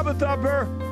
Love it, Thumper.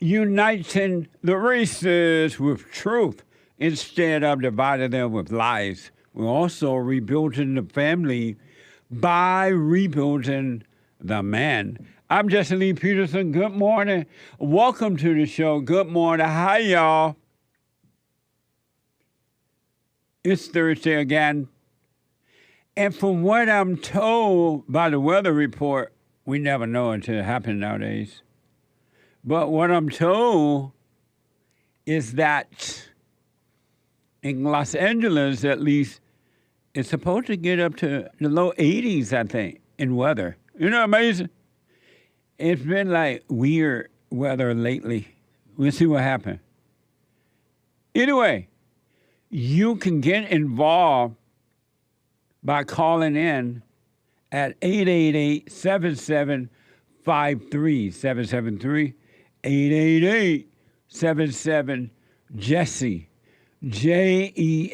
Uniting the races with truth instead of dividing them with lies. We're also rebuilding the family by rebuilding the man. I'm Jesse Lee Peterson. Good morning. Welcome to the show. Good morning. Hi, y'all. It's Thursday again. And from what I'm told by the weather report, we never know until it happens nowadays. But what I'm told is that in Los Angeles, at least, it's supposed to get up to the low 80s, I think, in weather. You know, amazing. It's been like weird weather lately. We'll see what happens. Anyway, you can get involved by calling in at 888-7753-773, 888-77-JESSE, Jesse,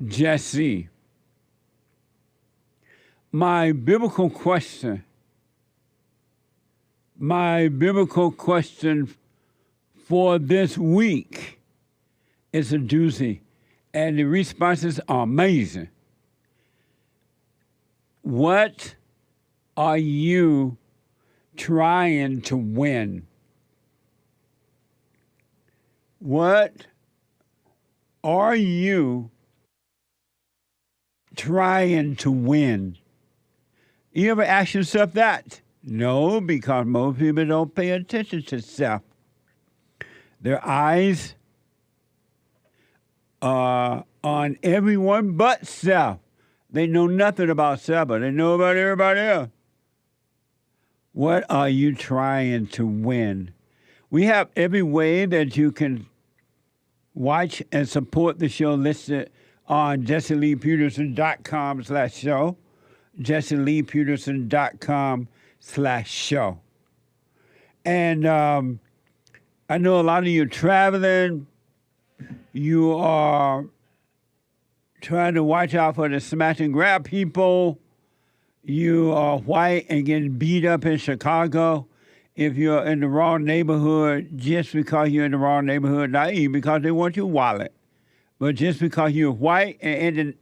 Jesse. My biblical question for this week is a doozy, and the responses are amazing. What are you trying to win? What are you trying to win? You ever ask yourself that? No, because most people don't pay attention to self. Their eyes are on everyone but self. They know nothing about self, but they know about everybody else. What are you trying to win? We have every way that you can watch and support the show listed on JesseLeePeterson.com/show, JesseLeePeterson.com/show. And I know a lot of you are traveling. You are trying to watch out for the smash and grab people. You are white and getting beat up in Chicago. If you're in the wrong neighborhood, just because you're in the wrong neighborhood, not even because they want your wallet, but just because you're white and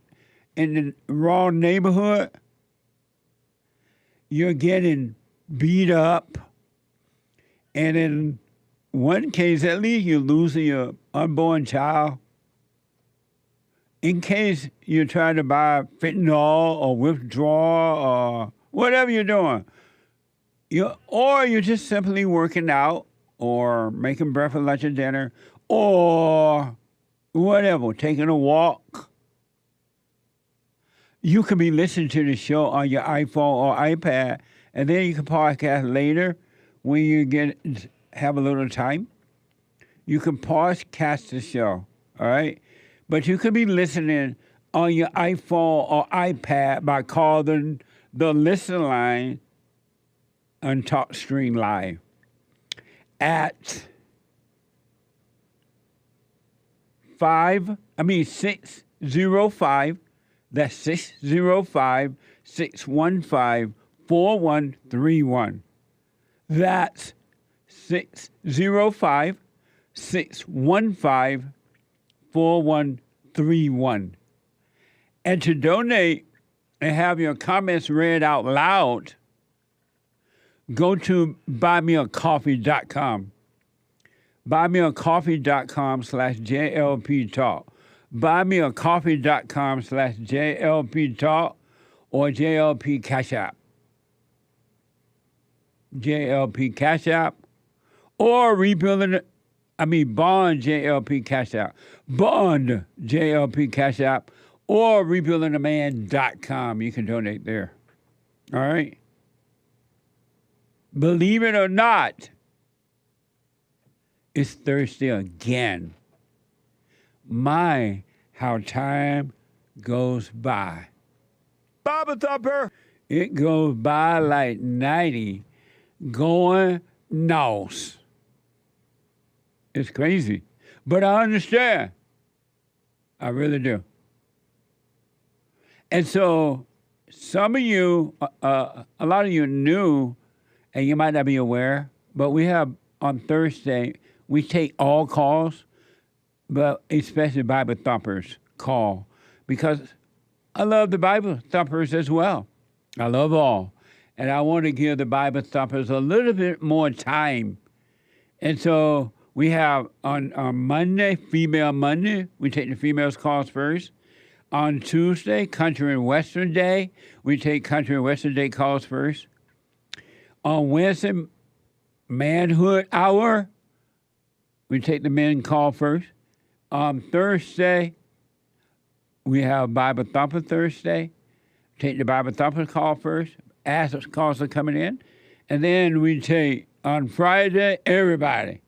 in the wrong neighborhood, you're getting beat up. And in one case, at least, you're losing your unborn child. In case you're trying to buy fentanyl or withdrawal or whatever you're doing, or you're just simply working out or making breakfast, lunch, and dinner, or whatever, taking a walk. You can be listening to the show on your iPhone or iPad, and then you can podcast later when you have a little time. You can podcast the show, all right? But you could be listening on your iPhone or iPad by calling the listen line on TalkStream Live at 605, that's 605-615-4131. That's 605-615-4131. And to donate and have your comments read out loud, go to buymeacoffee.com. Buymeacoffee.com/JLP Talk. Buymeacoffee.com/JLP Talk or JLP Cash App. JLP Cash App or Bond JLP Cash App. Bond JLP Cash App or rebuildingtheman.com. You can donate there. All right? Believe it or not, it's Thursday again. My, how time goes by. Baba Thumper. It goes by like 90 going north. It's crazy. But I understand. I really do. And so some of you, a lot of you knew, and you might not be aware, but we have on Thursday, we take all calls, but especially Bible Thumpers call, because I love the Bible Thumpers as well. I love all. And I want to give the Bible Thumpers a little bit more time. And so we have on Monday, Female Monday, we take the females' calls first. On Tuesday, Country and Western Day, we take Country and Western Day calls first. On Wednesday, Manhood Hour, we take the men call first. Thursday, we have Bible Thumper Thursday. Take the Bible Thumper call first. Ask if calls are coming in. And then we take, on Friday, everybody.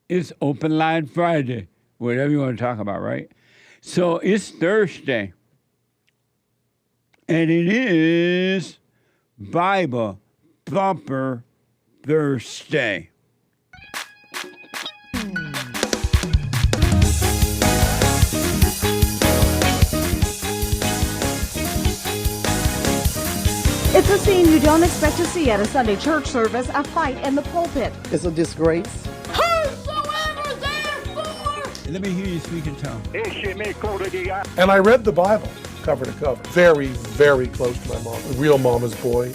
It's Open Line Friday. Whatever you want to talk about, right? So it's Thursday. And it is Bible Thumper Thursday. It's a scene you don't expect to see at a Sunday church service, a fight in the pulpit. It's a disgrace. Whosoever therefore... Let me hear you speak in tongue. And I read the Bible cover to cover. Very, very close to my mom. A real mama's boy.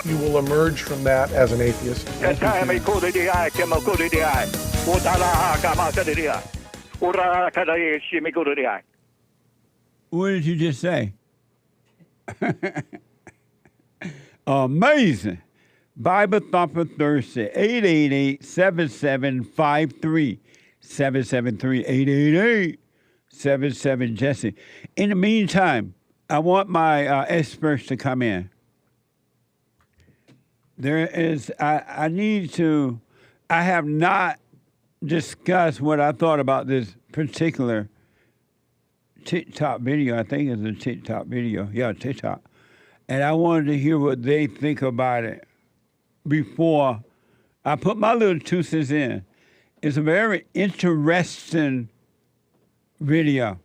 You will emerge from that as an atheist. What did you just say? Amazing. Bible Thumper Thursday, 888-7753. 773-888-77 Jesse. In the meantime, I want my experts to come in. I have not discussed what I thought about this particular TikTok video. I think it's a TikTok video. Yeah, TikTok. And I wanted to hear what they think about it before I put my little 2 cents in. It's a very interesting video.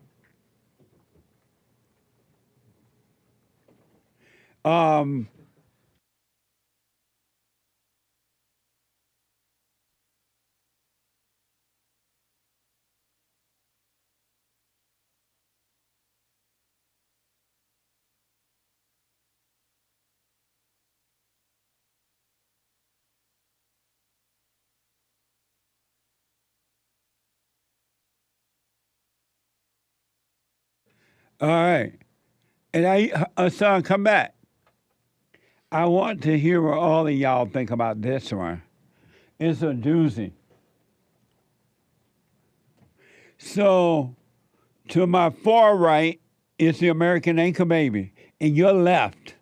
All right. And son, come back. I want to hear what all of y'all think about this one. It's a doozy. So, to my far right is the American Anchor Baby. And your left,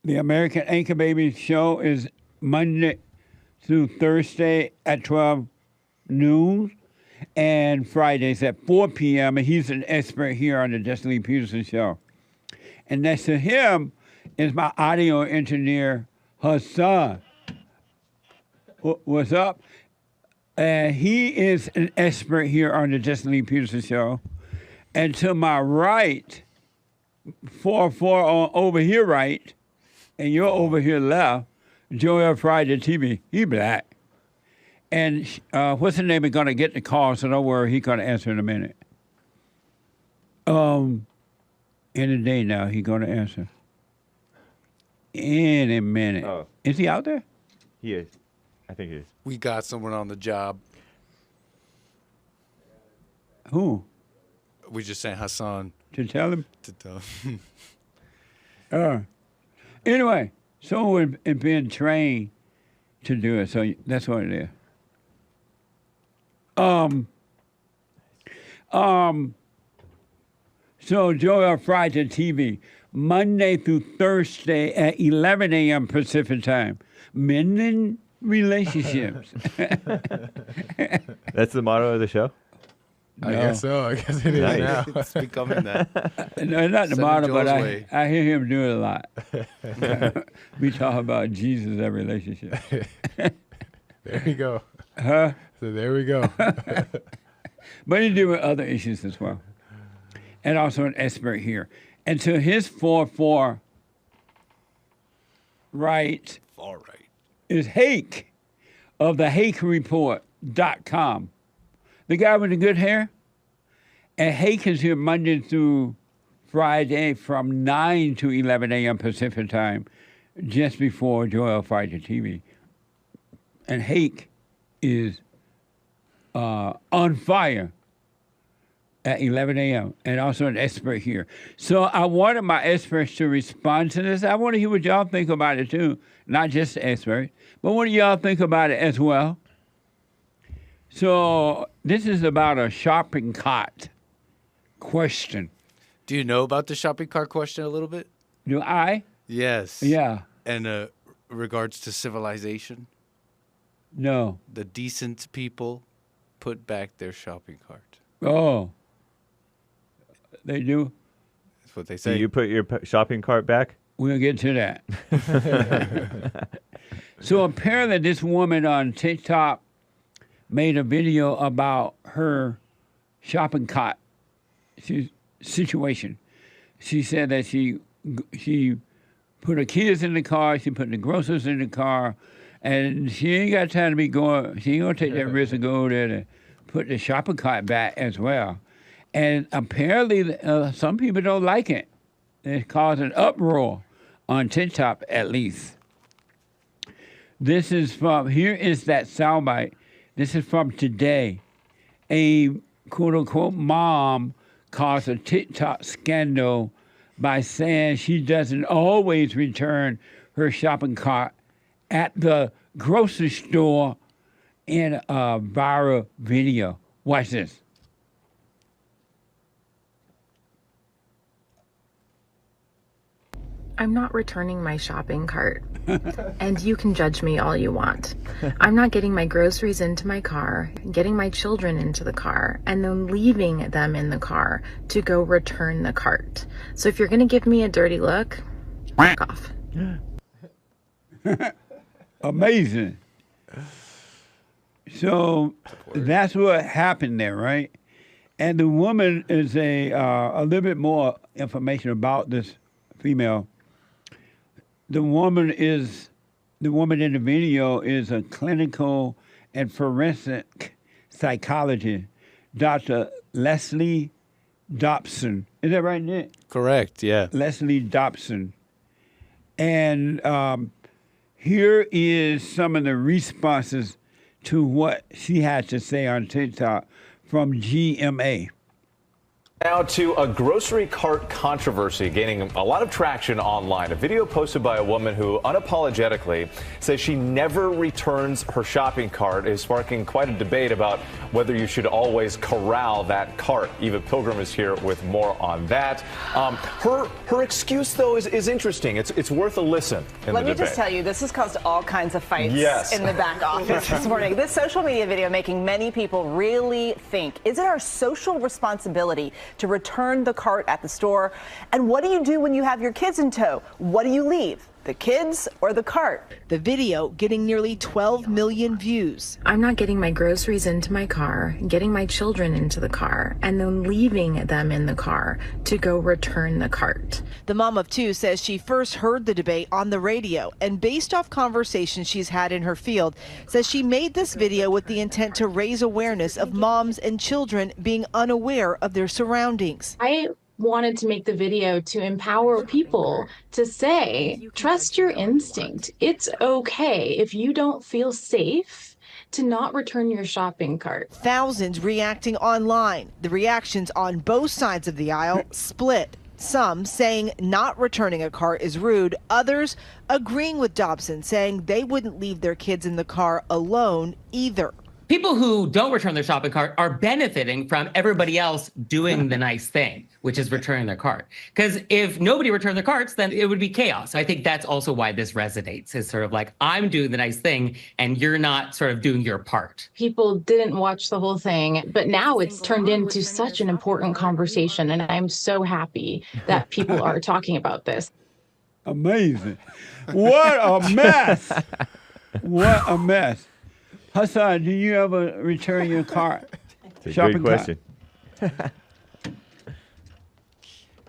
the American Anchor Baby show is Monday through Thursday at 12 noon. And Fridays at 4 p.m. And he's an expert here on the Justin Peterson Show. And next to him is my audio engineer, Hassan. What's up? And he is an expert here on the Justin Peterson Show. And to my right, 4 on over here right, and you're over here left, Joel Friday TV. He black. And what's the name is going to get the call, so don't worry, he's going to answer in a minute. Any day now, he's going to answer. In a minute. Oh. Is he out there? He is. I think he is. We got someone on the job. Who? We just sent Hassan To tell him? to tell. Anyway, someone is being trained to do it, so that's what it is. So Joel Friday TV, Monday through Thursday at 11 a.m. Pacific time. Mending relationships. That's the motto of the show? I guess so. I guess it is Nice. now. It's becoming that. No, not the Send model, but Joel's way. I hear him do it a lot. We talk about Jesus and relationship. There you go. Huh? So there we go. But he deal with other issues as well. And also an expert here. And to his 4-4 right All right. is Hake of the HakeReport.com. The guy with the good hair. And Hake is here Monday through Friday from 9 to 11 a.m. Pacific time, just before Joel Friday TV. And Hake is on fire at 11 a.m. and also an expert here. So I wanted my experts to respond to this. I want to hear what y'all think about it too, not just the expert, but what do y'all think about it as well? So this is about a shopping cart question. Do you know about the shopping cart question a little bit? Do I? Yes. Yeah. And regards to civilization, No. the decent people put back their shopping cart. Oh. They do? That's what they Do say. you put your shopping cart back? We'll get to that. So apparently this woman on TikTok made a video about her shopping cart situation. She said that she put her kids in the car, she put the groceries in the car, and she ain't got time to be going, she ain't gonna take that risk to go there to put the shopping cart back as well. And apparently some people don't like it. It's causing uproar on TikTok at least. This is from, here is that soundbite. This is from today. A quote-unquote mom caused a TikTok scandal by saying she doesn't always return her shopping cart at the grocery store in a viral video. Watch this. I'm not returning my shopping cart. And you can judge me all you want. I'm not getting my groceries into my car, getting my children into the car, and then leaving them in the car to go return the cart. So if you're going to give me a dirty look, back off. Amazing. So that's what happened there, right? And the woman is a little bit more information about this female. The woman in the video is a clinical and forensic psychologist, Dr. Leslie Dobson. Is that right, Nick? Correct, yeah. Leslie Dobson. And here is some of the responses to what she had to say on TikTok from GMA. Now to a grocery cart controversy gaining a lot of traction online. A video posted by a woman who unapologetically says she never returns her shopping cart is sparking quite a debate about whether you should always corral that cart. Eva Pilgrim is here with more on that. Her excuse, though, is interesting. It's worth a listen in Let the me debate. just tell you, this has caused all kinds of fights Yes. in the back office this morning. This social media video making many people really think, is it our social responsibility to return the cart at the store? And what do you do when you have your kids in tow? What do you leave? The kids or the cart? The video getting nearly 12 million views. I'm not getting my groceries into my car, getting my children into the car, and then leaving them in the car to go return the cart. The mom of two says she first heard the debate on the radio and based off conversations she's had in her field, says she made this video with the intent to raise awareness of moms and children being unaware of their surroundings. I wanted to make the video to empower people to say, trust your instinct. It's okay if you don't feel safe to not return your shopping cart. Thousands reacting online. The reactions on both sides of the aisle split. Some saying not returning a cart is rude. Others agreeing with Dobson, saying they wouldn't leave their kids in the car alone either. People who don't return their shopping cart are benefiting from everybody else doing the nice thing, which is returning their cart. Because if nobody returned their carts, then it would be chaos. So I think that's also why this resonates. Is sort of like, I'm doing the nice thing and you're not sort of doing your part. People didn't watch the whole thing, but now it's turned into such an important conversation. And I'm so happy that people are talking about this. Amazing. What a mess. What a mess. Hassan, do you ever return your cart? It's a great question. I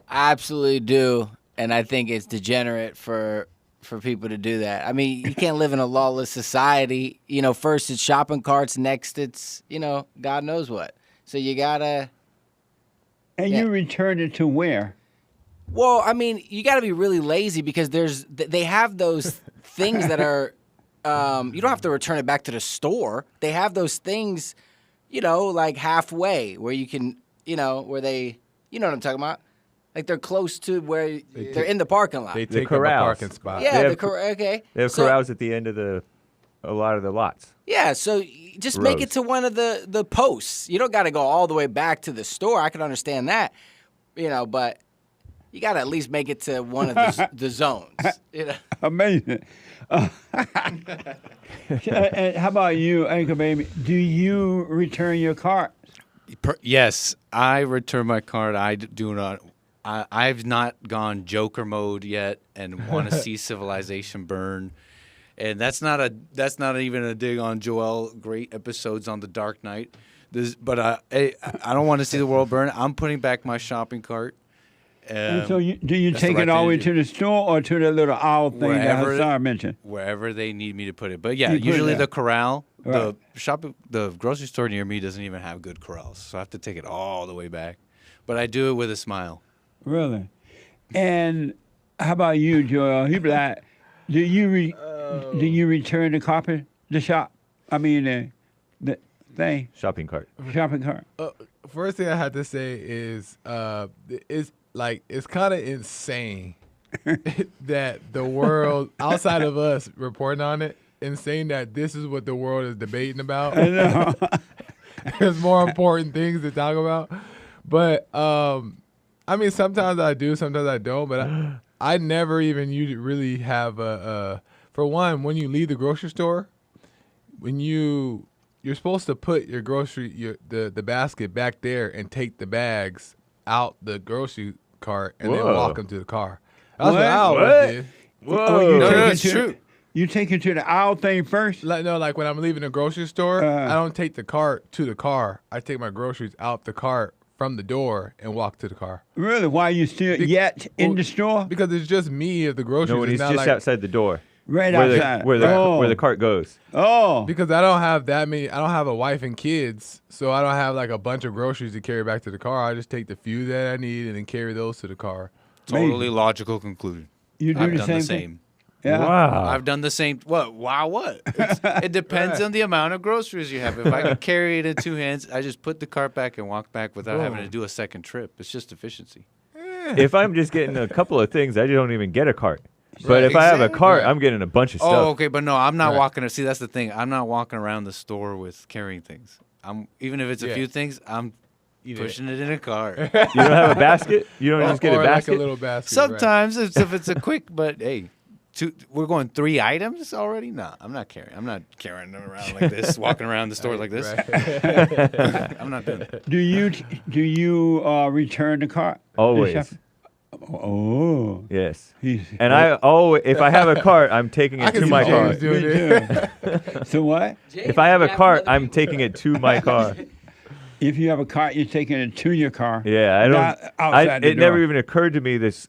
absolutely do, and I think it's degenerate for people to do that. I mean, you can't live in a lawless society. You know, first it's shopping carts, next it's, God knows what. So you gotta... And you return it to where? Well, I mean, you gotta be really lazy because they have those things that are... you don't have to return it back to the store. They have those things, like halfway where you can, where they, you know what I'm talking about? Like they're close to where they're in the parking lot. They The take up a corrals. parking spot. Yeah, okay. They have corrals at the end of a lot of the lots. Yeah, so just make it Rows. to one of the posts. You don't got to go all the way back to the store. I can understand that, but you got to at least make it to one of the zones. Amazing. And how about you, Anchor Baby? Do you return your cart? Yes, I return my card. I do not. I've not gone Joker mode yet, and want to see civilization burn. And that's not even a dig on Joel. Great episodes on the Dark Knight. But I don't want to see the world burn. I'm putting back my shopping cart. And so do you take it all the way to the store or to the little aisle thing that Hassan mentioned? Wherever they need me to put it. But yeah, You put it usually there. the corral. Right. The grocery store near me doesn't even have good corrals, so I have to take it all the way back. But I do it with a smile. Really? And how about you, Joel? He be like, do you return the carpet, the shop? I mean, the thing. Shopping cart. Shopping cart. First thing I have to say is it's kind of insane that the world outside of us reporting on it and saying that this is what the world is debating about. I know. There's more important things to talk about. But I mean, sometimes I do, sometimes I don't. But I never even really have for one, when you leave the grocery store, when you're supposed to put your the basket back there and take the bags out the grocery cart and then walk them to the car. That's what I always did. Whoa. That's true. You take it to the aisle thing first? Like when I'm leaving the grocery store, I don't take the cart to the car. I take my groceries out the cart from the door and walk to the car. Really? Why are you still in the store? Because it's just me at the groceries. No, when he's it's not just outside the door. Right where outside. where the cart goes. Oh. Because I don't have that many. I don't have a wife and kids, so I don't have like a bunch of groceries to carry back to the car. I just take the few that I need and then carry those to the car. Totally logical conclusion. You do I've the done same the thing? same. Yeah. Wow. I've done the same. What? Wow, what? It depends on the amount of groceries you have. If I can carry it in two hands, I just put the cart back and walk back without having to do a second trip. It's just efficiency. If I'm just getting a couple of things, I don't even get a cart. But if I have a cart, I'm getting a bunch of stuff. Oh, okay, but no, I'm not walking. See, that's the thing. I'm not walking around the store with carrying things. Even if it's a few things, I'm pushing it in a cart. You don't have a basket? You don't just get a basket? Like a little basket. Sometimes if it's a quick, but hey. We're going 3 items already? No, I'm not carrying. I'm not carrying them around like this, walking around the store like this. I'm not doing it. Do you return the cart? Always. Oh. Yes. And if I have a cart, I'm taking it to my car. So what? If I have a cart, I'm taking it to my car. If you have a cart, you're taking it to your car. Yeah, I don't. Not outside the It never door. even occurred to me this.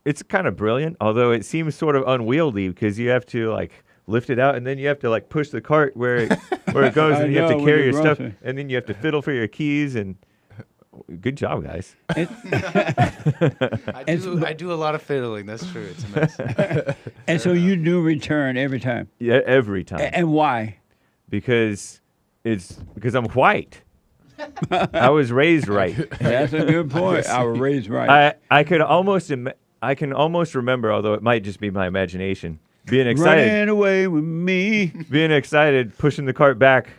It's kind of brilliant, although it seems sort of unwieldy because you have to lift it out and then you have to push the cart where it goes and you have to carry your stuff and then you have to fiddle for your keys and good job, guys. I do a lot of fiddling. That's true. It's a mess. And so you do return every time. Yeah, every time. And why? Because I'm white. I was raised right. That's a good point. I was raised right. I can almost remember, although it might just be my imagination, being excited. Running away with me. Being excited, pushing the cart back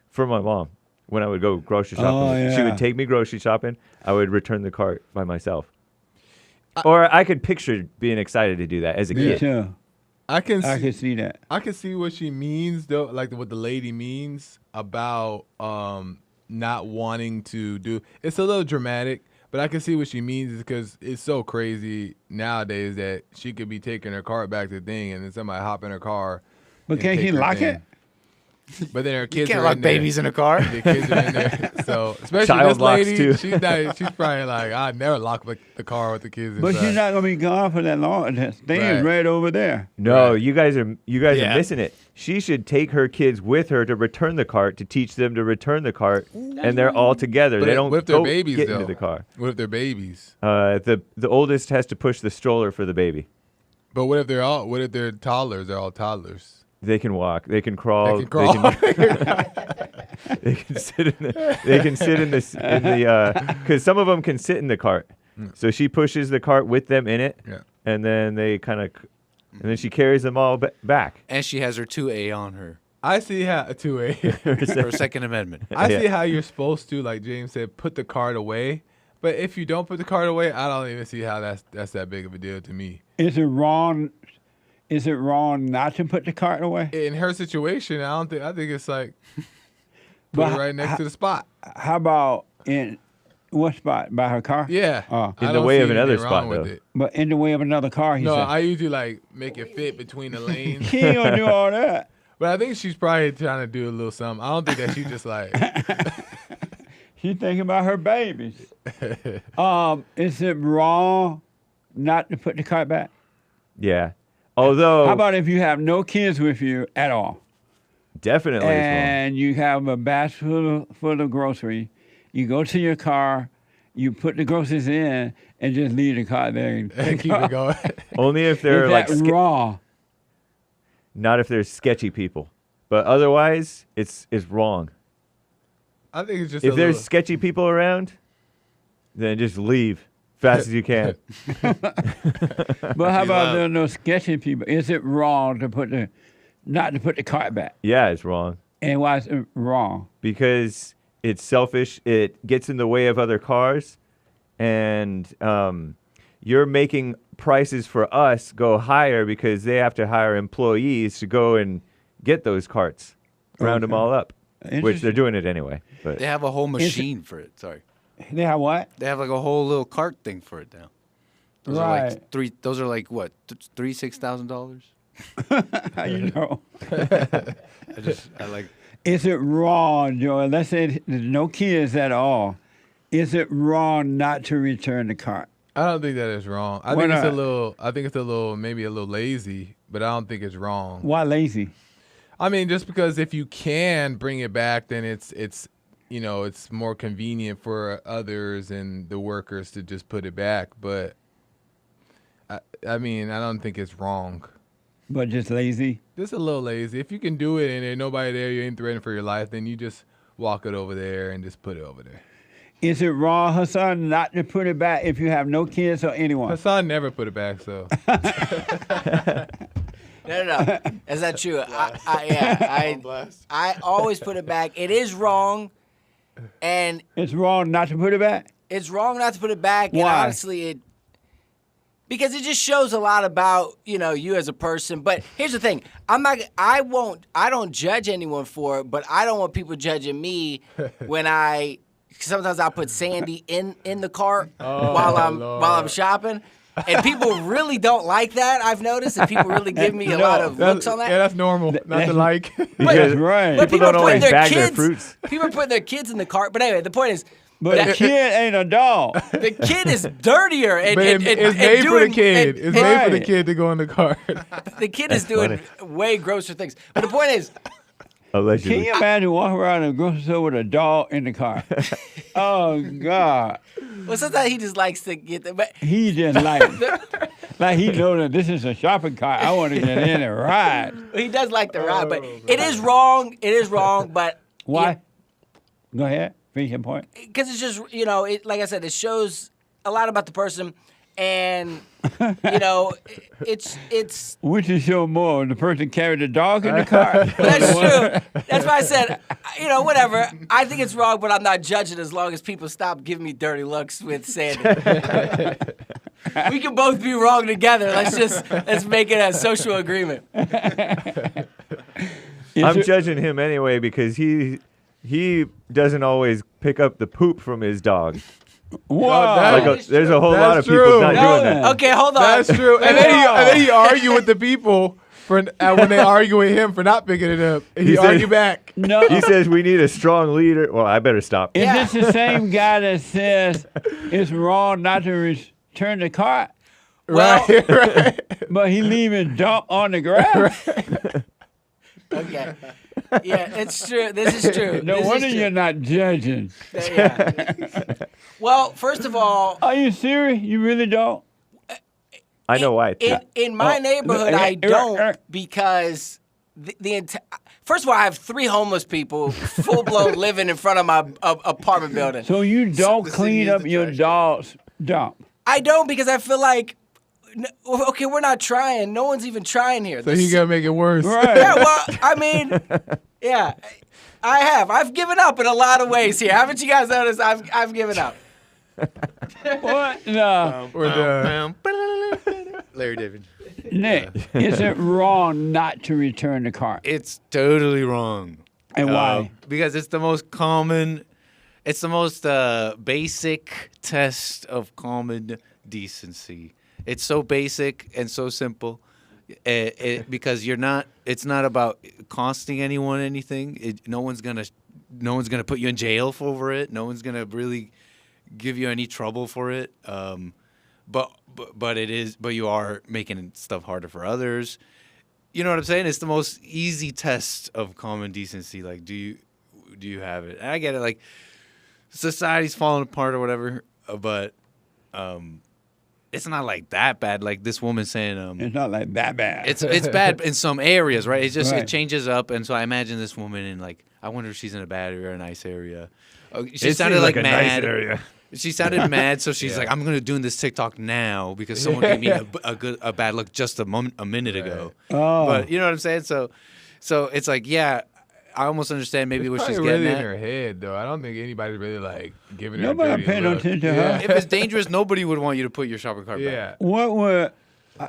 for my mom when I would go grocery shopping. Oh, yeah. She would take me grocery shopping. I would return the cart by myself. Or I could picture being excited to do that as a Me kid. too. I can see that. I can see what she means though, like what the lady means about not wanting to do. It's a little dramatic, but I can see what she means because it's so crazy nowadays that she could be taking her cart back to the thing and then somebody hop in her car. But can't she lock it? But then her kids can't are lock in there. babies in a car. The kids are in there. So especially Child this locks, lady, too. she's probably like, I'd never lock the car with the kids inside. But she's not gonna be gone for that long. That thing is right over there. No, you guys are Yeah. missing it. She should take her kids with her to return the cart to teach them to return the cart, and they're all together. But they don't what if they're go babies, get though? into the car. What if they're babies? The oldest has to push the stroller for the baby. But what if they're toddlers? They're all toddlers. They can walk. They can crawl. They can crawl. They can sit in the because some of them can sit in the cart. So she pushes the cart with them in it, and then they and then she carries them all back. And she has her 2A on her. I see how to a For Second Amendment. I see how you're supposed to, like James said, put the card away. But if you don't put the card away, I don't even see how that's that big of a deal to me. Is it wrong? Is it wrong not to put the cart away? In her situation, I think it's like put But it right next to the spot. How about in what spot? By her car? Yeah. In the way of another spot, though. But in the way of another car, he No, said. I usually like make it fit between the lanes. He ain't gonna do all that. But I think she's probably trying to do a little something. I don't think that she just like. She's thinking about her babies. Is it wrong not to put the cart back? Yeah. Although. How about if you have no kids with you at all? Definitely. And you have a basket full of groceries. You go to your car, you put the groceries in, and just leave the car there and keep it going. Only if they're is like that raw. Not if they're sketchy people, but otherwise, it's wrong. I think it's just if there's sketchy people around, then just leave fast as you can. But how about there are no sketchy people? Is it wrong to not to put the cart back? Yeah, it's wrong. And why is it wrong? Because it's selfish. It gets in the way of other cars, and you're making prices for us go higher because they have to hire employees to go and get those carts, round them all up, which they're doing it anyway. But they have a whole machine for it. Sorry. They have what? They have like a whole little cart thing for it now. Those Right. Are like three. Those are like what? $6,000. How you know? I like. Is it wrong, Joel? Let's say there's no kids at all. Is it wrong not to return the cart? I don't think that is wrong. I think it's a little maybe a little lazy, but I don't think it's wrong. Why lazy? I mean, just because if you can bring it back, then it's it's more convenient for others and the workers to just put it back. But I mean, I don't think it's wrong. But just lazy? Just a little lazy. If you can do it and there's nobody there, you ain't threatening for your life, then you just walk it over there and just put it over there. Is it wrong, Hassan, not to put it back if you have no kids or anyone? Hassan never put it back, so. No. Is that true? I always put it back. It is wrong, and it's wrong not to put it back. It's wrong not to put it back. Why? And honestly, because it just shows a lot about you as a person. But here's the thing: I don't judge anyone for it, but I don't want people judging me when sometimes I'll put Sandy in the cart while I'm shopping. And people really don't like that, I've noticed. And people really give me a lot of looks on that. Yeah, that's normal. Not to like. Because right. People don't always bag their fruits. People are putting their kids in the cart. But anyway, the point is. But the kid ain't a dog. The kid is dirtier. And it's made for the kid. It's made for the kid to go in the cart. The kid is doing way grosser things. But the point is. Allegedly. Can you imagine walking around a grocery store with a dog in the car? Oh, God. Well, sometimes he just likes to get there. But he just like he knows that this is a shopping cart. I want to get in and ride. He does like to ride, but it is wrong. It is wrong, but... Why? Go ahead. Finish your point. Because it's just, like I said, it shows a lot about the person. And, it's... Which is show more? The person carried the dog in the car? That's true. That's why I said, whatever. I think it's wrong, but I'm not judging as long as people stop giving me dirty looks with Sandy. We can both be wrong together. Let's make it a social agreement. I'm judging him anyway because he doesn't always pick up the poop from his dog. Wow. There's a whole lot of people not doing that. Okay, hold on. That's true. And then he argue with the people when they argue with him for not picking it up. He argue back. No. He says we need a strong leader. Well, I better stop. Is this the same guy that says it's wrong not to return the cart? Right. But he leaving dump on the grass? Okay. Yeah, it's true. This is true. No wonder you're not judging. Yeah. Well, first of all... Are you serious? You really don't? I know why. In my neighborhood, I don't because first of all, I have 3 homeless people full-blown living in front of my apartment building. So you don't clean up your dog's dump? I don't because I feel like Okay, we're not trying. No one's even trying here. So you gotta make it worse. Right. Yeah, well, I mean, yeah, I have. I've given up in a lot of ways here. Haven't you guys noticed? I've given up. What? No. We're done. Larry David. Nick, is it wrong not to return the cart? It's totally wrong. And why? Because it's the most common, it's the most basic test of common decency. It's so basic and so simple. Because it's not about costing anyone anything. No one's gonna put you in jail over it. No one's gonna really give you any trouble for it. But you are making stuff harder for others. You know what I'm saying? It's the most easy test of common decency. Like, do you have it? And I get it. Like, society's falling apart or whatever. But it's not like that bad. Like this woman saying, it's not like that bad. It's bad in some areas, right? It just it changes up. And so I imagine this woman in like, I wonder if she's in a bad area or a nice area. She sounded like a mad. nice area. She sounded mad, so she's like, "I'm gonna do this TikTok now because someone gave me a bad look just a minute ago." Oh. But you know what I'm saying? So it's like, yeah, I almost understand maybe what she's Probably getting really at. in her head, though. I don't think anybody's really like giving her. Nobody paying no attention to her. If it's dangerous, nobody would want you to put your shopping cart back. What were?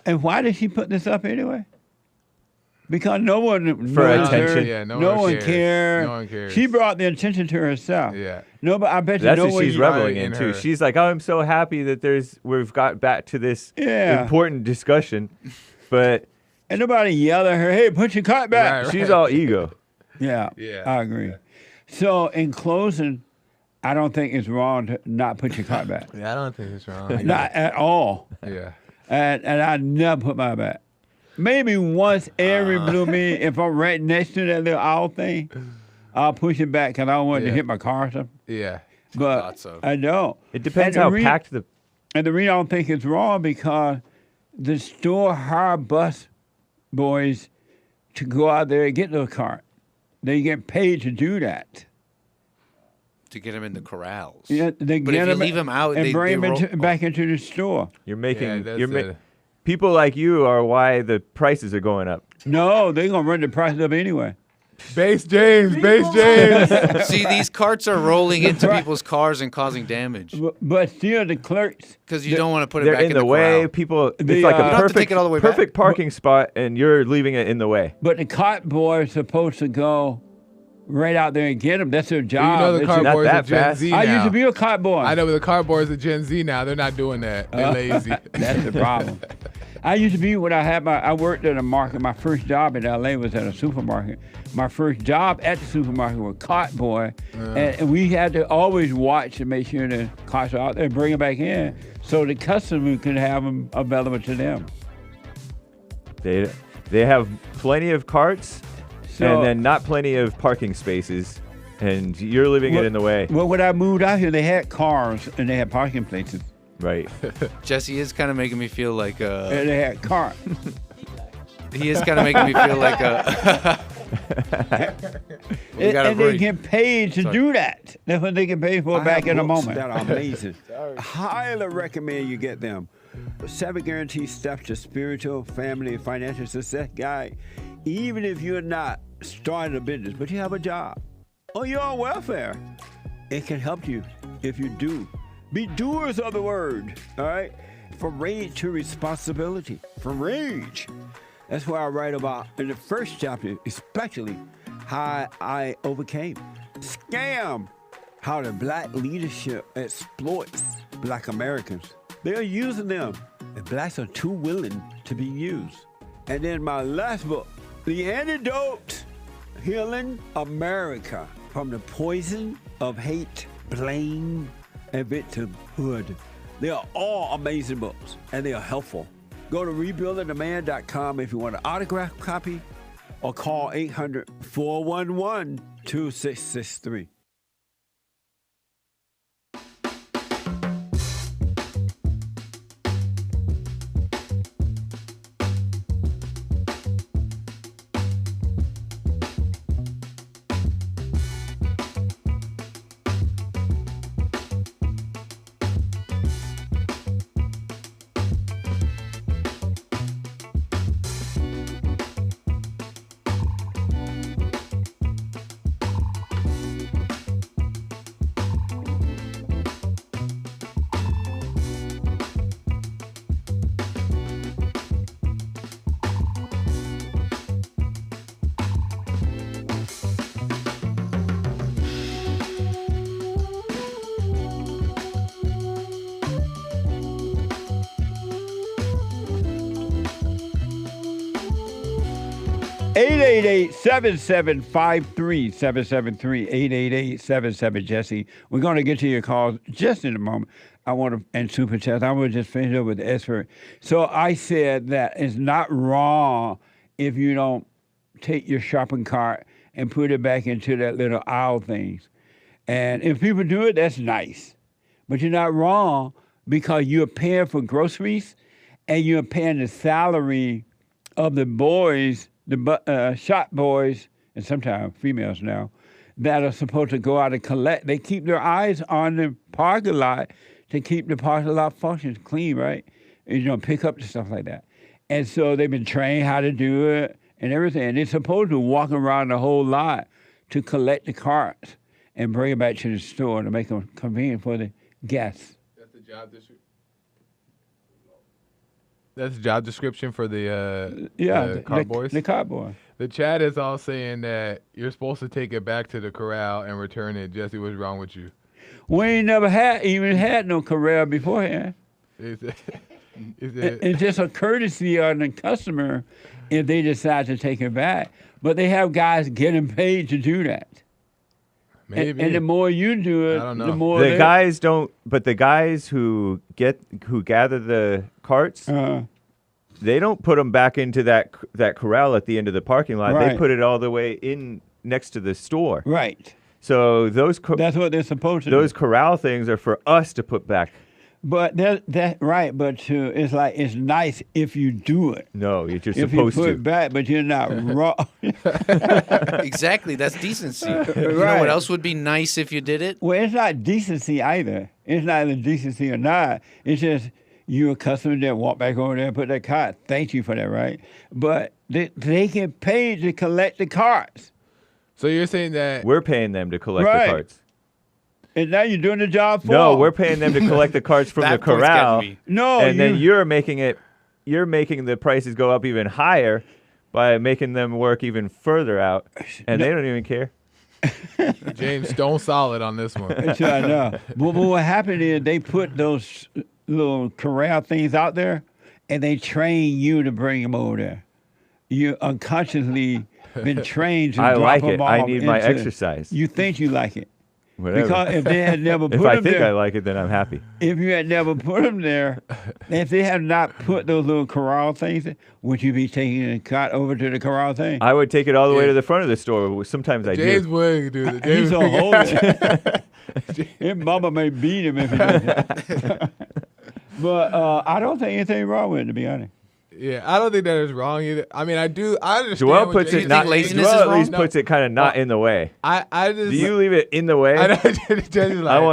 And why did she put this up anyway? Because no one For knows attention. her. Yeah, no one cares. No one cares. She brought the attention to herself. Yeah. No, but I bet you That's no what one she's reveling in too. her. She's like, "Oh, I'm so happy that we've got back to this Yeah. important discussion," but and nobody yell at her, "Hey, put your cart back." Right. she's all ego. Yeah, Yeah. I agree. So in closing, I don't think it's wrong to not put your cart back. Yeah, I don't think it's wrong. Not at all. Yeah. And I never put my back. Maybe once every blue moon, if I'm right next to that little owl thing, I'll push it back because I don't want it to hit my car or something. Yeah. But thought so. I don't. It depends And how the packed the. And the reason I don't think it's wrong because the store hire bus boys to go out there and get those carts. They get paid to do that. To get them in the corrals. Yeah, they But get if you them leave them out, and they bring them roll- back into the store. You're making. that's people like you are why the prices are going up. No, they're gonna run the prices up anyway. Base James. See, these carts are rolling into people's cars and causing damage But still, the clerks. because you don't want to put it They're back in the way. corral. People. The, It's like you a don't have to perfect, take it all the way back. perfect parking spot, and you're leaving it in the way. But the cart boy is supposed to go right out there and get them. That's their job. You know the It's cart a- not boys are that Gen fast. Z I now. used to be a cart boy. I know, but the cart boys are Gen Z now. They're not doing that. They're lazy. That's the problem. I used to be when I worked at a market. My first job in LA was at a supermarket. My first job at the supermarket was cart boy, and we had to always watch and make sure the carts are out there and bring them back in so the customer could have them available to them. They have plenty of carts, So, and then not plenty of parking spaces, and you're leaving it in the way. Well, when I moved out here, they had cars and they had parking places. Right. Jesse is kind of making me feel like And they had cars. he is kind of making me feel like we got a And they break. get paid to do that. That's what they get paid for back in a moment. That are amazing. Highly recommend you get them. 7 guaranteed steps to spiritual, family, and financial success guide. Even if you're not starting a business, but you have a job or you're on welfare, it can help you if you do. Be doers of the word, all right? From rage to responsibility. From rage. That's what I write about in the first chapter, especially how I overcame. Scam. How the black leadership exploits black Americans. They're using them, and blacks are too willing to be used. And then my last book, The Antidote, Healing America from the Poison of Hate, Blame, and Victimhood. They are all amazing books, and they are helpful. Go to rebuildingtheman.com if you want an autographed copy, or call 800-411-2663. 888-7753-773, 888-77-JESSE. We're going to get to your calls just in a moment. I want to, and super chat. I want to just finish up with the expert. So I said that it's not wrong if you don't take your shopping cart and put it back into that little aisle things. And if people do it, that's nice. But you're not wrong because you're paying for groceries and you're paying the salary of the boys, the shop boys, and sometimes females now, that are supposed to go out and collect. They keep their eyes on the parking lot to keep the parking lot functions clean, right? And, pick up the stuff like that. And so they've been trained how to do it and everything. And they're supposed to walk around the whole lot to collect the carts and bring it back to the store to make them convenient for the guests. That's the job description. That's the job description for the cart boys? The cart boy. The chat is all saying that you're supposed to take it back to the corral and return it. Jesse, what's wrong with you? We ain't never even had no corral beforehand. It's just a courtesy on the customer if they decide to take it back. But they have guys getting paid to do that. Maybe. And the more you do it, I don't know. the more the guys don't. But the guys who gather the carts, they don't put them back into that corral at the end of the parking lot. Right. They put it all the way in next to the store. Right. So that's what they're supposed to do. Those corral things are for us to put back. But that right. But it's like it's nice if you do it. No, you're just if supposed you put to. it back, but you're not wrong. Exactly, that's decency. You know what else would be nice if you did it? Well, it's not decency either. It's not either decency or not. It's just you're a customer that walk back over there and put that cart. Thank you for that, right? But they get paid to collect the carts. So you're saying that we're paying them to collect the carts. And now you're doing the job for No, them. we're paying them to collect the carts from the corral. No, and then you're making the prices go up even higher by making them work even further out, and they don't even care. James Stone solid on this one. That's what I know. But what happened is they put those little corral things out there, and they train you to bring them over there. You unconsciously been trained to I drop like them it. off I need my into- exercise. You think you like it. Whatever. Because if they had never put if them I think there, I like it, then I'm happy. if you had never put them there, if they had not put those little corral things, would you be taking the cart over to the corral thing? I would take it all the way to the front of the store. Sometimes I James do. would do that. He's a holy. His mama may beat him if he does that. But I don't think anything wrong with it, to be honest. Yeah, I don't think that is wrong either. I mean, I understand. Joel what puts James it not. laziness Joel is at wrong? least puts it kind of not in the way. I just. Do you leave it in the way? I want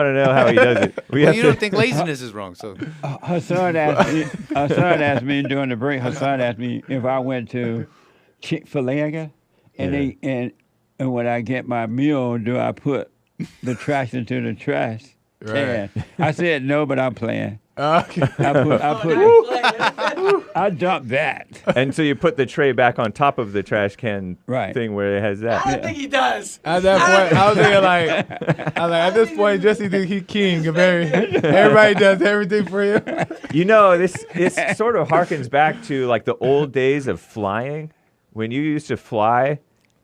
to know how he does it. Well, you don't think laziness is wrong, so. Hassan asked me during the break. Hassan asked me if I went to Chick-Fil-A, I guess, and when I get my meal, do I put the trash into the trash can? I said no, but I'm playing. Okay. I dumped that. And so you put the tray back on top of the trash can Right. thing where it has that. I don't think he does. At that point, I was thinking at this point, Jesse think he's king. Everybody does everything for you. You know, this sort of harkens back to like the old days of flying. When you used to fly,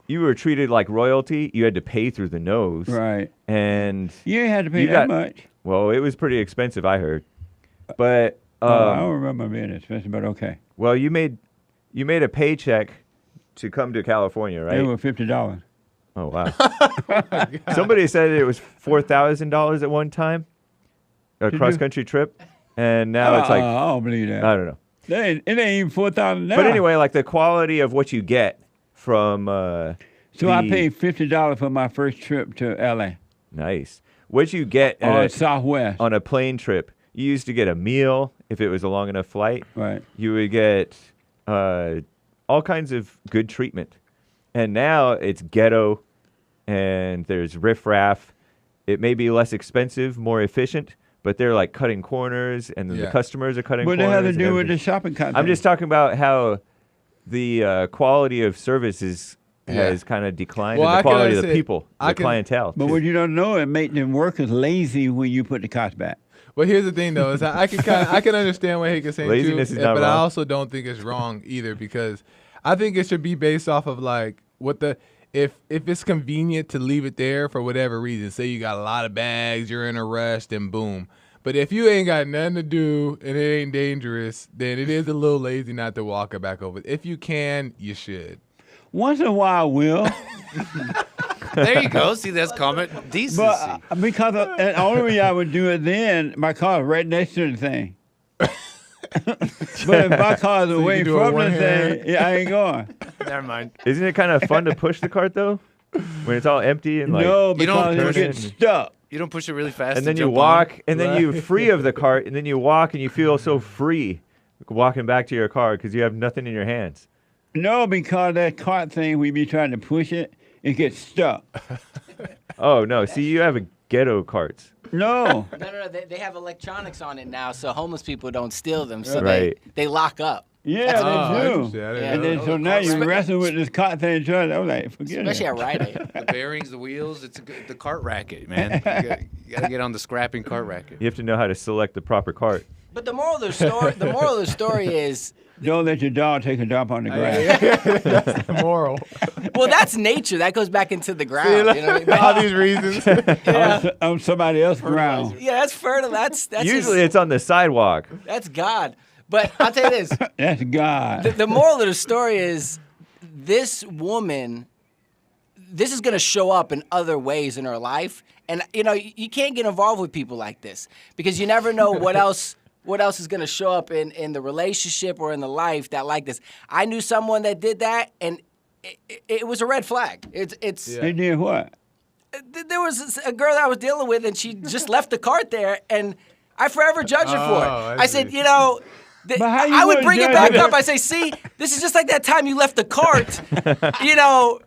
you were treated like royalty. You had to pay through the nose. Right. And You ain't had to pay that much. Well, it was pretty expensive, I heard. But I don't remember being expensive, but okay. well, you made a paycheck to come to California, right? They were $50. Oh wow! Somebody said it was $4,000 at one time, a cross country trip, and now it's like I don't believe that. I don't know. It ain't even $4,000 now. But anyway, like the quality of what you get from So I paid $50 for my first trip to LA. Nice. What you get Southwest on a plane trip, you used to get a meal if it was a long enough flight. Right. You would get all kinds of good treatment. And now it's ghetto and there's riffraff. It may be less expensive, more efficient, but they're like cutting corners and then the customers are cutting corners. What they have to and do with everything. the shopping content? I'm just talking about how the quality of services has kind of declined and the quality of the people, the clientele. But what you don't know, it make them workers lazy when you put the cost back. But here's the thing, though, is that I can understand what Hake is saying Laziness too, is not but wrong. I also don't think it's wrong either because I think it should be based off of like what the if it's convenient to leave it there for whatever reason. Say you got a lot of bags, you're in a rush, then boom. But if you ain't got nothing to do and it ain't dangerous, then it is a little lazy not to walk it back over. If you can, you should. Once in a while, Will. There you go. See, that's common decency. But because the only way I would do it then, my car is right next to the thing. But if my car is away from the thing, yeah, I ain't going. Never mind. Isn't it kind of fun to push the cart though, when it's all empty and like no, because you get stuck. You don't push it really fast. And then you walk, and then you're free of the cart, and then you walk, and you feel so free walking back to your car because you have nothing in your hands. No, because that cart thing, we be trying to push it, it gets stuck. Oh no! See, you have a ghetto carts. No. No. They have electronics on it now, so homeless people don't steal them. So Right. they lock up. Yeah, they do. Yeah. And then so now you're wrestling with this cart thing. I'm like, forget Especially it. at Rite Aid. The bearings, the wheels, it's the cart racket, man. You got to get on the scrapping cart racket. You have to know how to select the proper cart. But the moral of the story is don't let your dog take a dump on the grass. That's the moral. Well, that's nature. That goes back into the ground. You know what I mean? All these reasons. On somebody else's ground. Yeah, that's fertile. That's Usually it's on the sidewalk. That's God. But I'll tell you this. That's God. The moral of the story is this woman, this is going to show up in other ways in her life. And, you know, you can't get involved with people like this because you never know what else is going to show up in the relationship or in the life that like this. I knew someone that did that, and it was a red flag. They did what? There was a girl that I was dealing with, and she just left the cart there, and I forever judged her for it. I said, you know, I would bring it back up. I say, see, this is just like that time you left the cart. You know,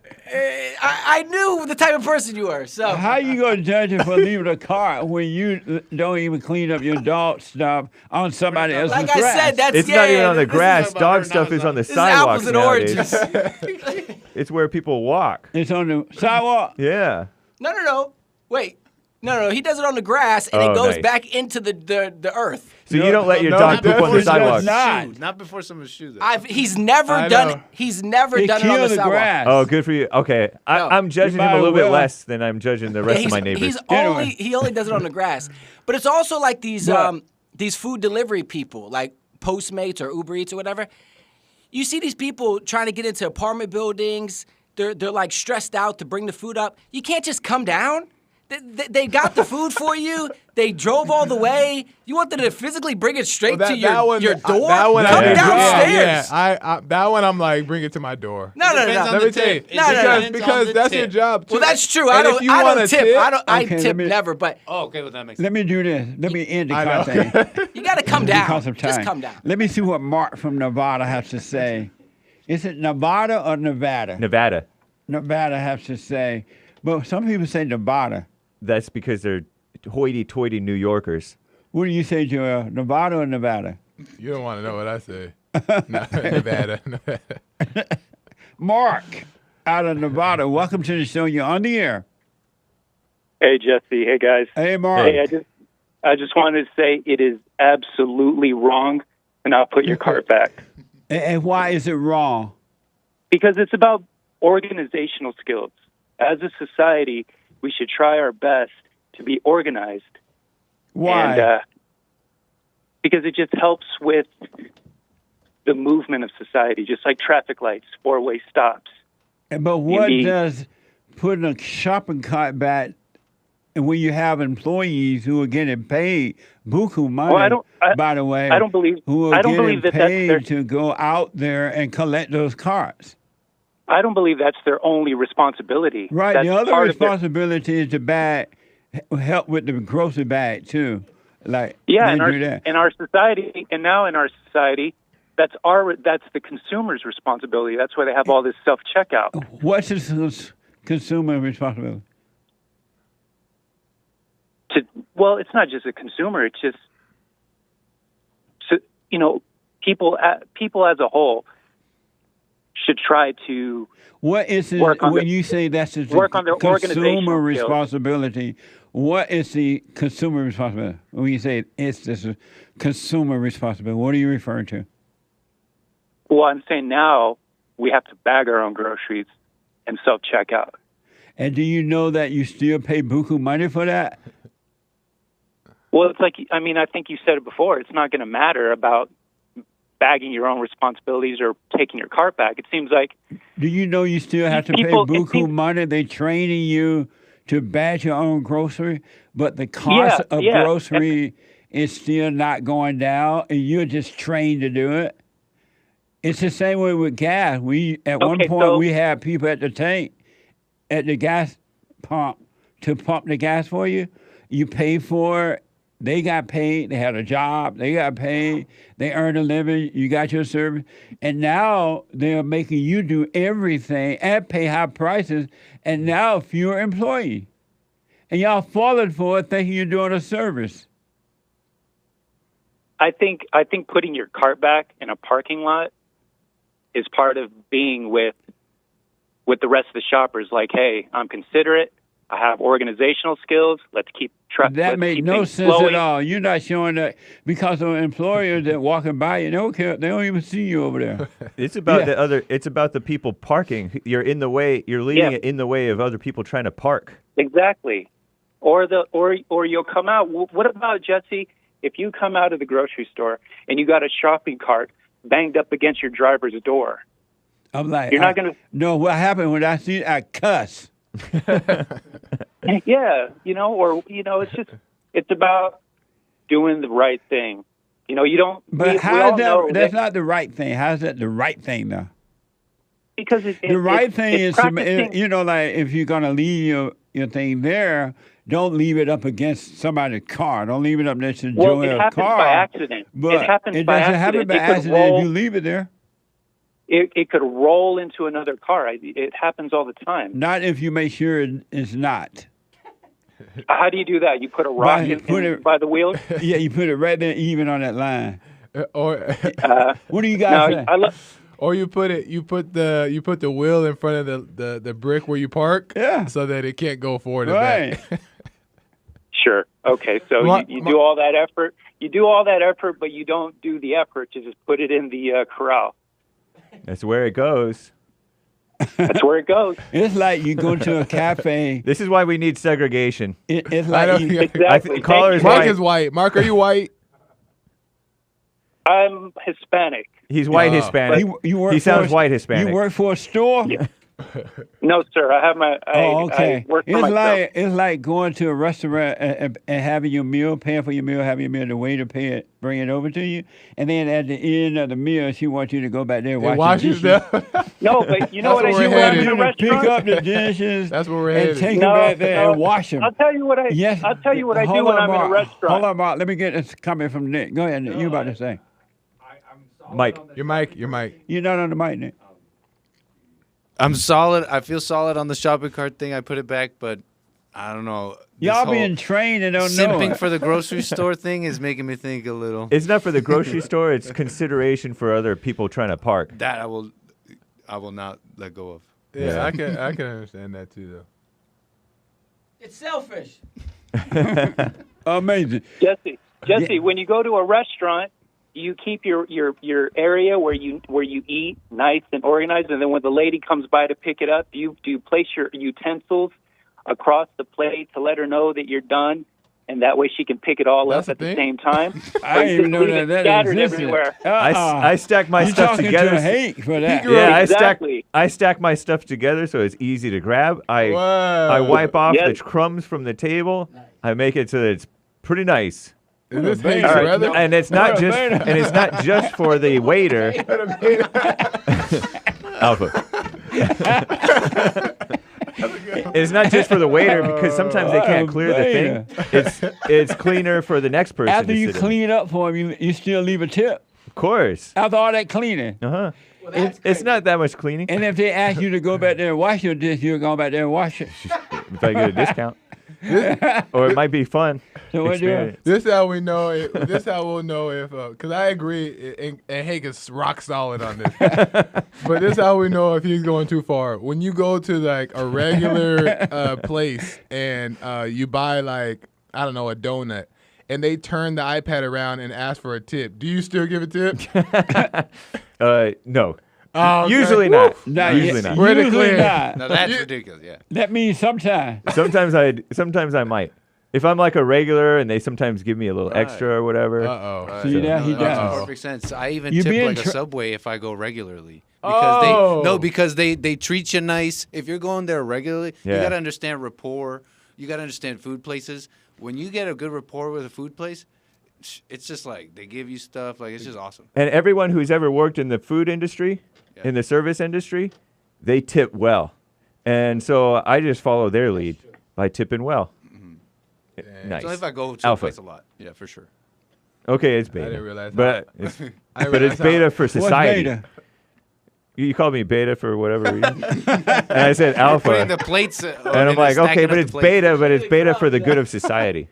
I knew the type of person you were. So how you gonna judge her for leaving the cart when you don't even clean up your dog stuff on somebody else's like grass? I said, that's It's not even on the grass. Dog stuff is on the sidewalk apples and nowadays. oranges. It's where people walk. It's on the sidewalk. Yeah. No. Wait. No. He does it on the grass, and it goes nice. back into the earth. So you don't let your dog poop on the sidewalk. Not before someone's shoes. He's never done it. He's never done it on the sidewalk. grass. Oh, good for you. Okay, I'm judging him a little bit less than I'm judging the rest of my neighbors. He only does it on the grass. But it's also like these food delivery people, like Postmates or Uber Eats or whatever. You see these people trying to get into apartment buildings. They're like stressed out to bring the food up. You can't just come down. They got the food for you. They drove all the way. You want them to physically bring it straight to your door? Come downstairs. Yeah, that one I'm like, bring it to my door. No. Let me tell you. Because that's your job, too. Well, that's true. And I if you don't wanna tip. I Okay, tip let me- never, but okay, well, that makes sense. Let me do this. Let me end the I car know. thing. you got to come down. Because of time. Just come down. Let me see what Mark from Nevada has to say. Is it Nevada or Nevada? Nevada. Nevada has to say. But some people say Nevada. That's because they're hoity-toity New Yorkers. What do you say, Joel? Nevada or Nevada? You don't want to know what I say. No, Nevada. Mark out of Nevada. Welcome to the show. You're on the air. Hey, Jesse. Hey, guys. Hey, Mark. Hey, I just wanted to say it is absolutely wrong to not put your cart back. And why is it wrong? Because it's about organizational skills. As a society, we should try our best to be organized. Why? And, because it just helps with the movement of society, just like traffic lights, four-way stops. But what does putting a shopping cart back and when you have employees who are getting paid buku money, by the way, I don't believe who are I don't getting believe that paid that's to go out there and collect those carts. I don't believe that's their only responsibility. Right. That's The other part of their- responsibility is to help with the grocery bag too. Like Yeah, they in do that. our society, and now in our society, that's the consumer's responsibility. That's why they have all this self checkout. What's the consumer responsibility? Well, it's not just a consumer. It's just people as a whole should try to. What is it when you say that's the work on their consumer organizational skills. responsibility? What is the consumer responsibility? When you say it's this consumer responsibility, what are you referring to? Well, I'm saying now we have to bag our own groceries and self-checkout. And do you know that you still pay buku money for that? Well, it's like, I mean, I think you said it before. It's not going to matter about bagging your own responsibilities or taking your cart back. It seems like... Do you know you still have to pay buku money? They training you to bag your own grocery, but the cost of grocery is still not going down, and you're just trained to do it. It's the same way with gas. At one point we had people at the tank, at the gas pump, to pump the gas for you. You pay for it. They got paid. They had a job. They got paid. They earned a living. You got your service. And now they're making you do everything and pay high prices, and now fewer employees. And y'all falling for it thinking you're doing a service. I think putting your cart back in a parking lot is part of being with the rest of the shoppers. Like, hey, I'm considerate. I have organizational skills. Let's keep track. That made no sense at all. You're not showing that because of employers that walking by you. They don't care. They don't even see you over there. It's about the other. It's about the people parking. You're in the way. You're leaving it in the way of other people trying to park. Exactly. Or you'll come out. What about, Jesse, if you come out of the grocery store and you got a shopping cart banged up against your driver's door? I'm like, you're not going to. No, what happened when I see it, I cuss. Yeah, it's about doing the right thing. You don't. But how's that? That's not the right thing. How's that the right thing, though? Because the right thing is, like if you're gonna leave your thing there, don't leave it up against somebody's car. Don't leave it up next to Joel's car. By accident. But it happens by doesn't accident. happen by accident if you leave it there. It could roll into another car. It happens all the time. Not if you make sure it's not. How do you do that? You put a rock by the wheel? Yeah, you put it right there, even on that line. Or what do you guys say? Or you put the wheel in front of the brick where you park, so that it can't go forward and back. Sure. Okay. So you do all that effort. You do all that effort, but you don't do the effort to just put it in the corral. That's where it goes. That's where it goes. It's like you go to a cafe. This is why we need segregation. It's like exactly. Caller is Mark white. is white. Mark, are you white? I'm Hispanic. He's white Hispanic. He sounds white Hispanic. You work for a store? Yeah. No, sir. I have my. okay. I work for myself. It's like going to a restaurant and having your meal, paying for your meal, having your meal, the waiter pay it, bring it over to you, and then at the end of the meal, she wants you to go back there and wash your dishes. No, but you know what I do when I'm in a restaurant? Pick up the dishes. That's where we're and headed. take them back there and wash them. I'll tell you what I. Yes. I'll tell you what I do when I'm in a restaurant. Hold on, Mark. Let me get this comment from Nick. Go ahead, Nick. You about to say? Mike. Your mic. You're not on the mic, Nick. I'm solid. I feel solid on the shopping cart thing. I put it back, but I don't know. Y'all being trained and don't know. Simping for the grocery store thing is making me think a little. It's not for the grocery store. It's consideration for other people trying to park. That I will not let go of. Yeah, I can understand that too, though. It's selfish. Amazing. Jesse, when you go to a restaurant, you keep your area where you eat nice and organized, and then when the lady comes by to pick it up, do you place your utensils across the plate to let her know that you're done, and that way she can pick it all up at the same time? I didn't even know that scattered existed. everywhere. I stack my stuff together. To Hake for that. Yeah, exactly. I stack my stuff together so it's easy to grab. I wipe off the crumbs from the table. I make it so that it's pretty nice. Is this Hake's brother? And it's not just for the waiter. Alpha. It's not just for the waiter because sometimes they can't clear the thing. It's cleaner for the next person. After you clean up for them, you still leave a tip. Of course. After all that cleaning. Well, it's not that much cleaning. And if they ask you to go back there and wash your dish, you're going back there and wash it. If I get a discount. Or it might be fun. So this is how we know. This is how we'll know if. Because I agree, and Hake is rock solid on this. But this is how we know if he's going too far. When you go to like a regular place and you buy like a donut, and they turn the iPad around and ask for a tip, do you still give a tip? No. Oh, okay. Usually not. Usually not. We're in the Usually clear. not. No, that's ridiculous. Yeah. That means sometimes. Sometimes I might. If I'm like a regular and they sometimes give me a little extra or whatever. Uh-oh. See that? He That makes does. perfect sense. I even You tip being like a tra- Subway if I go regularly. Because they treat you nice. If you're going there regularly, you Yeah. got to understand rapport. You got to understand food places. When you get a good rapport with a food place, it's just like they give you stuff. Like, it's just awesome. And everyone who's ever worked in the food industry, in the service industry, they tip well. And so I just follow their lead by tipping well. Nice. So if I go to Alpha. a place a lot, yeah, for sure. Okay, it's beta. I didn't realize but how- it's, I but it's realized beta how- for What's society. beta? You called me beta for whatever reason. And I said alpha. Putting the plates. And I'm like, okay, but it's beta, but it's beta for the good of society.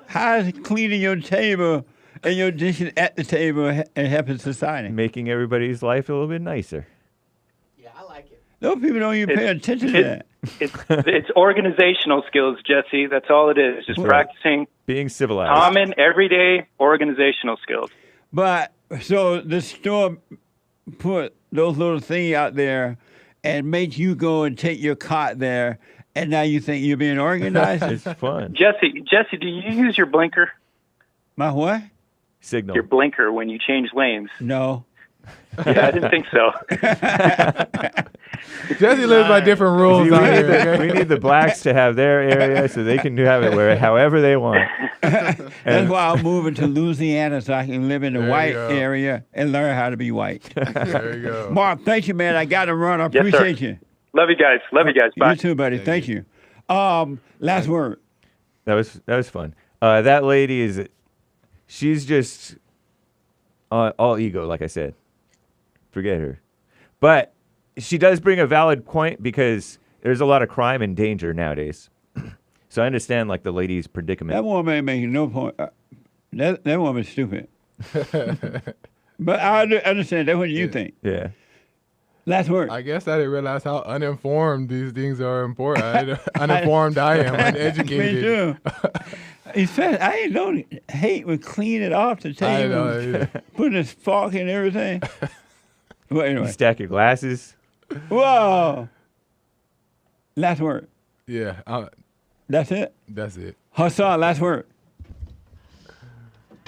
How's cleaning your table and your dishes at the table and helping society? Making everybody's life a little bit nicer. Those people don't even pay attention to that. It's organizational skills, Jesse. That's all it is. Just practicing Being civilized. common, everyday organizational skills. But so the store put those little things out there and make you go and take your cart there, and now you think you're being organized? It's fun. Jesse, do you use your blinker? My what? Signal. Your blinker when you change lanes? No. Yeah, I didn't think so. Jesse lives by different rules See, out here. we need the blacks to have their area so they can have it however they want. That's why I'm moving to Louisiana so I can live in the There you white go. area and learn how to be white. There you go. Mark, thank you, man. I got to run. I Yes, sir. appreciate you. Love you guys. Bye. You too, buddy. Thank you. Last word. That was fun. That lady she's just all ego, like I said. Forget her. But she does bring a valid point because there's a lot of crime and danger nowadays. So I understand like the lady's predicament. That woman ain't making no point. That woman's stupid. But I understand. That's what you think. Yeah. Last word. I guess I didn't realize how uninformed these things are important. Uninformed I am, uneducated. Me too. In fact, I ain't know Hate would clean it off the I table, know, yeah. putting his fork and everything. Well, You anyway. stack your glasses. Whoa. Last word. Yeah, That's it. that's it. Hassan, last word.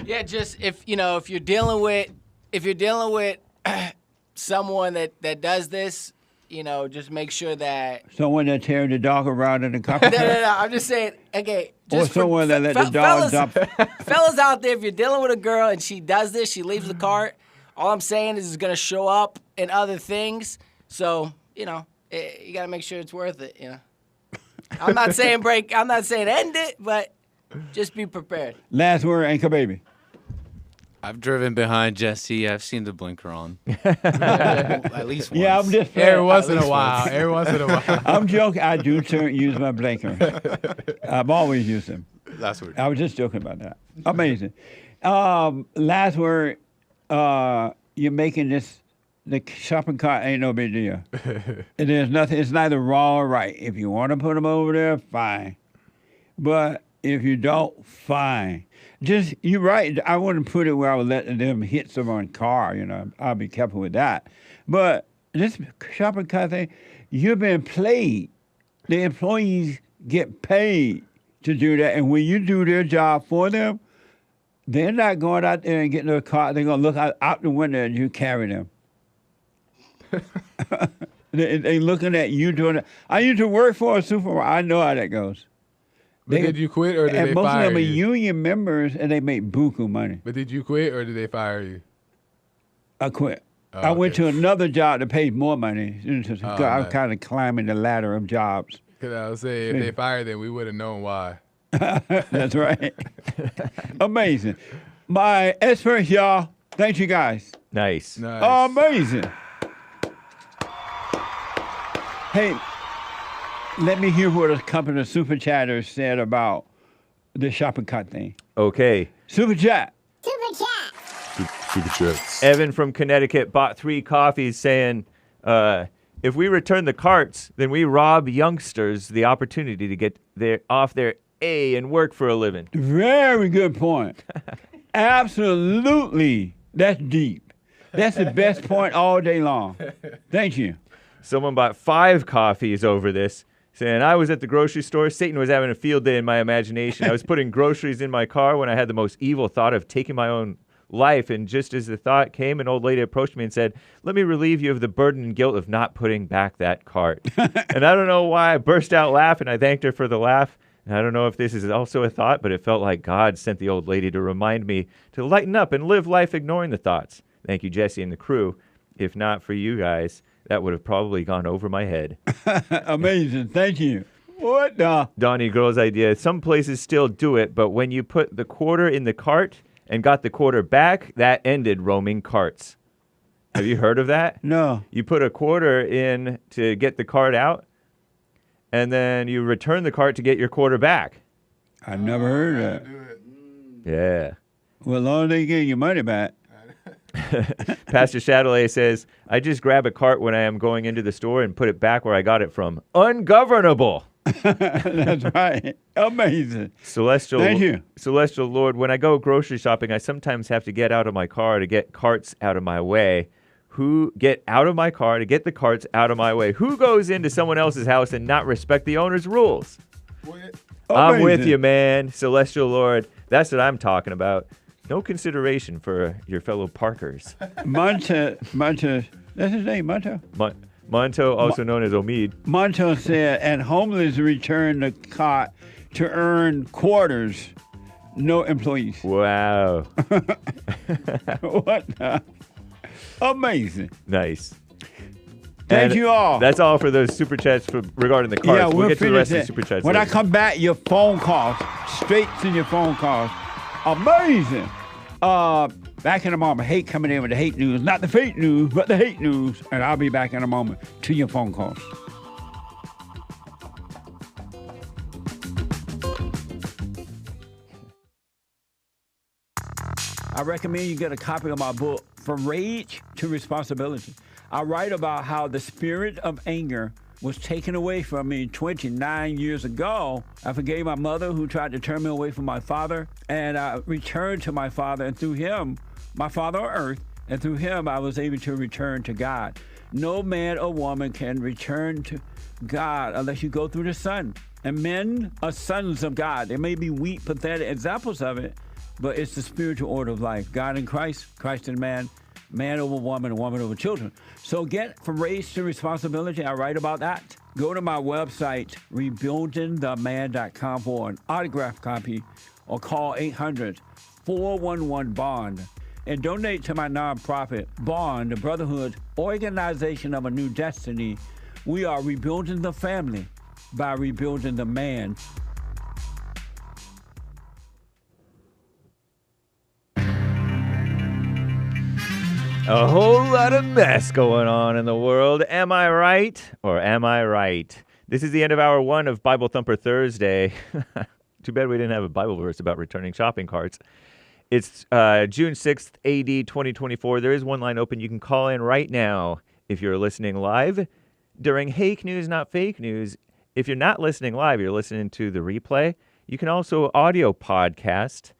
Yeah, just if you're dealing with someone that does this, just make sure that. Someone that tearing the dog around in the carpet. No. I'm just saying. Okay. Or Just someone that let the dog fellas, dump. fellas out there, if you're dealing with a girl and she does this, she leaves the cart. All I'm saying is it's gonna show up in other things. So you gotta make sure it's worth it. I'm not saying I'm not saying end it, but just be prepared. Last word, Anchor Baby. I've driven behind Jesse. I've seen the blinker on. At least once. Yeah, I'm just Every once in a least while. once. Every once in a while. I'm joking. I do use my blinker. I've always used them. Last word. I was just joking about that. Amazing. Last word. You're making the shopping cart ain't no big deal. And there's nothing. It's neither wrong or right. If you want to put them over there, fine. But if you don't, fine. Just you're right. I wouldn't put it where I would let them hit someone's car. I'll be careful with that. But this shopping cart thing, you're being played. The employees get paid to do that, and when you do their job for them, they're not going out there and getting their car. They're going to look out the window and you carry them. They looking at you doing it. I used to work for a supermarket. I know how that goes. But did you quit or did and they most fire of them are you? union members, and they make buku money. But did you quit or did they fire you? I quit. Oh, I went okay. to another job that pays more money. I'm nice. kind of climbing the ladder of jobs. Because I was saying, if they fired them, we would have known why. That's right. Amazing. My experts, y'all. Thank you guys. Nice. Amazing. Hey, let me hear what a couple of super chatters said about the shopping cart thing. Okay. Super chat. Super chats. Evan from Connecticut bought 3 coffees saying, if we return the carts, then we rob youngsters the opportunity to get off their A and work for a living. Very good point. Absolutely. That's deep. That's the best point all day long. Thank you. Someone bought 5 coffees over this, saying, I was at the grocery store. Satan was having a field day in my imagination. I was putting groceries in my car when I had the most evil thought of taking my own life. And just as the thought came, an old lady approached me and said, let me relieve you of the burden and guilt of not putting back that cart. And I don't know why I burst out laughing. I thanked her for the laugh. And I don't know if this is also a thought, but it felt like God sent the old lady to remind me to lighten up and live life ignoring the thoughts. Thank you, Jesse and the crew. If not for you guys, that would have probably gone over my head. Amazing. Thank you. What the? Donnie Girl's idea. Some places still do it, but when you put the quarter in the cart and got the quarter back, that ended roaming carts. Have you heard of that? No. You put a quarter in to get the cart out, and then you return the cart to get your quarter back. I've never heard of that. Yeah. Well, long as they get your money back. Pastor Chatelet says, I just grab a cart when I am going into the store and put it back where I got it from. Ungovernable. That's right. Amazing. Thank you. Celestial Lord, when I go grocery shopping, I sometimes have to get out of my car to get carts out of my way. Get out of my car to get the carts out of my way? Who goes into someone else's house and not respect the owner's rules? I'm with you, man. Celestial Lord, that's what I'm talking about. No consideration for your fellow Parkers. Monta, that's his name, Monta? Monto, also known as Omid. Monto said, and homeless return the cart to earn quarters. No employees. Wow. What the? Amazing. Nice. Thank you all. That's all for those super chats regarding the cards. Yeah, we'll get to the rest it. of the super chats When later. I come back, your phone calls, straight to your phone calls. Amazing. Back in a moment. Hake coming in with the hate news. Not the fake news, but the hate news. And I'll be back in a moment to your phone calls. I recommend you get a copy of my book, From Rage to Responsibility. I write about how the spirit of anger was taken away from me 29 years ago. I forgave my mother who tried to turn me away from my father, and I returned to my father, and through him, my father on earth, and through him, I was able to return to God. No man or woman can return to God unless you go through the Son. And men are sons of God. There may be weak, pathetic examples of it, but it's the spiritual order of life. God in Christ, Christ in man, man over woman, and woman over children. So get From Rage to Responsibility. I write about that. Go to my website, rebuildingtheman.com for an autographed copy, or call 800-411-BOND. And donate to my nonprofit, Bond, the Brotherhood Organization of a New Destiny. We are rebuilding the family by rebuilding the man. A whole lot of mess going on in the world. Am I right or am I right? This is the end of hour 1 of Bible Thumper Thursday. Too bad we didn't have a Bible verse about returning shopping carts. It's June 6th, AD 2024. There is one line open. You can call in right now if you're listening live during Hake News, Not Fake News. If you're not listening live, you're listening to the replay. You can also audio podcast.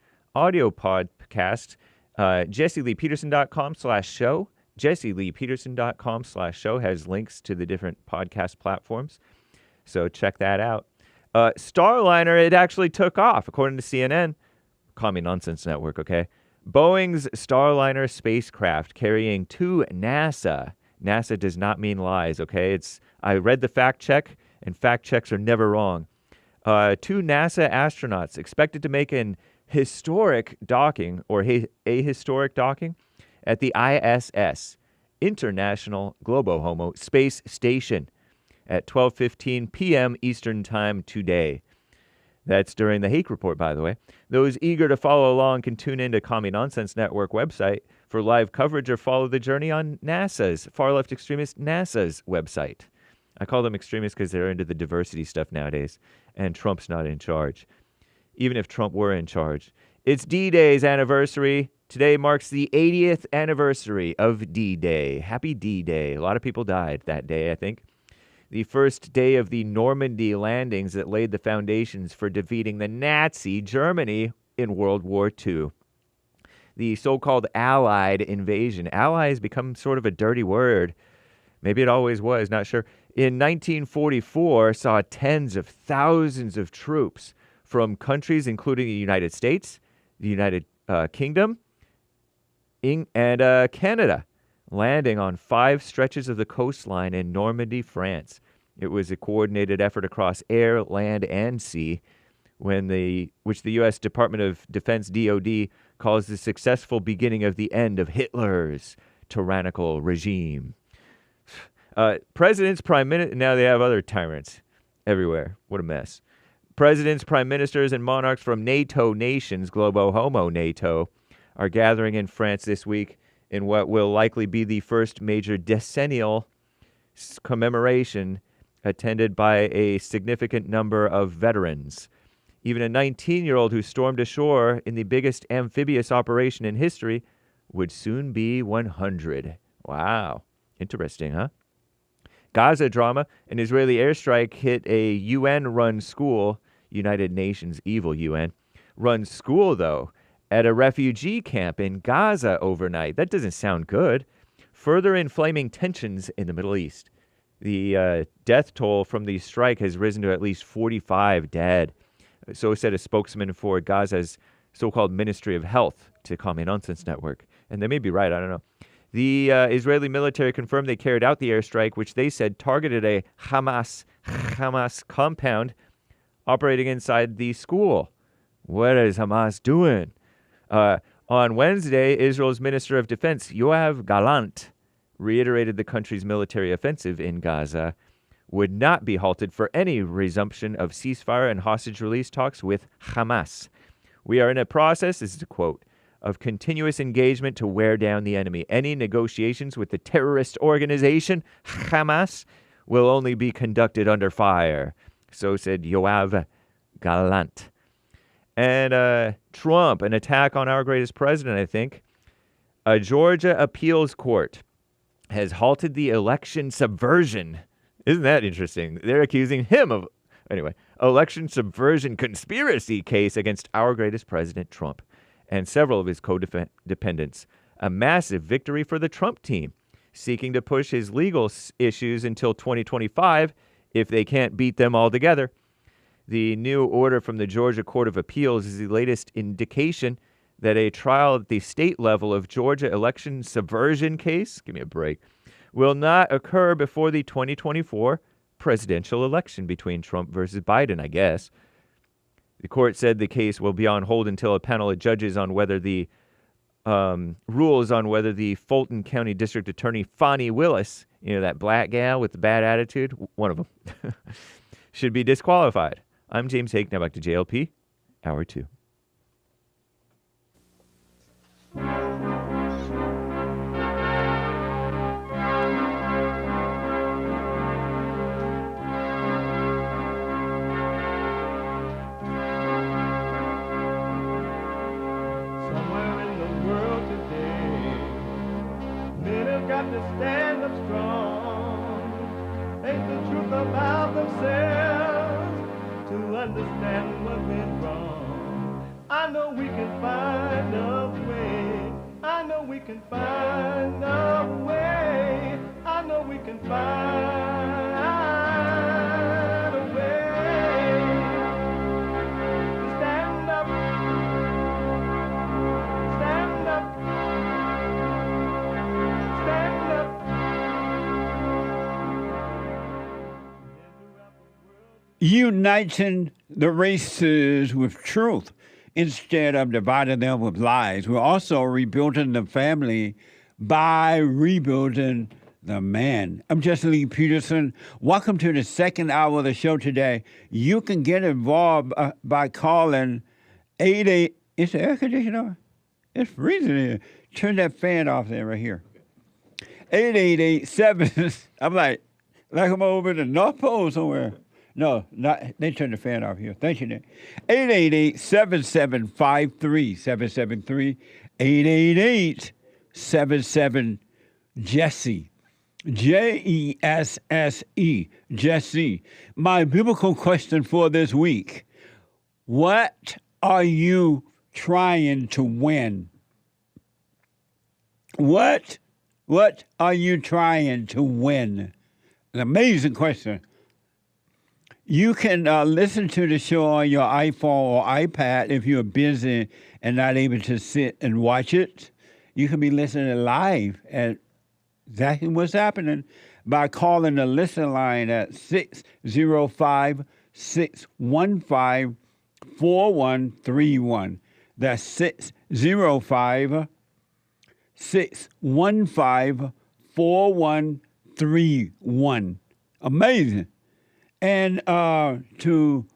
JesseLeePeterson.com/show. JesseLeePeterson.com/show has links to the different podcast platforms. So check that out. Starliner, it actually took off, according to CNN. Call me Nonsense Network, okay? Boeing's Starliner spacecraft carrying to NASA. NASA does not mean lies, okay? I read the fact check, and fact checks are never wrong. 2 NASA astronauts expected to make an historic docking, or a historic docking, at the ISS, International Globo Homo Space Station, at 12:15 p.m. Eastern Time today. That's during the Hake Report, by the way. Those eager to follow along can tune into Commie Nonsense Network website for live coverage or follow the journey on NASA's, far-left extremist NASA's website. I call them extremists because they're into the diversity stuff nowadays, and Trump's not in charge. Even if Trump were in charge. It's D-Day's anniversary. Today marks the 80th anniversary of D-Day. Happy D-Day. A lot of people died that day, I think. The first day of the Normandy landings that laid the foundations for defeating the Nazi Germany in World War II. the so-called Allied invasion. Ally has become sort of a dirty word. Maybe it always was, not sure. In 1944, saw tens of thousands of troops from countries including the United States, the United Kingdom, and Canada, landing on 5 stretches of the coastline in Normandy, France. It was a coordinated effort across air, land, and sea, which the U.S. Department of Defense, DoD, calls the successful beginning of the end of Hitler's tyrannical regime. Presidents, prime ministers, now they have other tyrants everywhere. What a mess. Presidents, prime ministers, and monarchs from NATO nations, Globo Homo NATO, are gathering in France this week in what will likely be the first major decennial commemoration attended by a significant number of veterans. Even a 19-year-old who stormed ashore in the biggest amphibious operation in history would soon be 100. Wow. Interesting, huh? Gaza drama. An Israeli airstrike hit a UN-run school, United Nations, evil UN, run school, though, at a refugee camp in Gaza overnight. That doesn't sound good. Further inflaming tensions in the Middle East. The death toll from the strike has risen to at least 45 dead. So said a spokesman for Gaza's so-called Ministry of Health to Common Nonsense Network. And they may be right, I don't know. The Israeli military confirmed they carried out the airstrike, which they said targeted a Hamas compound operating inside the school. What is Hamas doing? On Wednesday, Israel's Minister of Defense, Yoav Gallant, reiterated the country's military offensive in Gaza would not be halted for any resumption of ceasefire and hostage release talks with Hamas. We are in a process, this is a quote, of continuous engagement to wear down the enemy. Any negotiations with the terrorist organization, Hamas, will only be conducted under fire. So said Yoav Gallant. And Trump, an attack on our greatest president, I think. A Georgia appeals court has halted the election subversion. Isn't that interesting? They're accusing him of, anyway, election subversion conspiracy case against our greatest president, Trump, and several of his co-defendants. A massive victory for the Trump team, seeking to push his legal issues until 2025 if they can't beat them all together. The new order from the Georgia Court of Appeals is the latest indication that a trial at the state level of Georgia election subversion case, give me a break, will not occur before the 2024 presidential election between Trump versus Biden, I guess. The court said the case will be on hold until a panel of judges on whether the rules on whether the Fulton County District Attorney Fani Willis, you know, that black gal with the bad attitude, one of them, should be disqualified. I'm James Hake. Now back to JLP, Hour 2. To stand up strong, face the truth about themselves, to understand what went wrong. I know we can find a way. I know we can find a way. I know we can find a way to stand up, stand up. Uniting the races with truth instead of dividing them with lies. We're also rebuilding the family by rebuilding the man. I'm Jesse Lee Peterson. Welcome to the second hour of the show today. You can get involved by calling 88. Is the air conditioner? It's freezing here. Turn that fan off there right here. 888-7. I'm like I'm over at the North Pole somewhere. No, not. They turned the fan off here. Thank you, Nick. 888-7753-773. 888-77-JESSE. Jesse. Jesse. My biblical question for this week. What are you trying to win What are you trying to win? An amazing question. You can listen to the show on your iPhone or iPad if you're busy and not able to sit and watch it. You can be listening live at exactly what's happening by calling the listen line at 605-615-4131. That's 605-615-4131. Amazing. And to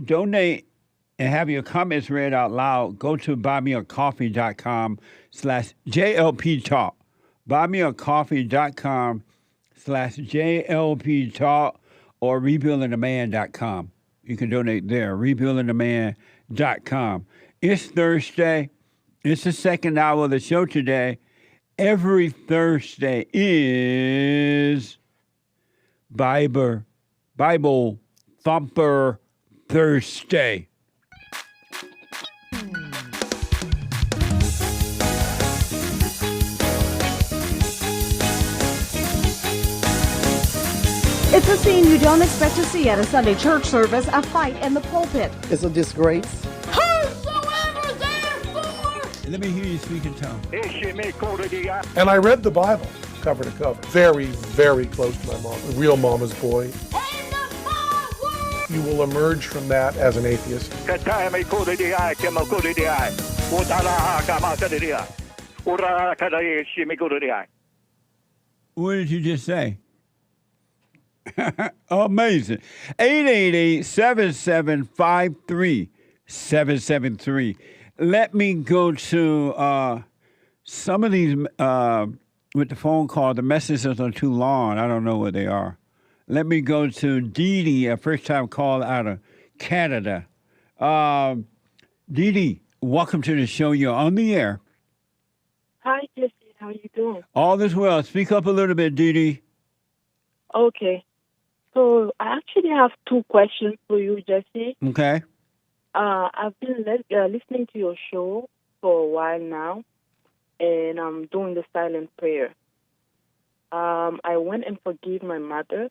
donate and have your comments read out loud, go to buymeacoffee.com/JLP Talk. Buymeacoffee.com/JLP Talk or rebuildingtheman.com. You can donate there, rebuildingtheman.com. It's Thursday. It's the second hour of the show today. Every Thursday is Bible Thumper Thursday. It's a scene you don't expect to see at a Sunday church service, a fight in the pulpit. It's a disgrace. Let me hear you speak in tongue. And I read the Bible cover to cover. Very, very close to my mom. A real mama's boy. You will emerge from that as an atheist. What did you just say? Amazing. 888-7753-773. Let me go to some of these with the phone call. The messages are too long. I don't know what they are. Let me go to DeeDee, a first-time call out of Canada. DeeDee, welcome to the show. You're on the air. Hi, Jesse. How are you doing? All is well. Speak up a little bit, DeeDee. Okay. So I actually have two questions for you, Jesse. Okay. I've been listening to your show for a while now, and I'm doing the silent prayer. I went and forgave my mother.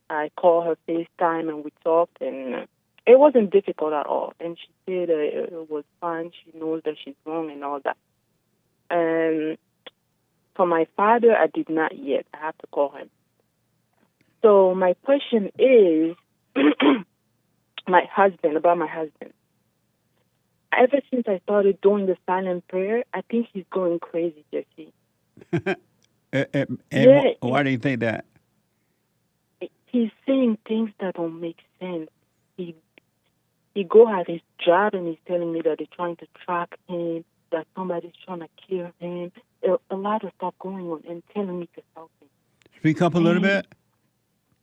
I called her FaceTime, and we talked, and it wasn't difficult at all. And she said it was fine. She knows that she's wrong and all that. And for my father, I did not yet. I have to call him. So my question is... my husband. Ever since I started doing the silent prayer, I think he's going crazy, Jesse. Why do you think that? He's saying things that don't make sense. He go at his job and he's telling me that they're trying to track him, that somebody's trying to kill him. A lot of stuff going on and telling me to help him. Speak up a little bit.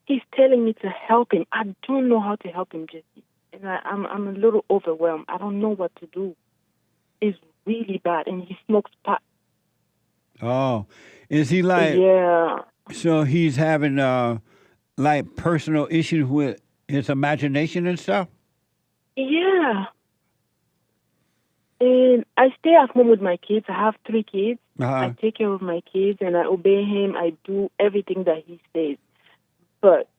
He's telling me to help him. I don't know how to help him, Jesse. And I'm a little overwhelmed. I don't know what to do. It's really bad. And he smokes pot. Oh. Is he like... Yeah. So he's having, like, personal issues with his imagination and stuff? Yeah. And I stay at home with my kids. I have 3 kids. I take care of my kids, and I obey him. I do everything that he says. But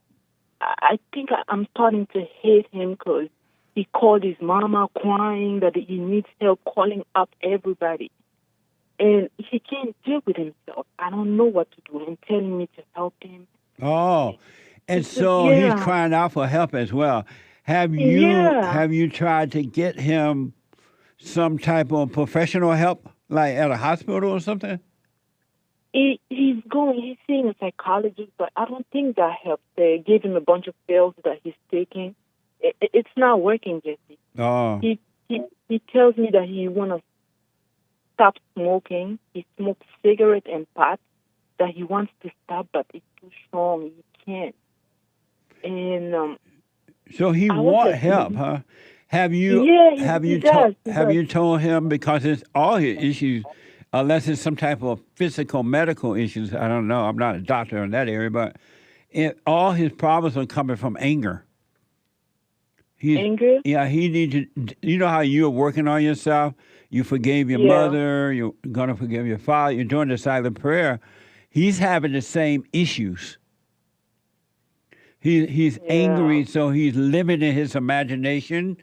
I think I'm starting to hate him because he called his mama crying that he needs help, calling up everybody. And he can't deal with himself. I don't know what to do. And telling me to help him. Oh, and so he's crying out for help as well. Have you tried to get him some type of professional help, like at a hospital or something? He's seeing a psychologist, but I don't think that helps. They gave him a bunch of pills that he's taking. It's not working, Jesse. Oh. He tells me that he want to stop smoking. He smokes cigarette and pot. That he wants to stop, but it's too strong. He can't. And so he wants help, huh? Have you told him, because it's all his issues, unless it's some type of physical medical issues? I don't know. I'm not a doctor in that area, but all his problems are coming from anger. Anger? Yeah, he needs to. You know how you're working on yourself. You forgave your Yeah. mother. You're going to forgive your father. You're doing the silent prayer. He's having the same issues. He's angry, so he's living in his imagination,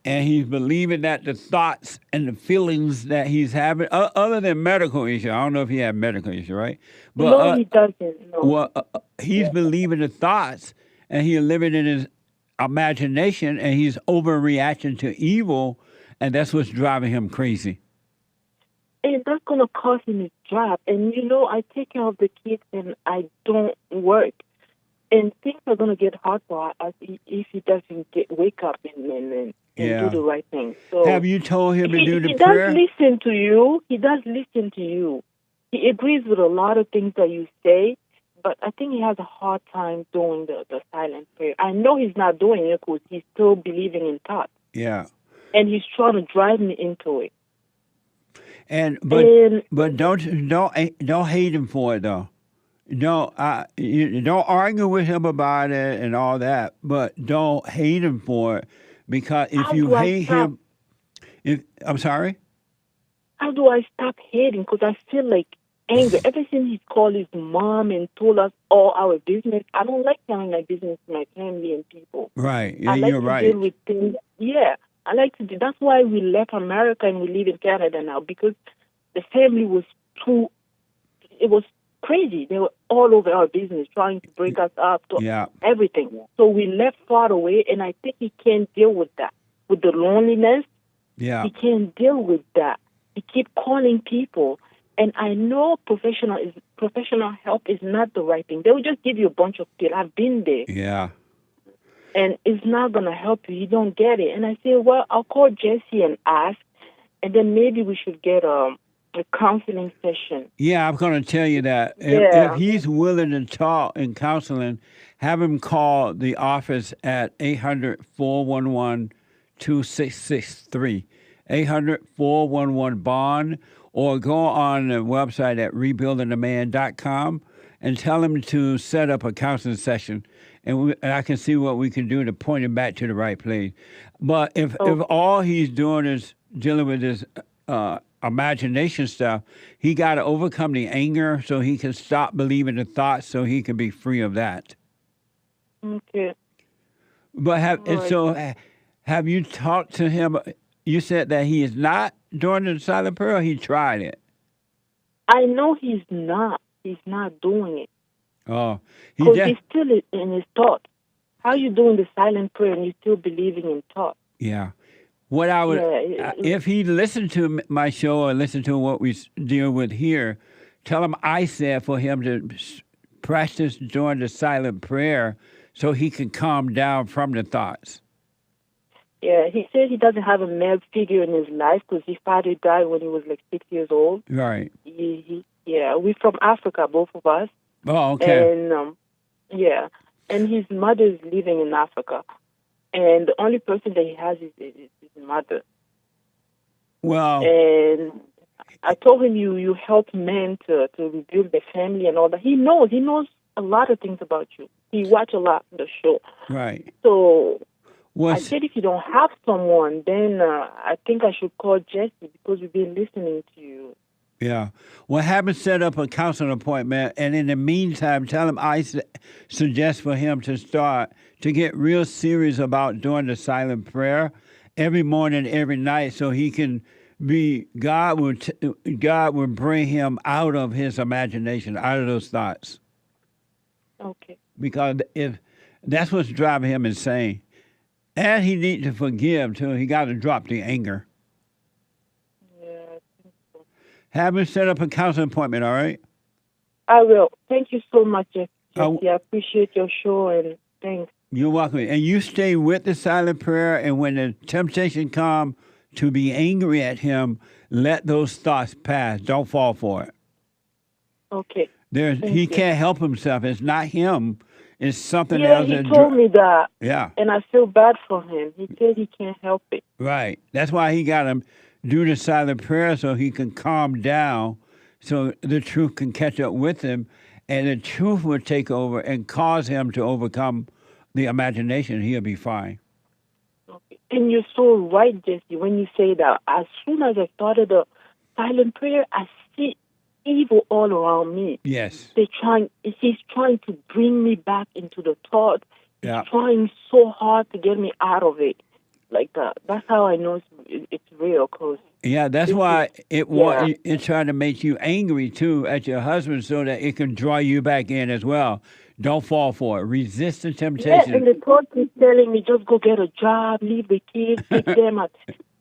and he's believing that the thoughts and the feelings that he's having, other than medical issue, I don't know if he had medical issue, right? But No, he doesn't. No. well, he's believing the thoughts, and he's living in his imagination, and he's overreacting to evil, and that's what's driving him crazy. And that's going to cost him his job. And, I take care of the kids and I don't work. And things are going to get hard for us if he doesn't wake up and do the right thing. So have you told him to do the he prayer? He does listen to you. He does listen to you. He agrees with a lot of things that you say, but I think he has a hard time doing the silent prayer. I know he's not doing it because he's still believing in God. Yeah. And he's trying to drive me into it. But don't hate him for it though. Don't argue with him about it and all that. But don't hate him for it, because if you hate him, I'm sorry. How do I stop hating? Because I feel like anger. Ever since he called his mom and told us all our business, I don't like telling my business to my family and people. Right. Yeah, I like you're to right. deal with things. Yeah, I like to do. That's why we left America and we live in Canada now, because the family was too. It was crazy. They were all over our business, trying to break us up, everything. So we left far away, and I think he can't deal with that, with the loneliness. Yeah. He can't deal with that. He keep calling people, and I know professional help is not the right thing. They will just give you a bunch of pills. I've been there. Yeah. And it's not going to help you. You don't get it. And I say, well, I'll call Jesse and ask, and then maybe we should get a counseling session. Yeah, I'm going to tell you that. Yeah. If he's willing to talk in counseling, have him call the office at 800-411-2663, 800-411-BOND, or go on the website at rebuildingtheman.com and tell him to set up a counseling session. And I can see what we can do to point him back to the right place. But if all he's doing is dealing with his imagination stuff, he got to overcome the anger so he can stop believing the thoughts, so he can be free of that. Okay. But have you talked to him? You said that he is not doing the silent prayer, or he tried it? I know he's not. He's not doing it. Oh, Because he's still in his thoughts. How you doing the silent prayer and you still believing in thoughts? Yeah. What I would, if he listened to my show or listened to what we deal with here, tell him I said for him to practice doing the silent prayer so he can calm down from the thoughts. Yeah, he said he doesn't have a male figure in his life because his father died when he was like 6 years old. Right. We're from Africa, both of us. Oh, okay. And and his mother is living in Africa, and the only person that he has is his mother. Well, and I told him you help men to rebuild their family and all that. He knows a lot of things about you. He watch a lot of the show. Right. So I said, if you don't have someone, then I think I should call Jesse because we've been listening to you. Yeah. Well, have him set up a counseling appointment, and in the meantime, tell him I suggest for him to start to get real serious about doing the silent prayer every morning, every night, so he can be, God will bring him out of his imagination, out of those thoughts. Okay. Because if that's what's driving him insane. And he needs to forgive, too. He got to drop the anger. Have him set up a counseling appointment, all right? I will. Thank you so much, Jesse. I appreciate your show, and thanks. You're welcome. And you stay with the silent prayer, and when the temptation comes to be angry at him, let those thoughts pass. Don't fall for it. Okay. He can't help himself. It's not him. It's something else. Yeah, he told me that. Yeah. And I feel bad for him. He said he can't help it. Right. That's why he got him do the silent prayer so he can calm down, so the truth can catch up with him, and the truth will take over and cause him to overcome the imagination. He'll be fine. Okay. And you're so right, Jesse, when you say that. As soon as I started the silent prayer, I see evil all around me. Yes. He's trying to bring me back into the thought. Yeah. He's trying so hard to get me out of it. Like that. That's how I know it's real. Cause Yeah, that's why it's trying to make you angry too at your husband, so that it can draw you back in as well. Don't fall for it. Resist the yeah, temptation. and the thought is telling me just go get a job, leave the kids, take them at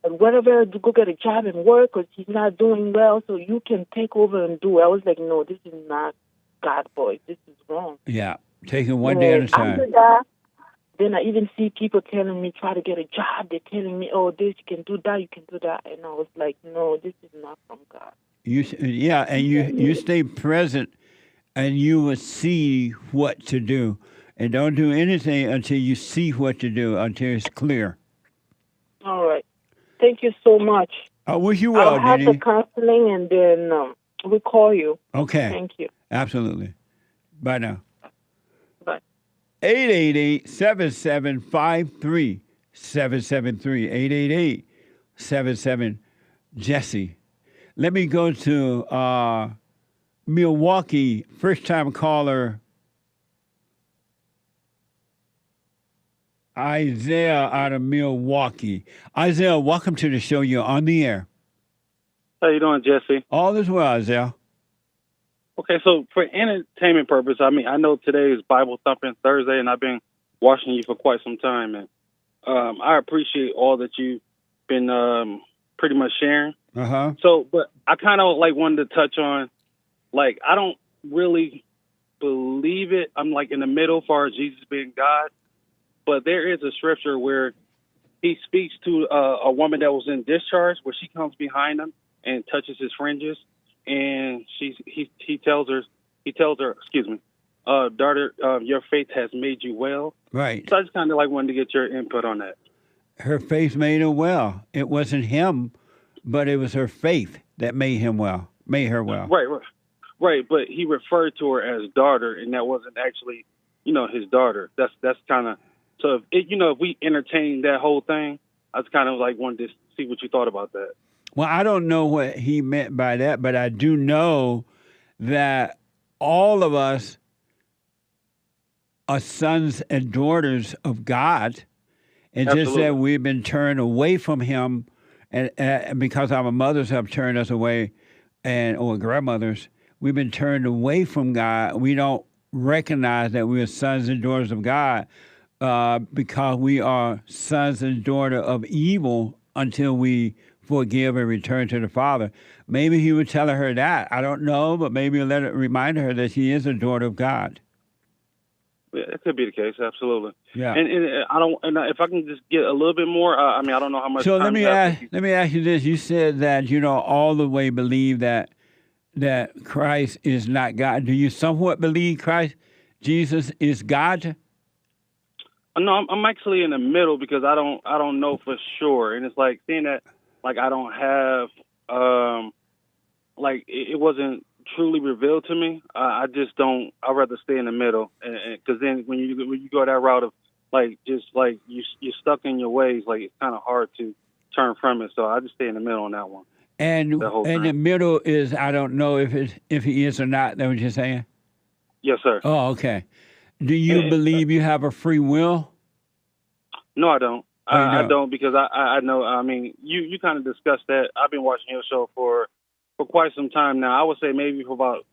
whatever, go get a job and work because he's not doing well, so you can take over and do it. I was like, no, this is not God, boy. This is wrong. Yeah, taking one day at a time. After that, then I even see people telling me, try to get a job. They're telling me, oh, this, you can do that, you can do that. And I was like, no, this is not from God. You stay present, and you will see what to do. And don't do anything until you see what to do, until it's clear. All right. Thank you so much. I wish you well, I'll have DeeDee. the counseling, and then we'll call you. Okay. Thank you. Absolutely. Bye now. Bye. 888-7753-773. 888-77-JESSE. Let me go to Milwaukee. First-time caller Isaiah out of Milwaukee. Isaiah, welcome to the show. You're on the air. How you doing, Jesse? All is well, Isaiah. Okay, so for entertainment purpose, I mean, I know today is Bible Thumping Thursday, and I've been watching you for quite some time, and I appreciate all that you've been pretty much sharing. Uh-huh. So, but I kind of like wanted to touch on, like, I don't really believe it. I'm like in the middle as far as Jesus being God, but there is a scripture where he speaks to a woman that was in discharge, where she comes behind him and touches his fringes, and he tells her, excuse me, daughter, your faith has made you well. Right. So I just kind of like wanted to get your input on that. Her faith made her well. It wasn't him, but it was her faith that made her well. Right. But he referred to her as daughter, and that wasn't actually, his daughter. That's kind of, so if we entertain that whole thing, I just kind of like wanted to see what you thought about that. Well, I don't know what he meant by that, but I do know that all of us are sons and daughters of God. And just that we've been turned away from him, and because our mothers have turned us away, or grandmothers, we've been turned away from God. We don't recognize that we are sons and daughters of God because we are sons and daughters of evil until we forgive and return to the Father. Maybe he would tell her that. I don't know, but maybe he'll remind her that she is a daughter of God. Yeah, it could be the case, absolutely. Yeah. And I don't. And if I can just get a little bit more, I don't know how much. So time let me ask you this: you said that all the way believe that Christ is not God. Do you somewhat believe Jesus is God? No, I'm actually in the middle because I don't know for sure, and it's like seeing that like I don't have like it wasn't truly revealed to me. I just don't. I'd rather stay in the middle, and because then when you go that route of like just like you're stuck in your ways, like it's kind of hard to turn from it. So I just stay in the middle on that one. And the middle is I don't know if he is or not. That what you're saying? Yes, sir. Oh, okay. Do you believe you have a free will? No, I don't. Oh, you I don't? don't because I know. I mean, you kind of discussed that. I've been watching your show for quite some time now. I would say maybe for about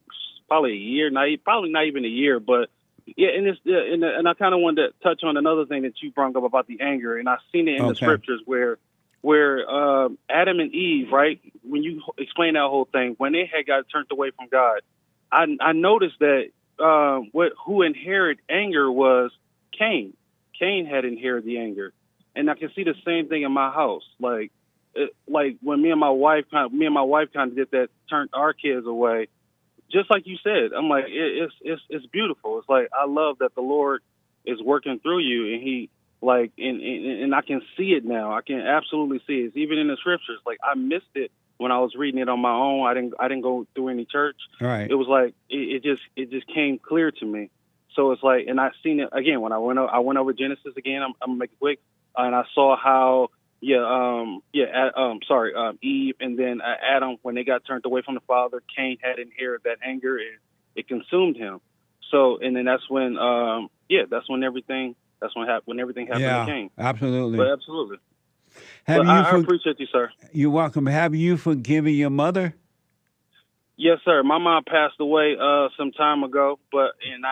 probably a year, probably not even a year. But yeah, and I kind of wanted to touch on another thing that you brought up about the anger, and I've seen it in the scriptures where Adam and Eve, right? When you explain that whole thing, when they had got turned away from God, I noticed that who inherited anger was Cain. Cain had inherited the anger, and I can see the same thing in my house. Like when me and my wife kind of did that, turned our kids away. Just like you said, I'm like it's beautiful. It's like I love that the Lord is working through you, and He like and I can see it now. I can absolutely see it. It's even in the scriptures. Like I missed it when I was reading it on my own. I didn't go through any church. Right. It was like it just came clear to me. So it's like, and I seen it again when I went over Genesis again. I'm gonna make it quick, and I saw how Eve and then Adam, when they got turned away from the Father, Cain had inherited that anger, and it consumed him. So, and then that's when everything happened to Cain. Absolutely. But absolutely. I appreciate you, sir. You're welcome. Have you forgiven your mother? Yes, sir. My mom passed away some time ago, but in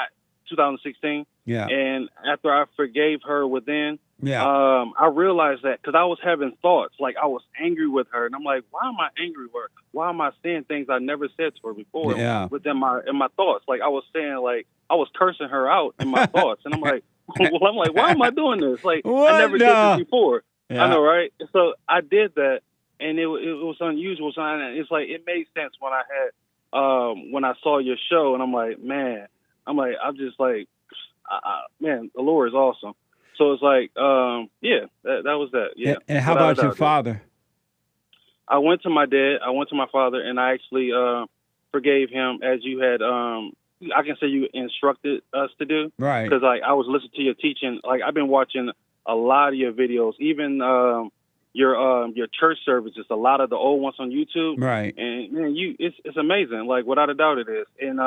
2016. Yeah. And after I forgave her within, Yeah. I realized that because I was having thoughts, like I was angry with her, and I'm like, why am I angry with her? Why am I saying things I never said to her before? Yeah. Within my thoughts, like I was saying, like I was cursing her out in my thoughts, and I'm like, why am I doing this? Like I never did this before. Yeah. I know, right? So I did that, and it was unusual. So it's like it made sense when I had when I saw your show, and I'm like, man, I'm just like, man, the Lord is awesome. So it's like, that was that. Yeah. And how about your father? I went to my dad. I went to my father, and I actually forgave him as you had. I can say you instructed us to do. Right. Because like I was listening to your teaching. Like I've been watching a lot of your videos, even your church services. A lot of the old ones on YouTube. Right. And man, it's amazing. Like without a doubt, it is. And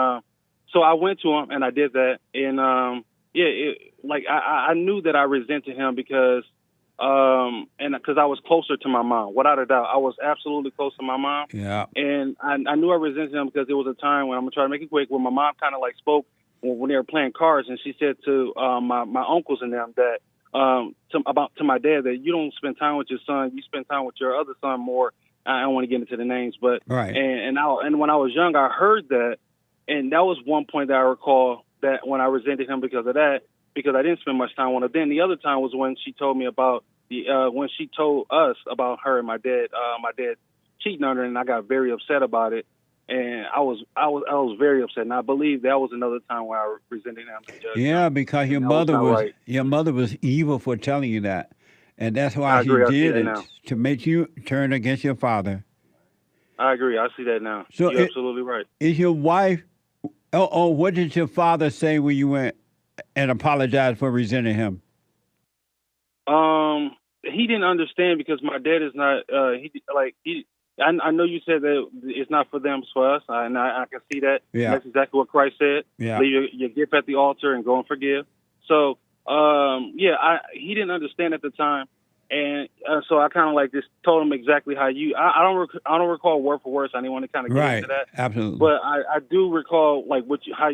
so I went to him and I did that. And I knew that I resented him because because I was closer to my mom. Without a doubt, I was absolutely close to my mom. Yeah. And I knew I resented him because there was a time when I'm gonna try to make it quick, when my mom kind of like spoke when they were playing cards, and she said to my uncles and them that to my dad that you don't spend time with your son, you spend time with your other son more. I don't want to get into the names, but right. And when I was young, I heard that, and that was one point that I recall that when I resented him because of that, because I didn't spend much time with her. Then the other time was when she told me about when she told us about her and my dad cheating on her, and I got very upset about it. And I was very upset, and I believe that was another time where I resented him. Yeah, because your mother was evil for telling you that, and that's why she did it to make you turn against your father. I agree. I see that now. So you're absolutely right. Is your wife? Oh, what did your father say when you went and apologized for resenting him? He didn't understand because my dad is not. I know you said that it's not for them, it's for us, and I can see that. Yeah. That's exactly what Christ said. Yeah. Leave your gift at the altar and go and forgive. So, he didn't understand at the time, and so I kind of like just told him exactly how you. I don't recall word for word. So I didn't want to kind of get into that. Absolutely. But I do recall like how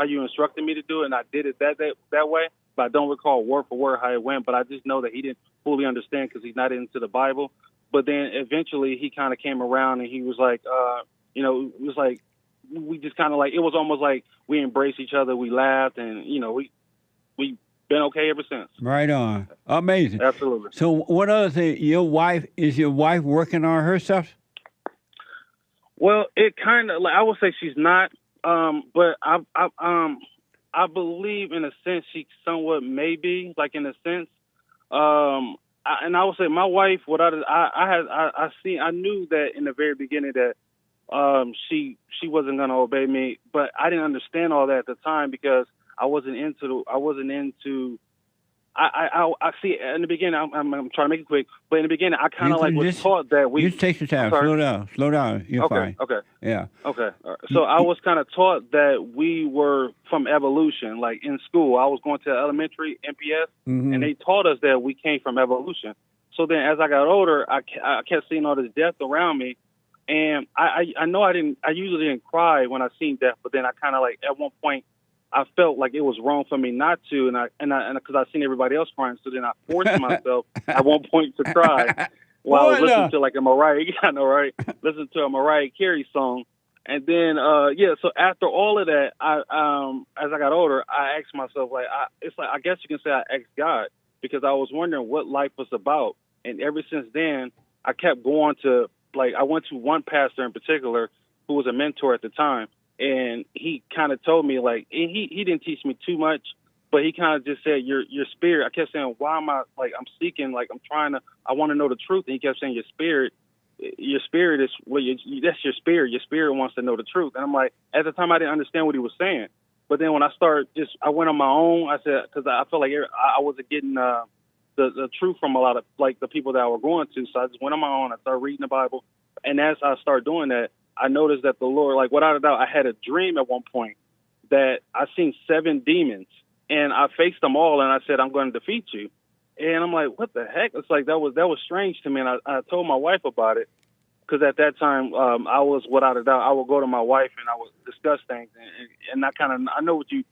you instructed me to do it, and I did it that way. But I don't recall word for word how it went. But I just know that he didn't fully understand because he's not into the Bible. But then eventually he kind of came around and he was like, it was like we just kind of like, it was almost like we embraced each other. We laughed and, we've been okay ever since. Right on. Amazing. Absolutely. So what other thing, is your wife working on herself? Well, it kind of, like, I would say she's not, but I believe in a sense she somewhat may be, like in a sense. And I would say my wife, I knew that in the very beginning that she wasn't going to obey me, but I didn't understand all that at the time because I see in the beginning. I'm trying to make it quick, but in the beginning I kind of like was taught that we. Just take your time. Slow down. You're fine. Okay. Yeah. Okay. So I was kind of taught that we were from evolution. Like in school, I was going to elementary MPS, and they taught us that we came from evolution. So then, as I got older, I kept seeing all this death around me, and I know I usually didn't cry when I seen death, but then I kind of like at one point. I felt like it was wrong for me not to, and because I seen everybody else crying, so then I forced myself at one point to cry while I was listening to like a listen to a Mariah Carey song, and then so after all of that, as I got older, I asked myself I guess you can say I asked God because I was wondering what life was about, and ever since then I kept going to I went to one pastor in particular who was a mentor at the time. And he kind of told me, he didn't teach me too much, but he kind of just said, your spirit. I kept saying, why am I, I'm seeking, I want to know the truth. And he kept saying, your spirit is, that's your spirit. Your spirit wants to know the truth. And I'm like, at the time, I didn't understand what he was saying. But then when I went on my own. I said, because I felt like I wasn't getting the truth from a lot of like the people that I were going to. So I just went on my own. I started reading the Bible. And as I started doing that, I noticed that the Lord, like without a doubt, I had a dream at one point that I seen 7 demons, and I faced them all, and I said, I'm going to defeat you. And I'm like, what the heck? It's like that was strange to me. And I told my wife about it, because at that time I was, without a doubt, I would go to my wife and I would discuss things, and I know what you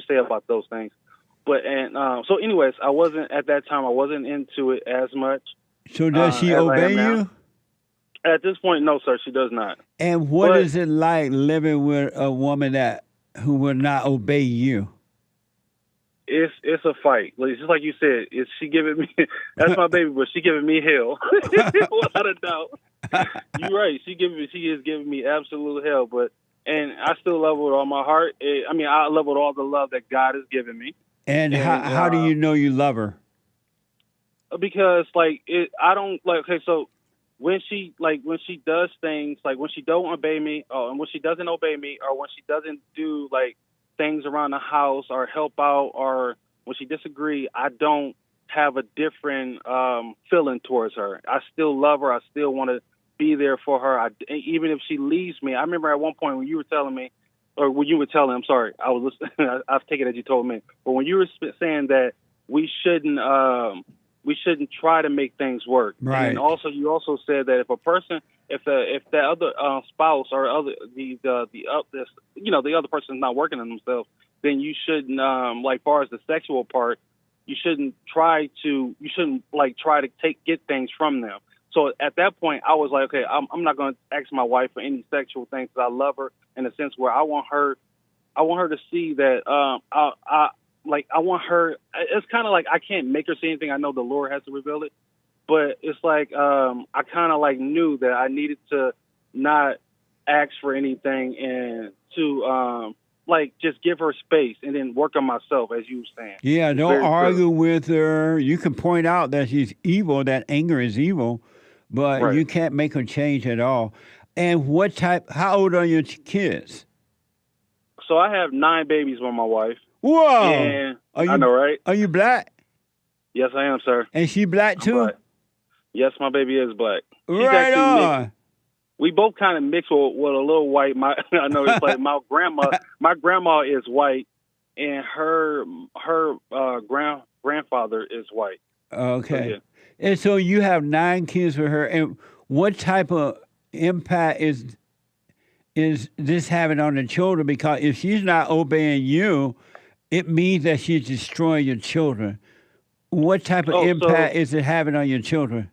say about those things. But so anyways, I wasn't into it as much. So does she obey you? At this point, no, sir, she does not. And what is it like living with a woman who will not obey you? It's a fight. Like, just like you said, is she giving me? That's my baby, but she giving me hell, without a doubt. You're right. She is giving me absolute hell. And I still love her with all my heart. I love with all the love that God has given me. And how do you know you love her? Because I don't like. Okay, so when she does things, like when she don't obey me, and when she doesn't obey me, or when she doesn't do like things around the house or help out, or when she disagree, I don't have a different feeling towards her. I still love her. I still want to be there for her. Even if she leaves me. I remember at one point when you were telling me, or when you were telling, I'm sorry, I was listening. I've taken it as you told me. But when you were saying that we shouldn't try to make things work. Right. And also, you also said that if the other spouse or the other person is not working on themselves, then you shouldn't far as the sexual part, you shouldn't try to get things from them. So at that point, I was like, okay, I'm not going to ask my wife for any sexual things, because I love her in a sense where I want her to see that I want her. It's kind of like I can't make her see anything. I know the Lord has to reveal it, but it's like I kind of like knew that I needed to not ask for anything and to just give her space and then work on myself, as you were saying. Yeah, don't argue with her. You can point out that she's evil, that anger is evil, but you can't make her change at all. And how old are your kids? So I have 9 babies with my wife. Whoa! And I know, right? Are you black? Yes, I am, sir. And she black too? Black. Yes, my baby is black. Right on. We both kind of mix with a little white. I know it's like my grandma is white, and her grandfather is white. Okay. So, yeah. And so you have 9 kids with her, and what type of impact is this having on the children? Because if she's not obeying you, it means that she's destroying your children. What type of impact is it having on your children?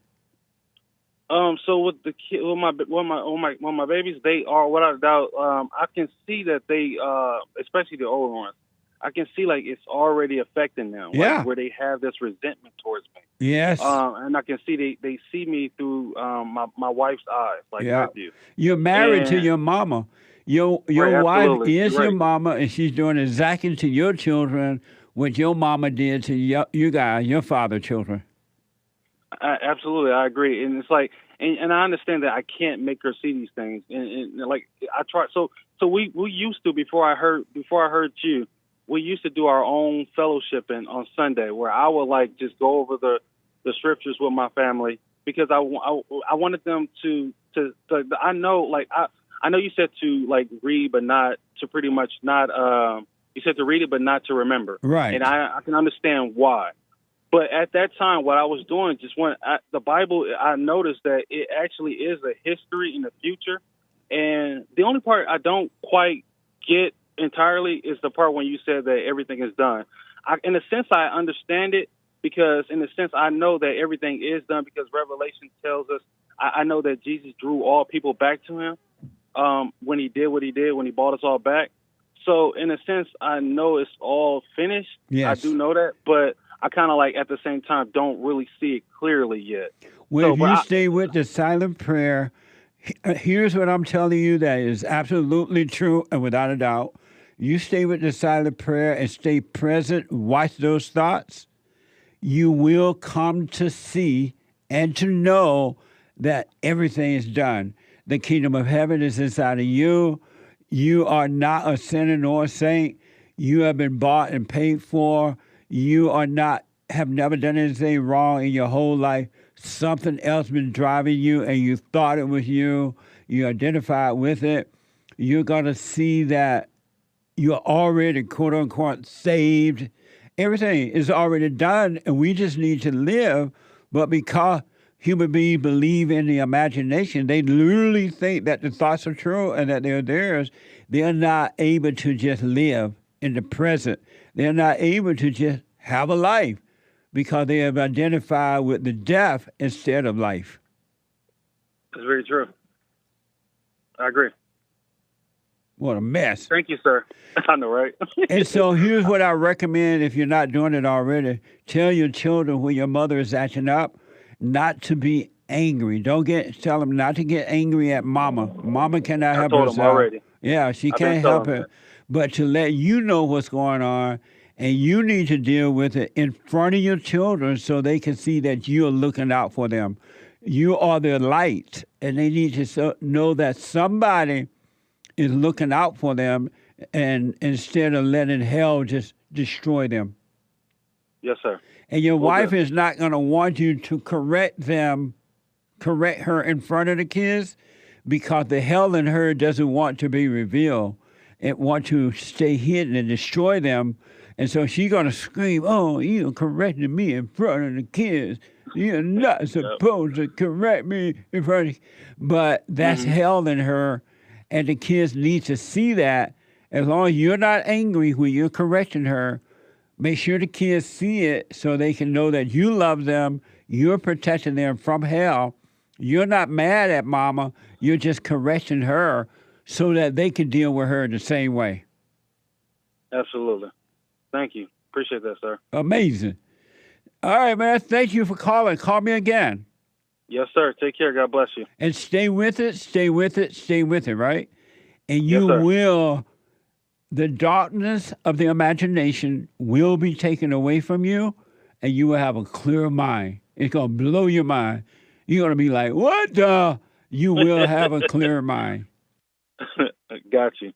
So with my babies, they are, without a doubt. I can see that they, especially the older ones, I can see like it's already affecting them. Yeah. Like, where they have this resentment towards me. Yes. And I can see they see me through my wife's eyes, like I do. You're married to your mama. Your wife is your right. mama, and she's doing exactly to your children what your mama did to you guys, your father's children. Absolutely, I agree, and it's like, and I understand that I can't make her see these things, and like I try. So we used to, before I heard you, we used to do our own fellowshipping on Sunday, where I would like just go over the scriptures with my family, because I wanted them to I know you said to like read, but not to pretty much not. You said to read it, but not to remember. Right. And I can understand why. But at that time, what I was doing, the Bible, I noticed that it actually is a history in the future. And the only part I don't quite get entirely is the part when you said that everything is done. In a sense, I understand it, because in a sense, I know that everything is done, because Revelation tells us, I know that Jesus drew all people back to him when he did what he did, when he brought us all back. So in a sense, I know it's all finished. Yes. I do know that, but I kind of like at the same time don't really see it clearly yet. Well, if you stay with the silent prayer, here's what I'm telling you that is absolutely true and without a doubt. You stay with the silent prayer and stay present, watch those thoughts, you will come to see and to know that everything is done. The kingdom of heaven is inside of you. You are not a sinner nor a saint. You have been bought and paid for. You have never done anything wrong in your whole life. Something else been driving you, and you thought it was you. You identified with it. You're going to see that you're already, quote unquote, saved. Everything is already done, and we just need to live. But because human beings believe in the imagination, they literally think that the thoughts are true and that they're theirs. They're not able to just live in the present. They're not able to just have a life because they have identified with the death instead of life. That's very true. I agree. What a mess. Thank you, sir. I know, right? And so here's what I recommend if you're not doing it already. Tell your children when your mother is acting up not to be angry. Tell them not to get angry at mama. Mama cannot help herself. I told them already. Yeah, she I've can't been help telling it. But to let you know what's going on, and you need to deal with it in front of your children so they can see that you're looking out for them. You are their light, and they need to know that somebody is looking out for them, and instead of letting hell just destroy them. Yes, sir. And your wife is not going to want you to correct her in front of the kids, because the hell in her doesn't want to be revealed. It wants to stay hidden and destroy them. And so she's going to scream, oh, you corrected me in front of the kids. You're not supposed to correct me in front of the... But that's hell in her, and the kids need to see that. As long as you're not angry when you're correcting her, make sure the kids see it so they can know that you love them, you're protecting them from hell. You're not mad at mama, you're just correcting her so that they can deal with her the same way. Absolutely. Thank you. Appreciate that, sir. Amazing. All right, man. Thank you for calling. Call me again. Yes, sir. Take care. God bless you. And stay with it, stay with it, stay with it, right? And Yes, you sir. will, the darkness of the imagination will be taken away from you, and you will have a clear mind. It's going to blow your mind. You're going to be like, what the? You will have a clear mind. Got you.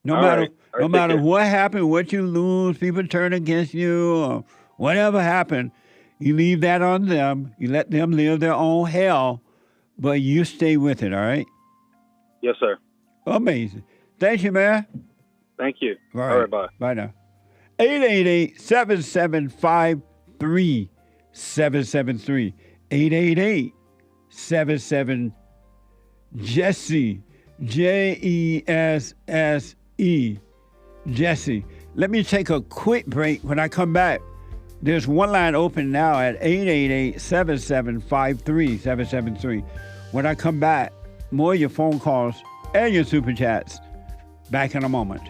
No All matter right. All right, no take matter care. what happened, what you lose, people turn against you, or whatever happened, you leave that on them. You let them live their own hell, but you stay with it, all right? Yes, sir. Amazing. Thank you, man. Thank you. All All right, bye. Bye now. 888-7753-773. 888-77 Jesse. Jesse. Jesse. Let me take a quick break. When I come back, there's one line open now at 888-7753-773. When I come back, more of your phone calls and your super chats. Back in a moment.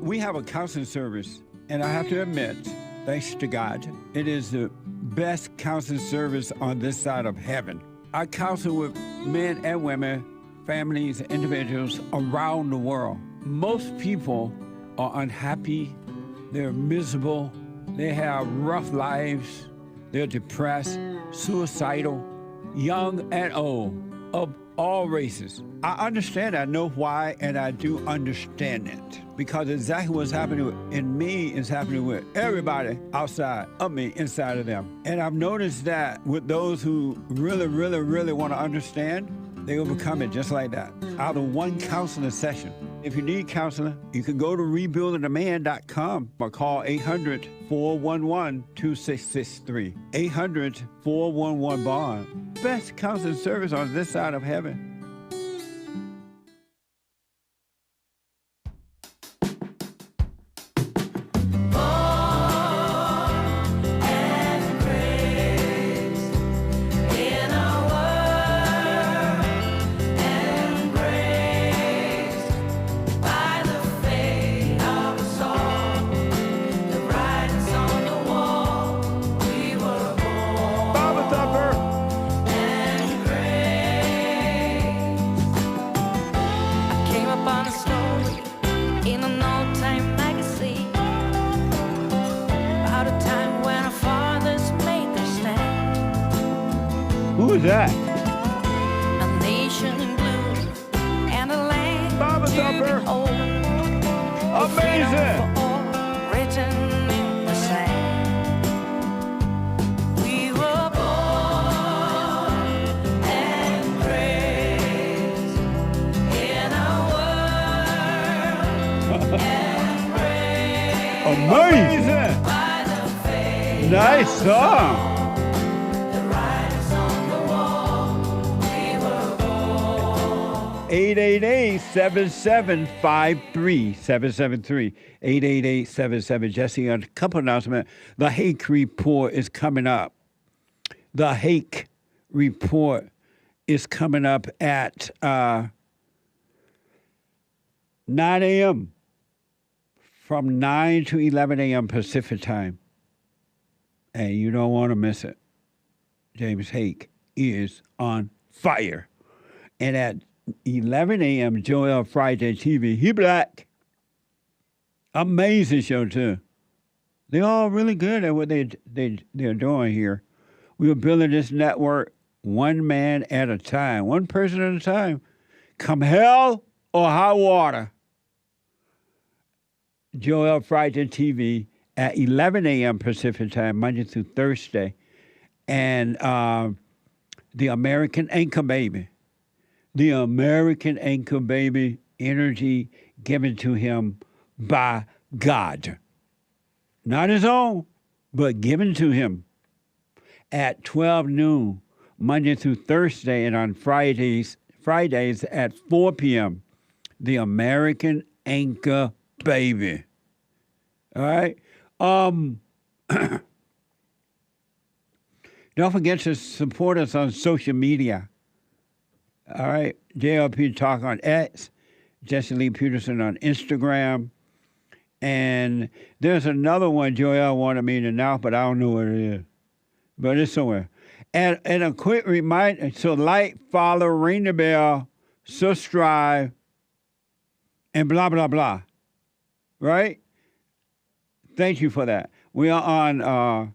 We have a counseling service, and I have to admit, thanks to God, it is the best counseling service on this side of heaven. I counsel with men and women, families, individuals around the world. Most people are unhappy, they're miserable, they have rough lives, they're depressed, suicidal, young and old, of all races. I understand, I know why, and I do understand it. Because exactly what's happening in me is happening with everybody outside of me, inside of them. And I've noticed that with those who really, really, really want to understand, they will become it just like that, out of one counseling session. If you need counseling, you can go to rebuildingaman.com or call 800-411-2663. 800-411-BOND. Best counseling service on this side of heaven. Who is that? A nation in blue and a land Mama Thumper. Amazing. Written in the sand. We were born and raised in a world and raised Amazing. by the faith. Nice song. The writers on the wall. We were born. 888-7753-773. 888-77. Jesse, a couple announcement. The Hake Report is coming up. The Hake Report is coming up at 9 a.m. from 9 to 11 a.m. Pacific time. And you don't want to miss it. James Hake is on fire. And at 11 a.m., Joel Friday TV. He black. Amazing show, too. They're all really good at what they're doing here. We are building this network one man at a time, one person at a time. Come hell or high water. Joel Friday TV at 11 a.m. Pacific time, Monday through Thursday. And the American Anchor Baby. The American Anchor Baby, energy given to him by God. Not his own, but given to him at 12 noon, Monday through Thursday, and on Fridays at 4 p.m. The American Anchor Baby. All right? Don't forget to support us on social media. All right? JLP Talk on X, Jesse Lee Peterson on Instagram. And there's another one Joel wanted me to announce, but I don't know what it is. But it's somewhere. And a quick reminder, so like, follow, ring the bell, subscribe, and blah, blah, blah. Right? Thank you for that. We are on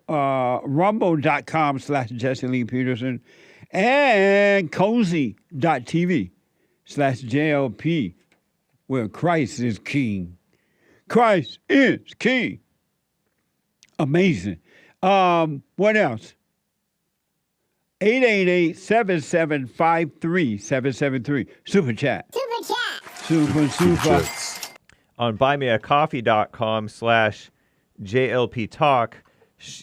rumble.com/Jesse Lee Peterson and cozy.tv/JLP, where Christ is King. Christ is King. Amazing. What else? 888-7753-773. Super chat. Super. On buymeacoffee.com/JLP Talk,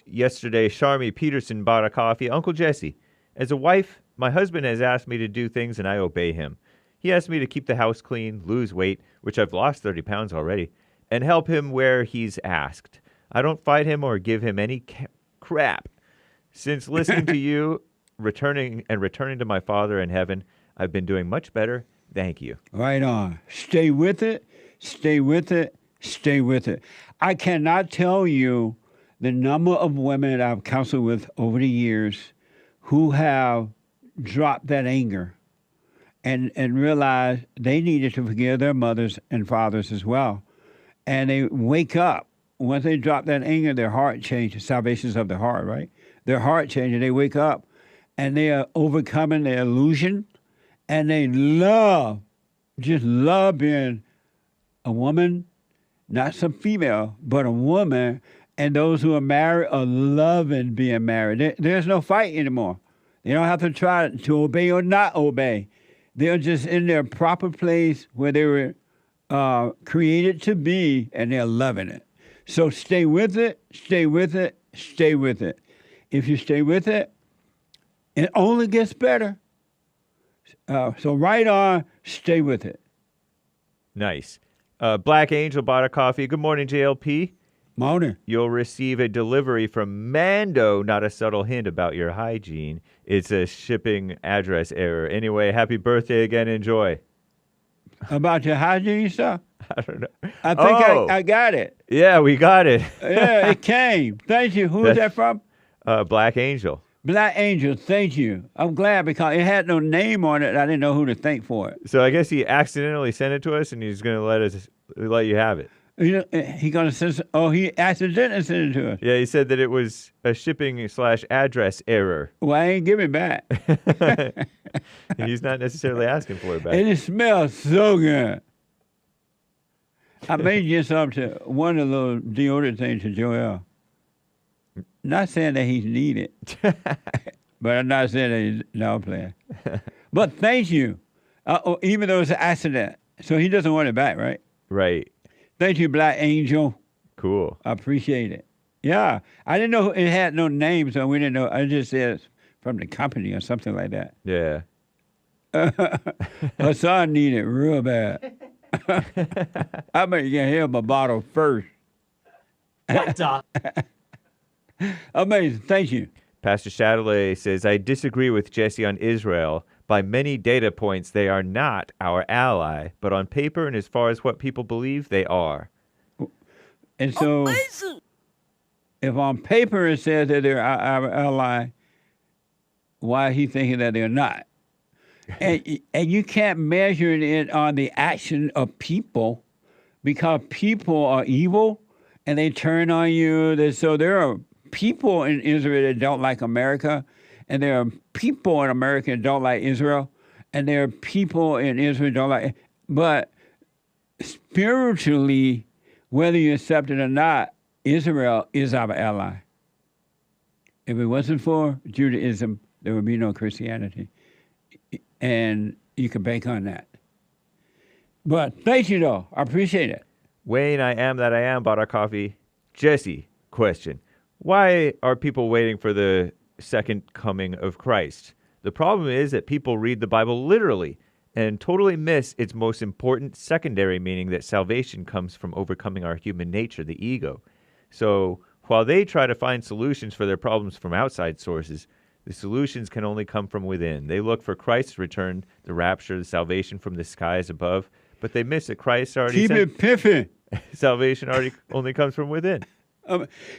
yesterday, Sharmi Peterson bought a coffee. Uncle Jesse, as a wife, my husband has asked me to do things and I obey him. He asked me to keep the house clean, lose weight, which I've lost 30 pounds already, and help him where he's asked. I don't fight him or give him any crap. Since listening to you, returning to my Father in heaven, I've been doing much better. Thank you. Right on. Stay with it. Stay with it. Stay with it. I cannot tell you the number of women I've counseled with over the years who have dropped that anger and realized they needed to forgive their mothers and fathers as well. And they wake up. Once they drop that anger, their heart changes. Salvation's of the heart, right? Their heart changes. They wake up and they are overcoming their illusion, and they just love being a woman, not some female, but a woman. And those who are married are loving being married. There's no fight anymore. They don't have to try to obey or not obey. They're just in their proper place where they were created to be, and they're loving it. So stay with it, stay with it, stay with it. If you stay with it, it only gets better. So right on, stay with it. Nice. Black Angel bought a coffee. Good morning, JLP. Morning. You'll receive a delivery from Mando, not a subtle hint about your hygiene. It's a shipping address error. Anyway, happy birthday again. Enjoy. About your hygiene stuff? I don't know. I think I got it. Yeah, we got it. Yeah, it came. Thank you. Who is that from? Black Angel. Black Angel, thank you. I'm glad because it had no name on it. I didn't know who to thank for it. So I guess he accidentally sent it to us, and he's going to let you have it. He gonna send. Oh, he accidentally sent it to us. Yeah, he said that it was a shipping/address error. Well, I ain't give it back. He's not necessarily asking for it back. And it smells so good. I may get some to one of those deodorant things to Joel. Not saying that he's needed, but I'm not saying that he's no player. But thank you, even though it's an accident. So he doesn't want it back, right? Right. Thank you, Black Angel. Cool. I appreciate it. Yeah, I didn't know it had no name, so we didn't know. I just said it's from the company or something like that. Yeah. Hassan needed it real bad. I better get him a bottle first. What the? Amazing. Thank you. Pastor Chatelet says, I disagree with Jesse on Israel. By many data points, they are not our ally, but on paper and as far as what people believe, they are. And so, if on paper it says that they're our ally, why is he thinking that they're not? and you can't measure it on the action of people, because people are evil and they turn on you. So there are people in Israel that don't like America, and there are people in America that don't like Israel, and there are people in Israel that don't like. But spiritually, whether you accept it or not, Israel is our ally. If it wasn't for Judaism, there would be no Christianity. And you can bank on that. But thank you, though. I appreciate it. Wayne, I am that I am, bought our coffee. Jesse, question. Why are people waiting for the second coming of Christ? The problem is that people read the Bible literally and totally miss its most important secondary meaning, that salvation comes from overcoming our human nature, the ego. So while they try to find solutions for their problems from outside sources, the solutions can only come from within. They look for Christ's return, the rapture, the salvation from the skies above, but they miss that Christ already Keep said it piffy. salvation already only comes from within.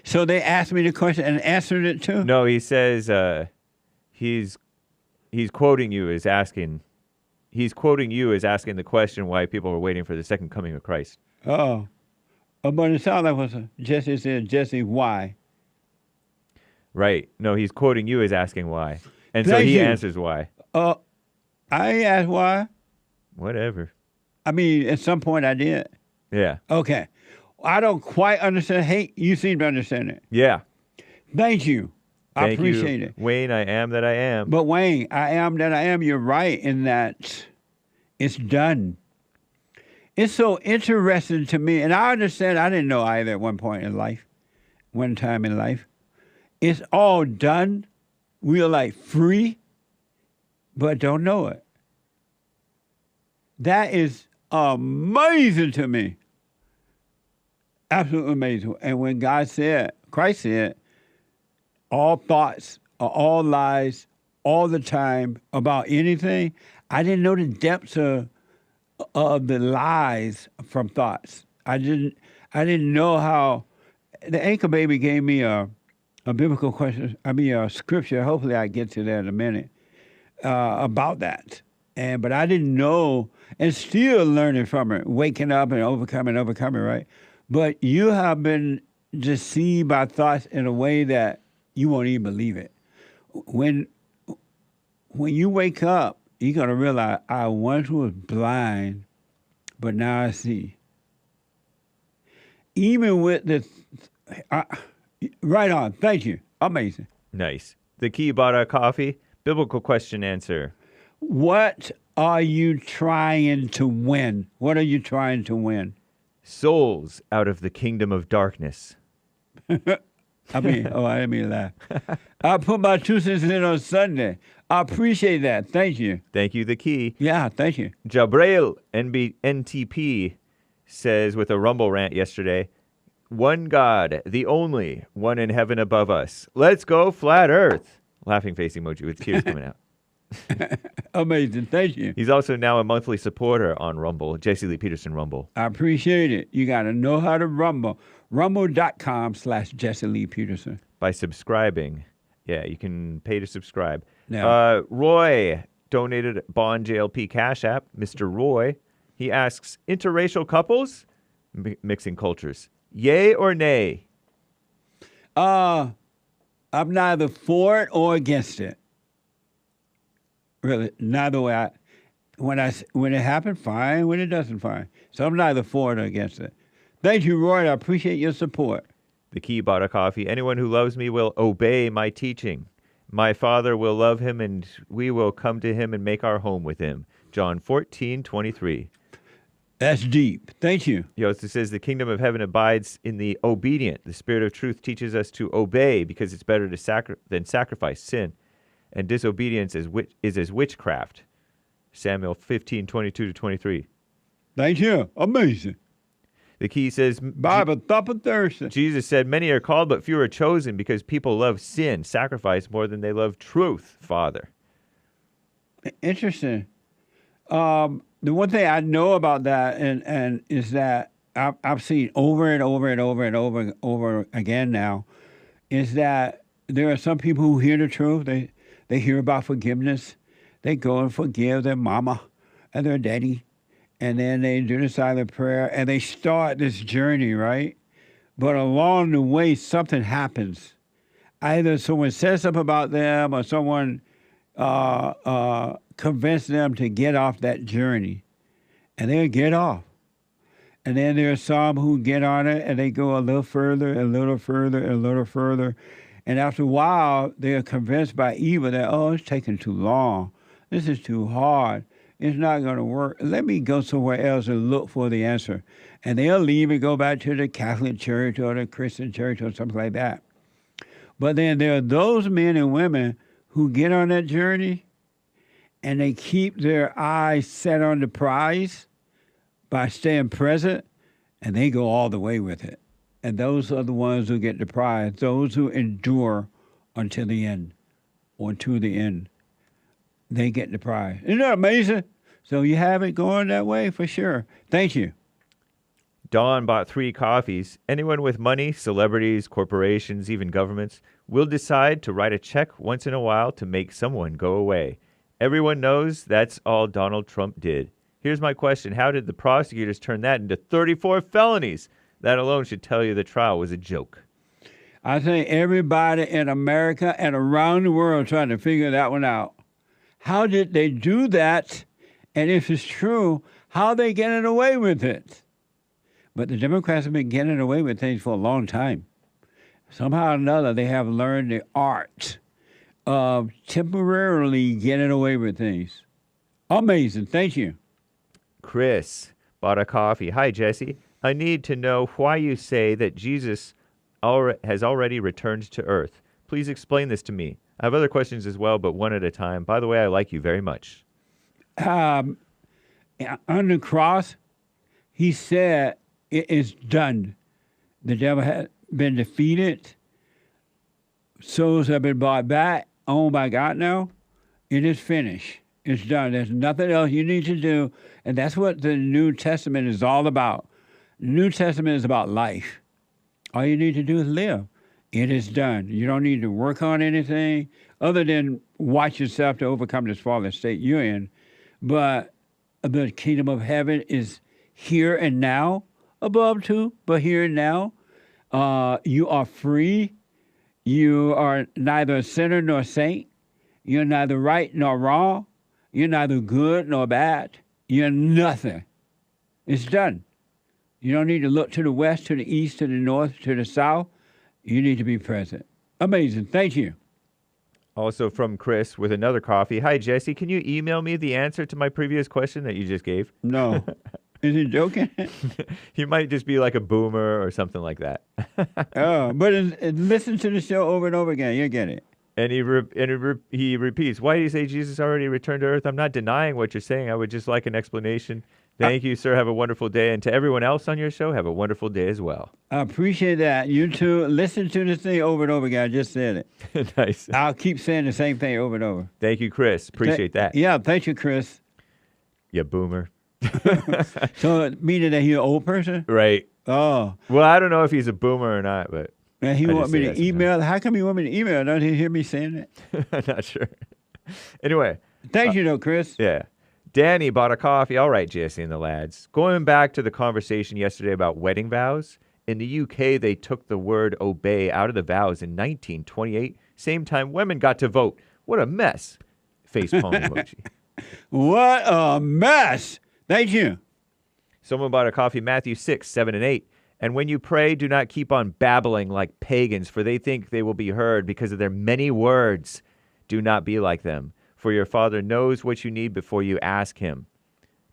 So they asked me the question and answered it too? No, he says he's quoting you as asking. He's quoting you as asking the question why people are waiting for the second coming of Christ. Oh, but it sounded like what Jesse said. Jesse, why? Right. No, he's quoting you as asking why, and Thank so he you. answers why. I ain't asked why. Whatever. I mean, at some point I did. Yeah. Okay. I don't quite understand. Hey, you seem to understand it. Yeah. Thank you. I Thank appreciate you, it. Wayne, I am that I am. But Wayne, I am that I am. You're right in that it's done. It's so interesting to me, and I understand. I didn't know either at one point in life, one time in life. It's all done. We are like free, but don't know it. That is amazing to me. Absolutely amazing. And when God said, Christ said, all thoughts are all lies all the time about anything, I didn't know the depths of the lies from thoughts. I didn't know how. The anchor baby gave me a biblical question. A scripture. Hopefully, I get to that in a minute about that. But I didn't know, and still learning from it, waking up and overcoming, right? But you have been deceived by thoughts in a way that you won't even believe it. When you wake up, you're going to realize, I once was blind, but now I see. Even with this, right on. Thank you. Amazing. Nice. The key bought our coffee. Biblical question answer. What are you trying to win? What are you trying to win? Souls out of the kingdom of darkness. I didn't mean to laugh. I put my 2 cents in on Sunday. I appreciate that. Thank you. Thank you, the key. Yeah, thank you. Jabrail NTP says with a Rumble rant yesterday, one God, the only one in heaven above us. Let's go flat earth. Laughing face emoji with tears coming out. Amazing. Thank you. He's also now a monthly supporter on Rumble, Jesse Lee Peterson Rumble. I appreciate it. You got to know how to Rumble. Rumble.com/Jesse Lee Peterson. By subscribing. Yeah, you can pay to subscribe. No. Roy donated Bond JLP Cash App. Mr. Roy, he asks, interracial couples mixing cultures. Yay or nay? I'm neither for it or against it. Really, neither way. When it happens, fine. When it doesn't, fine. So I'm neither for it or against it. Thank you, Roy. I appreciate your support. The Key bought a coffee. Anyone who loves me will obey my teaching. My Father will love him, and we will come to him and make our home with him. John 14:23. That's deep. Thank you. He also says the kingdom of heaven abides in the obedient. The Spirit of truth teaches us to obey because it's better than sacrifice sin. And disobedience is as witchcraft. Samuel 15:22-23. Thank you. Amazing. The Key says, Bible thumper Thursday. Jesus said, many are called, but few are chosen because people love sin, sacrifice more than they love truth, Father. Interesting. The one thing I know about that and is that I've seen over and over and over and over and over again now, is that there are some people who hear the truth. They hear about forgiveness. They go and forgive their mama and their daddy. And then they do the silent prayer, and they start this journey, right? But along the way, something happens. Either someone says something about them or someone convinces them to get off that journey. And they'll get off. And then there are some who get on it, and they go a little further, a little further, a little further. And after a while, they're convinced by evil that, oh, it's taking too long. This is too hard. It's not going to work. Let me go somewhere else and look for the answer. And they'll leave and go back to the Catholic Church or the Christian Church or something like that. But then there are those men and women who get on that journey and they keep their eyes set on the prize by staying present, and they go all the way with it. And those are the ones who get the prize, those who endure until the end or to the end. They get the prize. Isn't that amazing? So you have it going that way for sure. Thank you. Dawn bought 3 coffees. Anyone with money, celebrities, corporations, even governments, will decide to write a check once in a while to make someone go away. Everyone knows that's all Donald Trump did. Here's my question. How did the prosecutors turn that into 34 felonies? That alone should tell you the trial was a joke. I think everybody in America and around the world trying to figure that one out. How did they do that? And if it's true, how are they getting away with it? But the Democrats have been getting away with things for a long time. Somehow or another, they have learned the art of temporarily getting away with things. Amazing. Thank you. Chris bought a coffee. Hi, Jesse. I need to know why you say that Jesus has already returned to earth. Please explain this to me. I have other questions as well, but one at a time. By the way, I like you very much. On the cross, he said, it is done. The devil has been defeated. Souls have been bought back. Oh, my God, now. It is finished. It's done. There's nothing else you need to do. And that's what the New Testament is all about. The New Testament is about life. All you need to do is live. It is done. You don't need to work on anything other than watch yourself to overcome this fallen state you're in. But the kingdom of heaven is here and now, above too, but here and now. You are free. You are neither a sinner nor a saint. You're neither right nor wrong. You're neither good nor bad. You're nothing. It's done. You don't need to look to the west, to the east, to the north, to the south. You need to be present. Amazing. Thank you. Also from Chris with another coffee. Hi, Jesse. Can you email me the answer to my previous question that you just gave? No. Is he joking? He might just be like a boomer or something like that. Oh, but listen to the show over and over again. You'll get it. And he repeats, why do you say Jesus already returned to earth? I'm not denying what you're saying. I would just like an explanation. Thank you, sir. Have a wonderful day. And to everyone else on your show, have a wonderful day as well. I appreciate that. You too. Listen to this thing over and over again. I just said it. Nice. I'll keep saying the same thing over and over. Thank you, Chris. Appreciate that. Yeah, thank you, Chris. You boomer. So, meaning that he's an old person? Right. Oh. Well, I don't know if he's a boomer or not, but... And he want me to email? How come he want me to email? Don't he hear me saying that? I'm not sure. Anyway. Thank you, though, Chris. Yeah. Danny bought a coffee. All right, Jesse and the lads. Going back to the conversation yesterday about wedding vows, in the UK, they took the word obey out of the vows in 1928. Same time women got to vote. What a mess. Facepalm emoji. What a mess. Thank you. Someone bought a coffee, Matthew 6, 7, and 8. And when you pray, do not keep on babbling like pagans, for they think they will be heard because of their many words. Do not be like them, for your Father knows what you need before you ask him.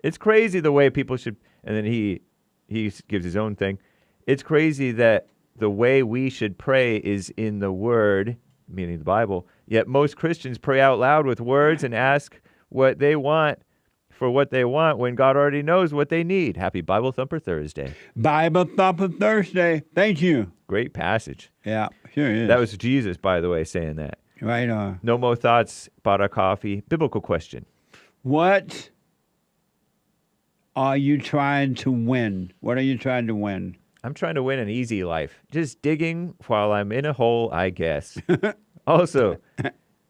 It's crazy the way people should, and then he gives his own thing. It's crazy that the way we should pray is in the Word, meaning the Bible, yet most Christians pray out loud with words and ask what they want for what they want when God already knows what they need. Happy Bible Thumper Thursday. Bible Thumper Thursday. Thank you. Great passage. Yeah, sure is. That was Jesus, by the way, saying that. Right on. No Mo Thoughts, bought a coffee. Biblical question. What are you trying to win? What are you trying to win? I'm trying to win an easy life. Just digging while I'm in a hole, I guess. Also,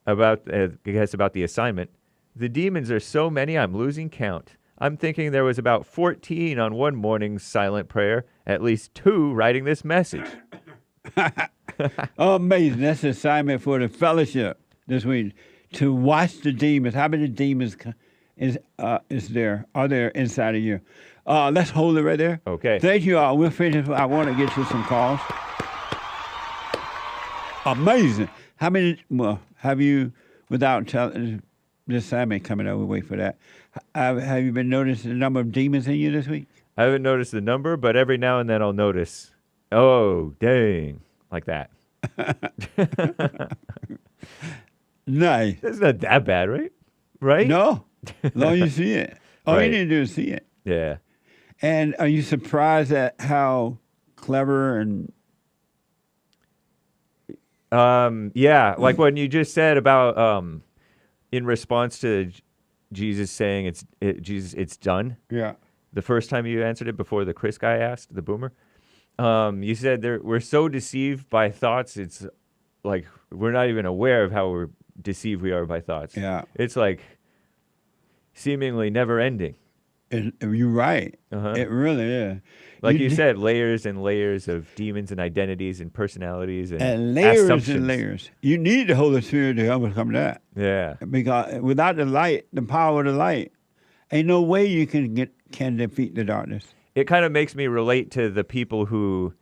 about the assignment, the demons are so many I'm losing count. I'm thinking there was about 14 on one morning's silent prayer, at least 2 writing this message. Oh, amazing. That's the assignment for the fellowship this week, to watch the demons. How many demons are there inside of you? Let's hold it right there. Okay. Thank you all. We'll finish. I want to get to some calls. Amazing. How many, have you, without telling, this assignment coming up, we'll wait for that. Have you been noticing the number of demons in you this week? I haven't noticed the number, but every now and then I'll notice, oh, dang, like that. Nice. It's not that bad, right? Right? No. As long as you see it. All you need to do is see it. Yeah. And are you surprised at how clever and... Yeah, like when you just said about in response to Jesus saying it's done. Yeah. The first time you answered it before the Chris guy asked, the boomer, you said we're so deceived by thoughts. It's like we're not even aware of how deceived we are by thoughts. Yeah. It's like seemingly never ending. You're right. It really is. Like you said, layers and layers of demons and identities and personalities and layers assumptions. and layers. You need the Holy Spirit to overcome that. Yeah. Because without the light, the power of the light, ain't no way you can defeat the darkness. It kind of makes me relate to the people who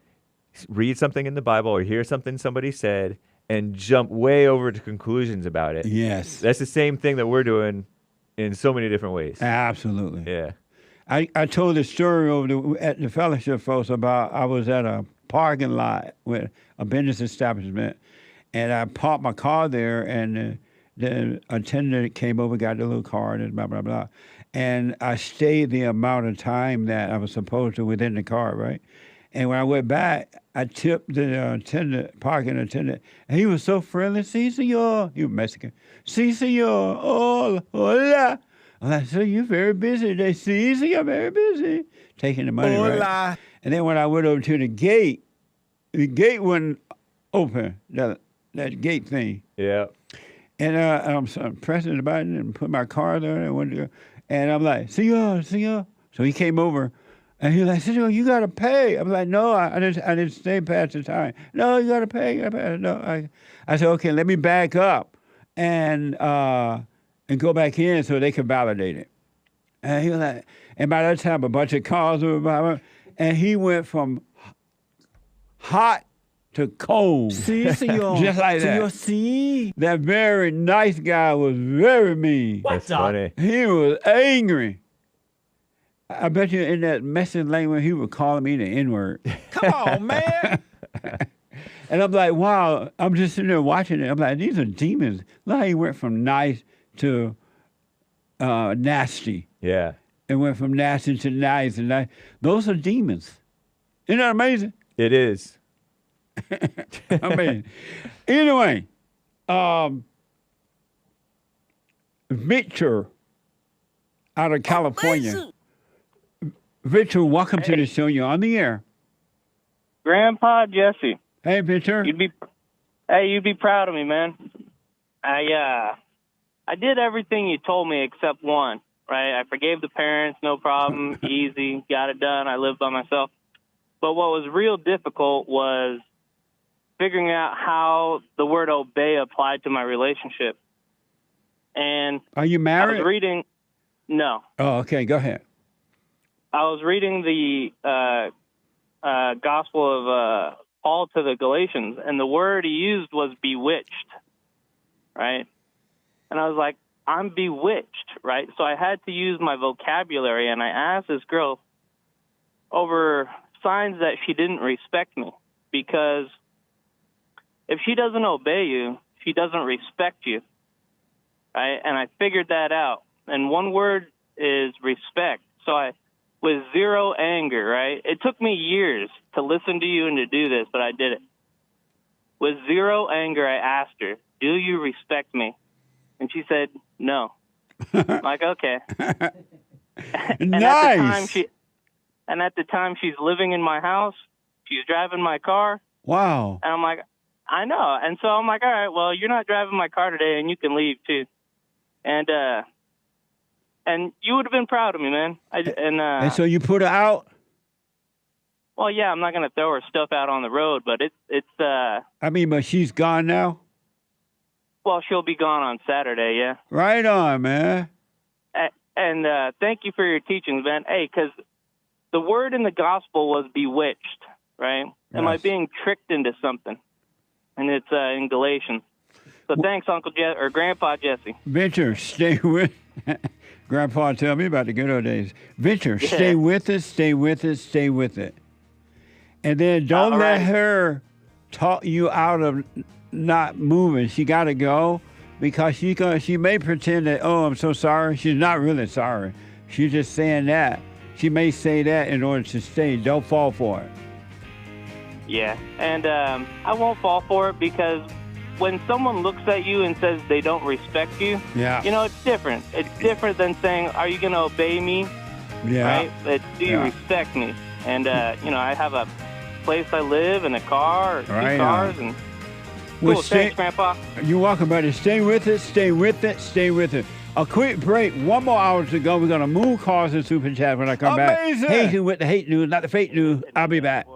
read something in the Bible or hear something somebody said and jump way over to conclusions about it. Yes. That's the same thing that we're doing in so many different ways. Absolutely. Yeah. I told a story at the fellowship folks about I was at a parking lot with a business establishment, and I parked my car there, and the attendant came over, got the little card, and blah, blah, blah. And I stayed the amount of time that I was supposed to within the car, right? And when I went back, I tipped the parking attendant, and he was so friendly. Si, senor. He was Mexican. Si, senor. Hola. I'm like, so you're very busy. They see, so you're very busy. Taking the money, right? And then when I went over to the gate wouldn't open, that gate thing. Yeah. And I'm pressing the button and put my car there, and I'm like, senor. So he came over, and he was like, senor, you got to pay. I'm like, no, I didn't stay past the time. No, you got to pay. No, I said, okay, let me back up and go back in so they could validate it. And he was like, and by that time, a bunch of cars were by, and he went from hot to cold. Si, senor. Just like Senor, that. si. That very nice guy was very mean. That's funny. He was angry. I bet you in that message language, he was calling me the N-word. Come on, man. And I'm like, wow. I'm just sitting there watching it. I'm like, these are demons. Look how he went from nice to nasty. Yeah. It went from nasty to nice. And nice. Those are demons. Isn't that amazing? It is. Amazing. Anyway, Victor out of California. Victor, welcome to the show. You're on the air. Grandpa Jesse. Hey, Victor. You'd be proud of me, man. I did everything you told me except one, right? I forgave the parents, no problem, easy, got it done. I lived by myself. But what was real difficult was figuring out how the word obey applied to my relationship. And Are you married? I was reading, no. Oh, okay. Go ahead. I was reading the Gospel of Paul to the Galatians, and the word he used was bewitched, right? And I was like, I'm bewitched, right? So I had to use my vocabulary, and I asked this girl over signs that she didn't respect me, because if she doesn't obey you, she doesn't respect you, right? And I figured that out. And one word is respect. So with zero anger, right? It took me years to listen to you and to do this, but I did it. With zero anger, I asked her, do you respect me? And she said, no. I'm like, okay. Nice. At the time, she's living in my house. She's driving my car. Wow. And I'm like, I know. And so I'm like, all right, well, you're not driving my car today, and you can leave too. And you would have been proud of me, man. And so you put her out? Well, yeah, I'm not going to throw her stuff out on the road, but but she's gone now? Well, she'll be gone on Saturday, yeah. Right on, man. And thank you for your teachings, man. Hey, because the word in the gospel was bewitched, right? Am I being tricked into something? And it's in Galatians. So thanks, Grandpa Jesse. Venture, stay with Grandpa, tell me about the good old days. Venture, stay with it, stay with it, stay with it. And then don't let her talk you out of not moving. She got to go, because she may pretend that, oh, I'm so sorry. She's not really sorry. She's just saying that. She may say that in order to stay. Don't fall for it. Yeah, and I won't fall for it, because when someone looks at you and says they don't respect you, it's different. It's different than saying, are you going to obey me? Yeah. Right? But do you respect me? And, I have a place I live and a car, or two cars, and cool. Thanks, Grandpa. You're welcome, buddy. Stay with it, stay with it, stay with it. A quick break. 1 more hour to go. We're going to move calls and super chat when I come back. Hating with the hate news, not the fake news. I'll be back.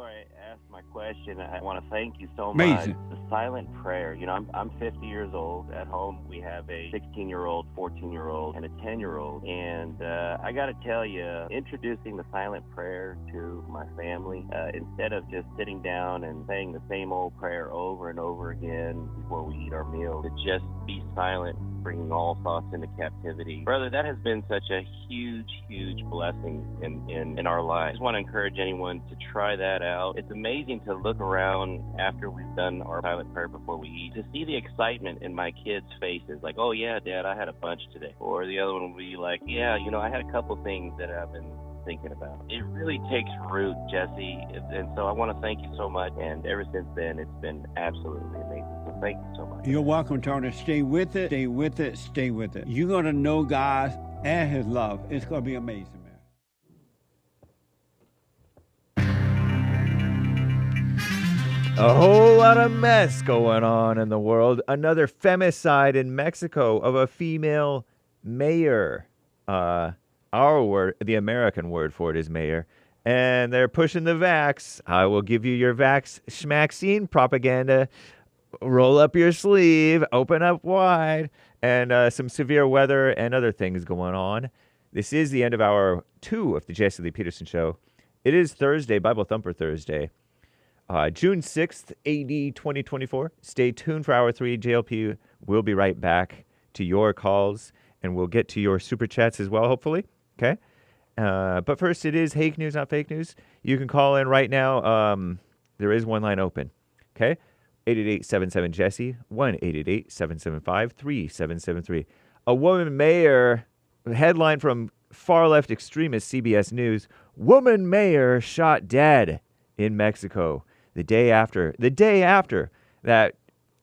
Question. I want to thank you so Amazing. much. The silent prayer. I'm 50 years old. At home, we have a 16-year-old, 14-year-old, and a 10-year-old. And I got to tell you, introducing the silent prayer to my family, instead of just sitting down and saying the same old prayer over and over again before we eat our meal, to just be silent, bringing all thoughts into captivity. Brother, that has been such a huge, huge blessing in our lives. I just want to encourage anyone to try that out. It's amazing to look around after we've done our silent prayer before we eat, to see the excitement in my kids' faces, like, oh yeah, Dad, I had a bunch today. Or the other one will be like, yeah, I had a couple things that I've been thinking about. It really takes root, Jesse, and so I want to thank you so much. And ever since then, it's been absolutely amazing. So thank you so much. You're welcome, Tony. Stay with it, stay with it, stay with it. You're going to know God and His love. It's going to be amazing, man. A whole lot of mess going on in the world. Another femicide in Mexico of a female mayor. Our word, the American word for it is mayor. And they're pushing the vax. I will give you your vax schmaxine propaganda. Roll up your sleeve, open up wide, and some severe weather and other things going on. This is the end of hour 2 of the Jesse Lee Peterson Show. It is Thursday, Bible Thumper Thursday. June 6th, AD 2024. Stay tuned for hour 3. JLP will be right back to your calls, and we'll get to your super chats as well, hopefully. Okay? But first, it is Hake News, not fake news. You can call in right now. There is one line open. Okay? 888-77-JESSE, 1-888-775-3773. A woman mayor, headline from far-left extremist CBS News, woman mayor shot dead in Mexico. The day after that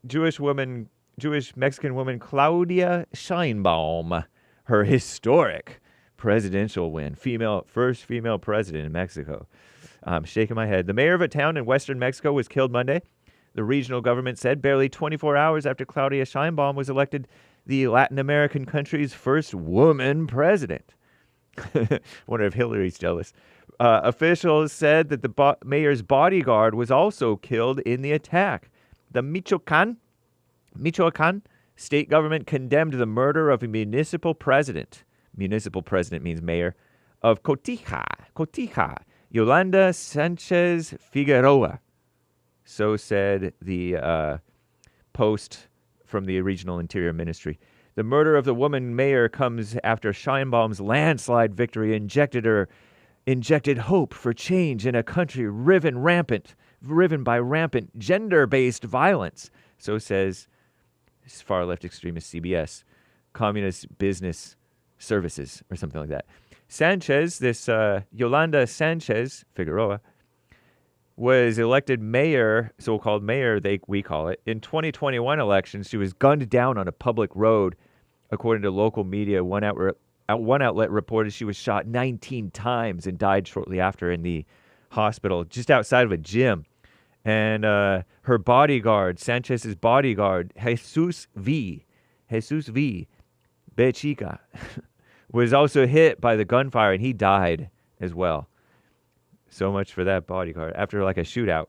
Jewish Mexican woman Claudia Sheinbaum, her historic presidential win, first female president in Mexico. I'm shaking my head. The mayor of a town in western Mexico was killed Monday. The regional government said barely 24 hours after Claudia Sheinbaum was elected the Latin American country's first woman president. Wonder if Hillary's jealous. Officials said that the mayor's bodyguard was also killed in the attack. The Michoacan state government condemned the murder of a municipal president. Municipal president means mayor of Cotija, Yolanda Sanchez Figueroa. So said the post from the regional interior ministry. The murder of the woman mayor comes after Sheinbaum's landslide victory injected hope for change in a country driven by rampant gender-based violence. So says far-left extremist CBS, Communist Business Services, or something like that. Sanchez, this Yolanda Sanchez Figueroa, was elected mayor, so-called mayor, we call it. In 2021 elections, she was gunned down on a public road. According to local media, one outlet reported she was shot 19 times and died shortly after in the hospital just outside of a gym. And her bodyguard, Sanchez's bodyguard, Jesus V. Bechica, was also hit by the gunfire, and he died as well. So much for that bodyguard. After like a shootout.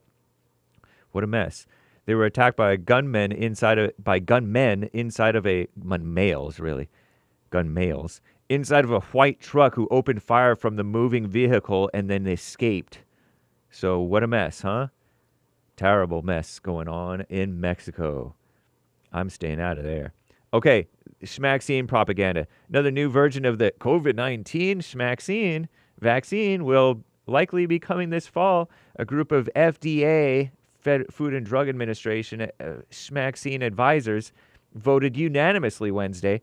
What a mess. They were attacked by gunmen inside of a white truck who opened fire from the moving vehicle and then escaped. So what a mess, huh? Terrible mess going on in Mexico. I'm staying out of there. Okay, Schmaxine propaganda. Another new version of the COVID-19 Schmaxine vaccine will likely be coming this fall. A group of FDA, Food and Drug Administration, Schmaxine advisors voted unanimously Wednesday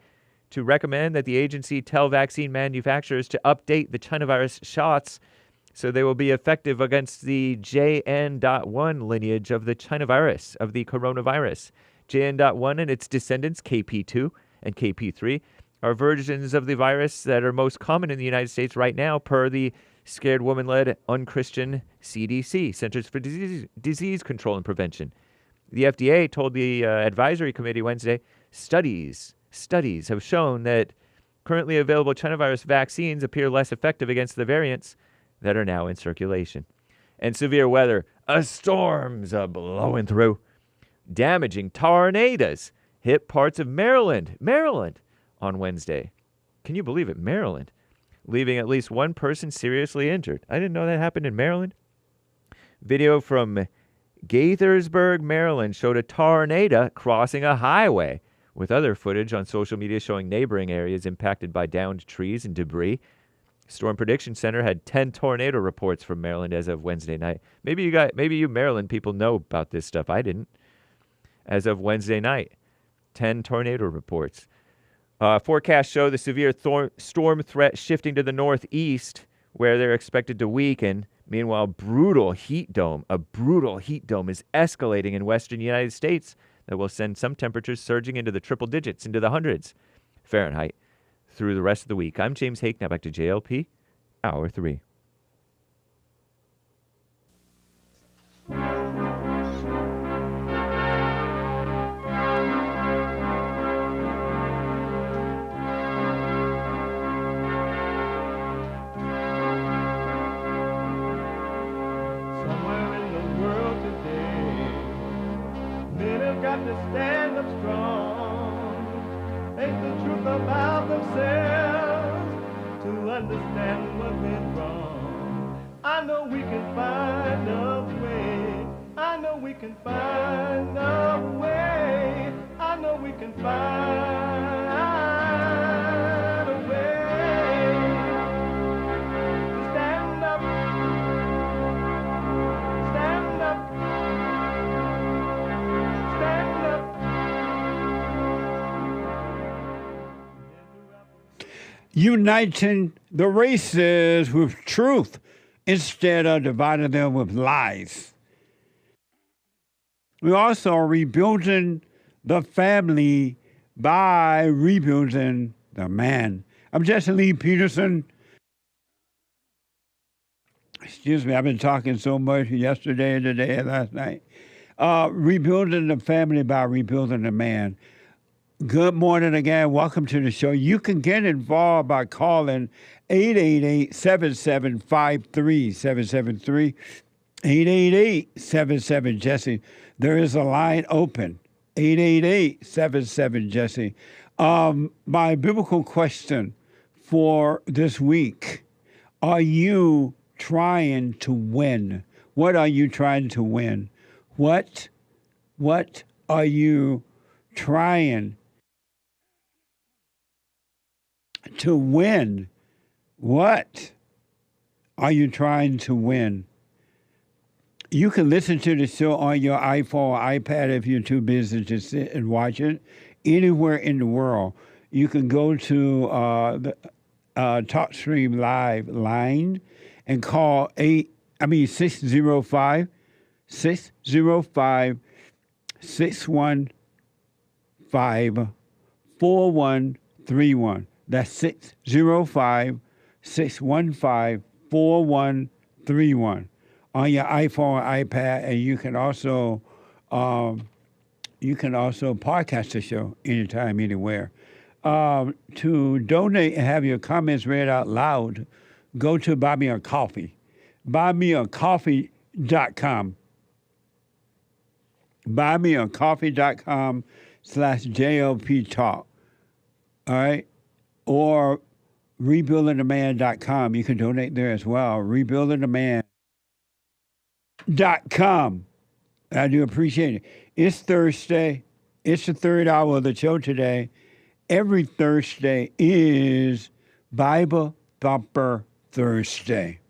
to recommend that the agency tell vaccine manufacturers to update the China virus shots so they will be effective against the JN.1 lineage of the China virus, of the coronavirus. JN.1 and its descendants, KP2 and KP3, are versions of the virus that are most common in the United States right now, per the scared woman-led unchristian CDC, Centers for Disease Control and Prevention. The FDA told the advisory committee Wednesday, studies have shown that currently available China virus vaccines appear less effective against the variants that are now in circulation. And severe weather, storms are blowing through. Damaging tornadoes hit parts of Maryland on Wednesday. Can you believe it? Maryland. Leaving at least one person seriously injured. I didn't know that happened in Maryland. Video from Gaithersburg, Maryland showed a tornado crossing a highway, with other footage on social media showing neighboring areas impacted by downed trees and debris. Storm Prediction Center had 10 tornado reports from Maryland as of Wednesday night. Maybe you Maryland people know about this stuff. I didn't. As of Wednesday night, 10 tornado reports. Forecasts show the severe storm threat shifting to the northeast, where they're expected to weaken. Meanwhile, a brutal heat dome is escalating in western United States that will send some temperatures surging into the triple digits, into the hundreds Fahrenheit, through the rest of the week. I'm James Hake. Now back to JLP, Hour 3. To stand up strong, think the truth about themselves, to understand what went wrong. I know we can find a way. I know we can find a way. I know we can find a way to stand up, stand up. Uniting the races with truth instead of dividing them with lies. We're also rebuilding the family by rebuilding the man. I'm Jesse Lee Peterson. Excuse me, I've been talking so much yesterday and today and last night. Rebuilding the family by rebuilding the man. Good morning again. Welcome to the show. You can get involved by calling 888-7753-773, 888-77-JESSE. There is a line open, 888-77-JESSE. My biblical question for this week, are you trying to win? What are you trying to win? What are you trying to win? What are you trying to win? You can listen to the show on your iPhone or iPad if you're too busy to sit and watch it. Anywhere in the world, you can go to the TalkStream Live line and call 605 615 4131. That's 605 615 4131 on your iPhone or iPad, and you can also podcast the show anytime, anywhere. To donate and have your comments read out loud, go to Buy Me a Coffee. BuyMeACoffee.com. BuyMeACoffee.com/JLP Talk. All right? Or rebuildingtheman.com. You can donate there as well. Rebuildingtheman.com. I do appreciate it. It's Thursday. It's the third hour of the show today. Every Thursday is Bible Thumper Thursday.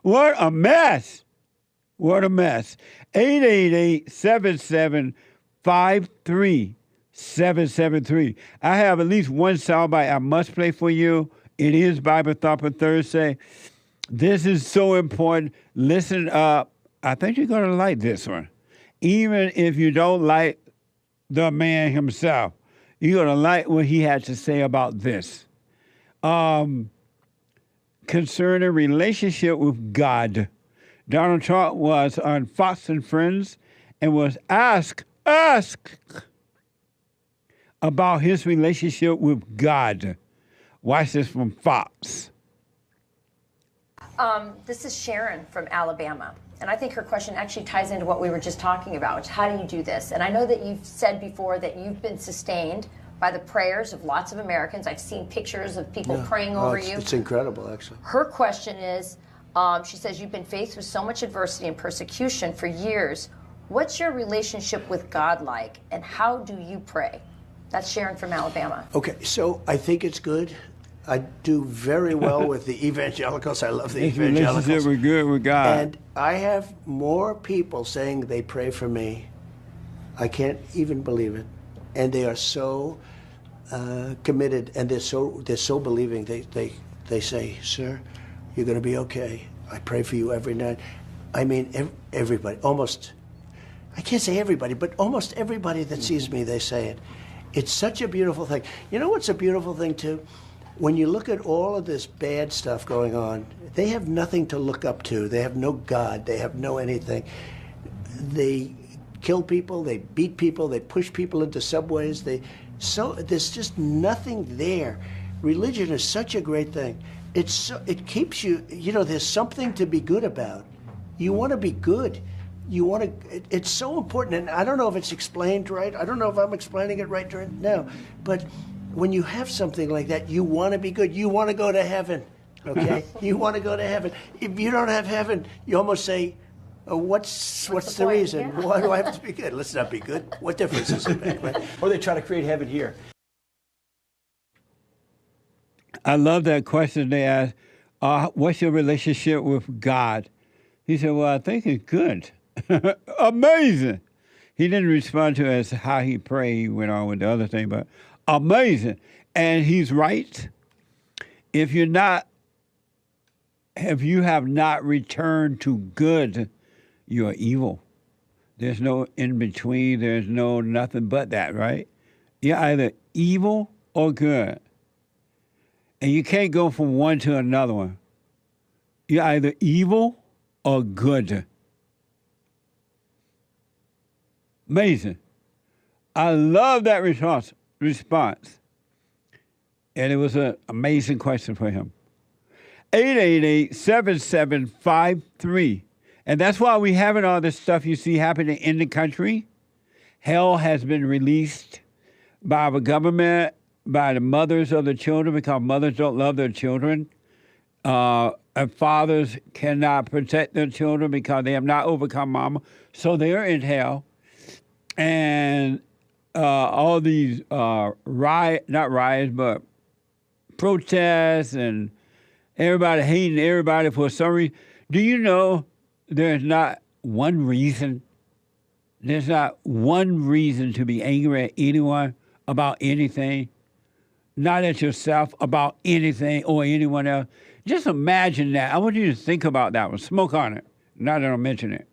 What a mess. What a mess. 888-7753-773. I have at least one soundbite I must play for you. It is Bible Thumper Thursday. This is so important. Listen up. I think you're going to like this one. Even if you don't like the man himself, you're going to like what he had to say about this. Concerning relationship with God. Donald Trump was on Fox and Friends and was asked about his relationship with God. Watch this from Fox. This is Sharon from Alabama. And I think her question actually ties into what we were just talking about. How do you do this? And I know that you've said before that you've been sustained by the prayers of lots of Americans. I've seen pictures of people praying over you. It's incredible, actually. Her question is, she says, you've been faced with so much adversity and persecution for years. What's your relationship with God like, and how do you pray? That's Sharon from Alabama. Okay, so I think it's good. I do very well with the evangelicals. I love the evangelicals. Relationship we're good with God. And I have more people saying they pray for me. I can't even believe it. And they are so committed, and they're so believing. They say, "Sir, you're going to be okay. I pray for you every night." I mean, everybody, almost. I can't say everybody, but almost everybody that sees me, they say it. It's such a beautiful thing. You know what's a beautiful thing too? When you look at all of this bad stuff going on, they have nothing to look up to. They have no God. They have no anything. They kill people, they beat people, they push people into subways. There's just nothing there. Religion is such a great thing. It keeps you, there's something to be good about. You want to be good. It's so important, and I don't know if it's explained right. I don't know if I'm explaining it right now, but when you have something like that, you want to be good. You want to go to heaven, okay? You want to go to heaven. If you don't have heaven, you almost say, what's the reason? Yeah. Why do I have to be good? Let's not be good. What difference does it make? Right? Or they try to create heaven here. I love that question they asked. What's your relationship with God? He said, well, I think it's good. Amazing. He didn't respond to as how he prayed. He went on with the other thing, but amazing. And he's right. If you're not if you have not returned to good, you are evil. There's no in between. There's no nothing but that, right? You're either evil or good. And you can't go from one to another one. You're either evil or good. Amazing. I love that response. And it was an amazing question for him. 888-7753. And that's why we having all this stuff you see happening in the country. Hell has been released by our government, by the mothers of the children, because mothers don't love their children. And fathers cannot protect their children because they have not overcome mama. So they're in hell. And all these not riots, but protests and everybody hating everybody for some reason. Do you know there's not one reason? There's not one reason to be angry at anyone about anything. Not at yourself about anything or anyone else. Just imagine that. I want you to think about that one. Smoke on it. Now that I mention it.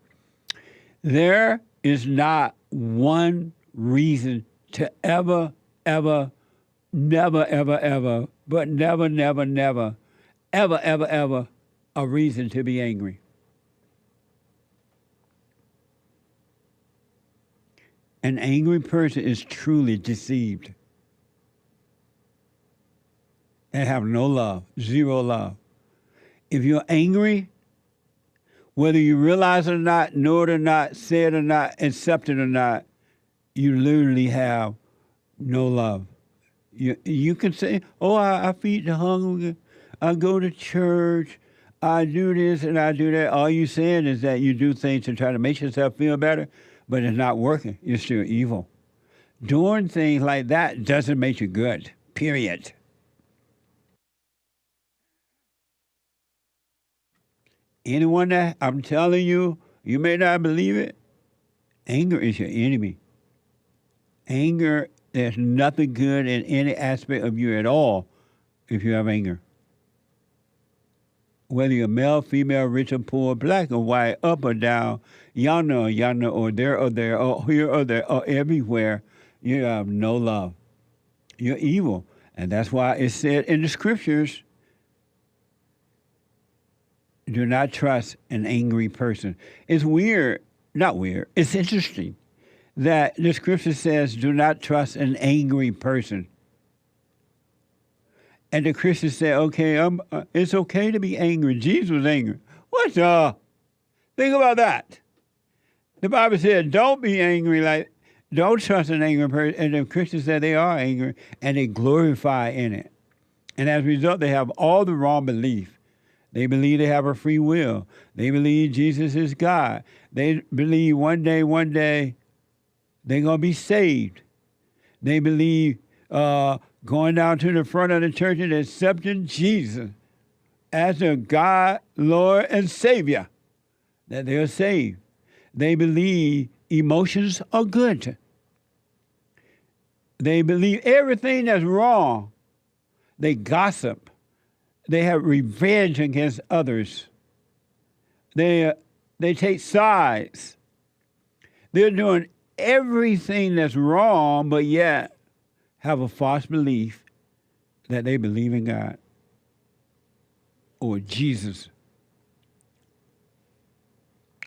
There is not one reason to ever, never, but never, ever, a reason to be angry. An angry person is truly deceived and have no love, zero love. If you're angry, whether you realize it or not, know it or not, say it or not, accept it or not, you literally have no love. You can say, oh, I feed the hungry, I go to church, I do this and I do that. All you're saying is that you do things to try to make yourself feel better, but it's not working. You're still evil. Doing things like that doesn't make you good, period. Anyone that, I'm telling you, you may not believe it, anger is your enemy. Anger, there's nothing good in any aspect of you at all if you have anger. Whether you're male, female, rich or poor, black or white, up or down, yonder, or there, or here or there, or everywhere, you have no love. You're evil. And that's why it said in the scriptures, do not trust an angry person. It's weird, not weird, it's interesting that the scripture says, do not trust an angry person. And the Christians say, okay, it's okay to be angry. Jesus was angry. What the? Think about that. The Bible said, don't be angry, don't trust an angry person. And the Christians said they are angry, and they glorify in it. And as a result, they have all the wrong belief. They believe they have a free will. They believe Jesus is God. They believe one day, they're going to be saved. They believe going down to the front of the church and accepting Jesus as their God, Lord, and Savior, that they're saved. They believe emotions are good. They believe everything that's wrong. They gossip. They have revenge against others. They take sides. They're doing everything that's wrong, but yet have a false belief that they believe in God or Jesus.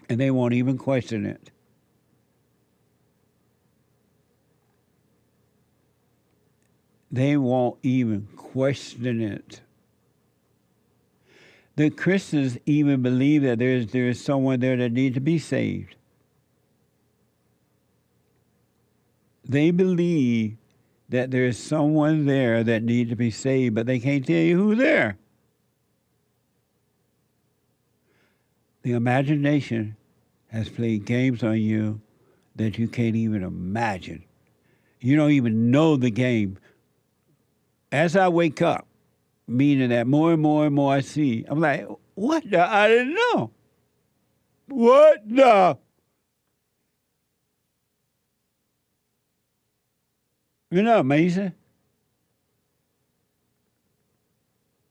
And they won't even question it. They won't even question it. The Christians even believe that there is someone there that needs to be saved. They believe that there is someone there that needs to be saved, but they can't tell you who's there. The imagination has played games on you that you can't even imagine. You don't even know the game. As I wake up, meaning that more and more I see, I'm like, what the? I didn't know. What the? Isn't that amazing?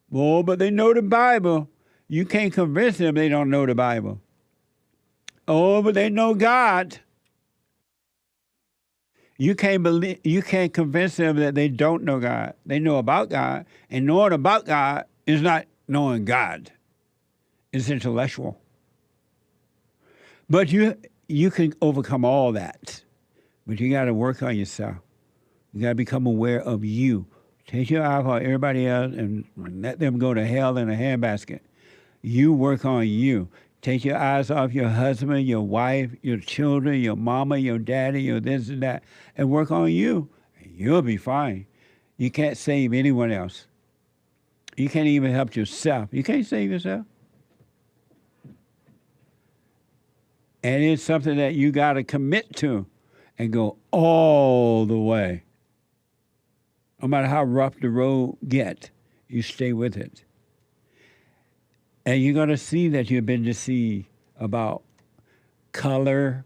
Well, but they know the Bible. You can't convince them they don't know the Bible. Oh, but they know God. You can't convince them that they don't know God. They know about God, and knowing about God is not knowing God. It's intellectual. But you can overcome all that. But you got to work on yourself. You got to become aware of you. Take your eye off everybody else and let them go to hell in a handbasket. You work on you. Take your eyes off your husband, your wife, your children, your mama, your daddy, your this and that, and work on you. You'll be fine. You can't save anyone else. You can't even help yourself. You can't save yourself. And it's something that you got to commit to and go all the way. No matter how rough the road gets, you stay with it. And you're going to see that you've been deceived about color,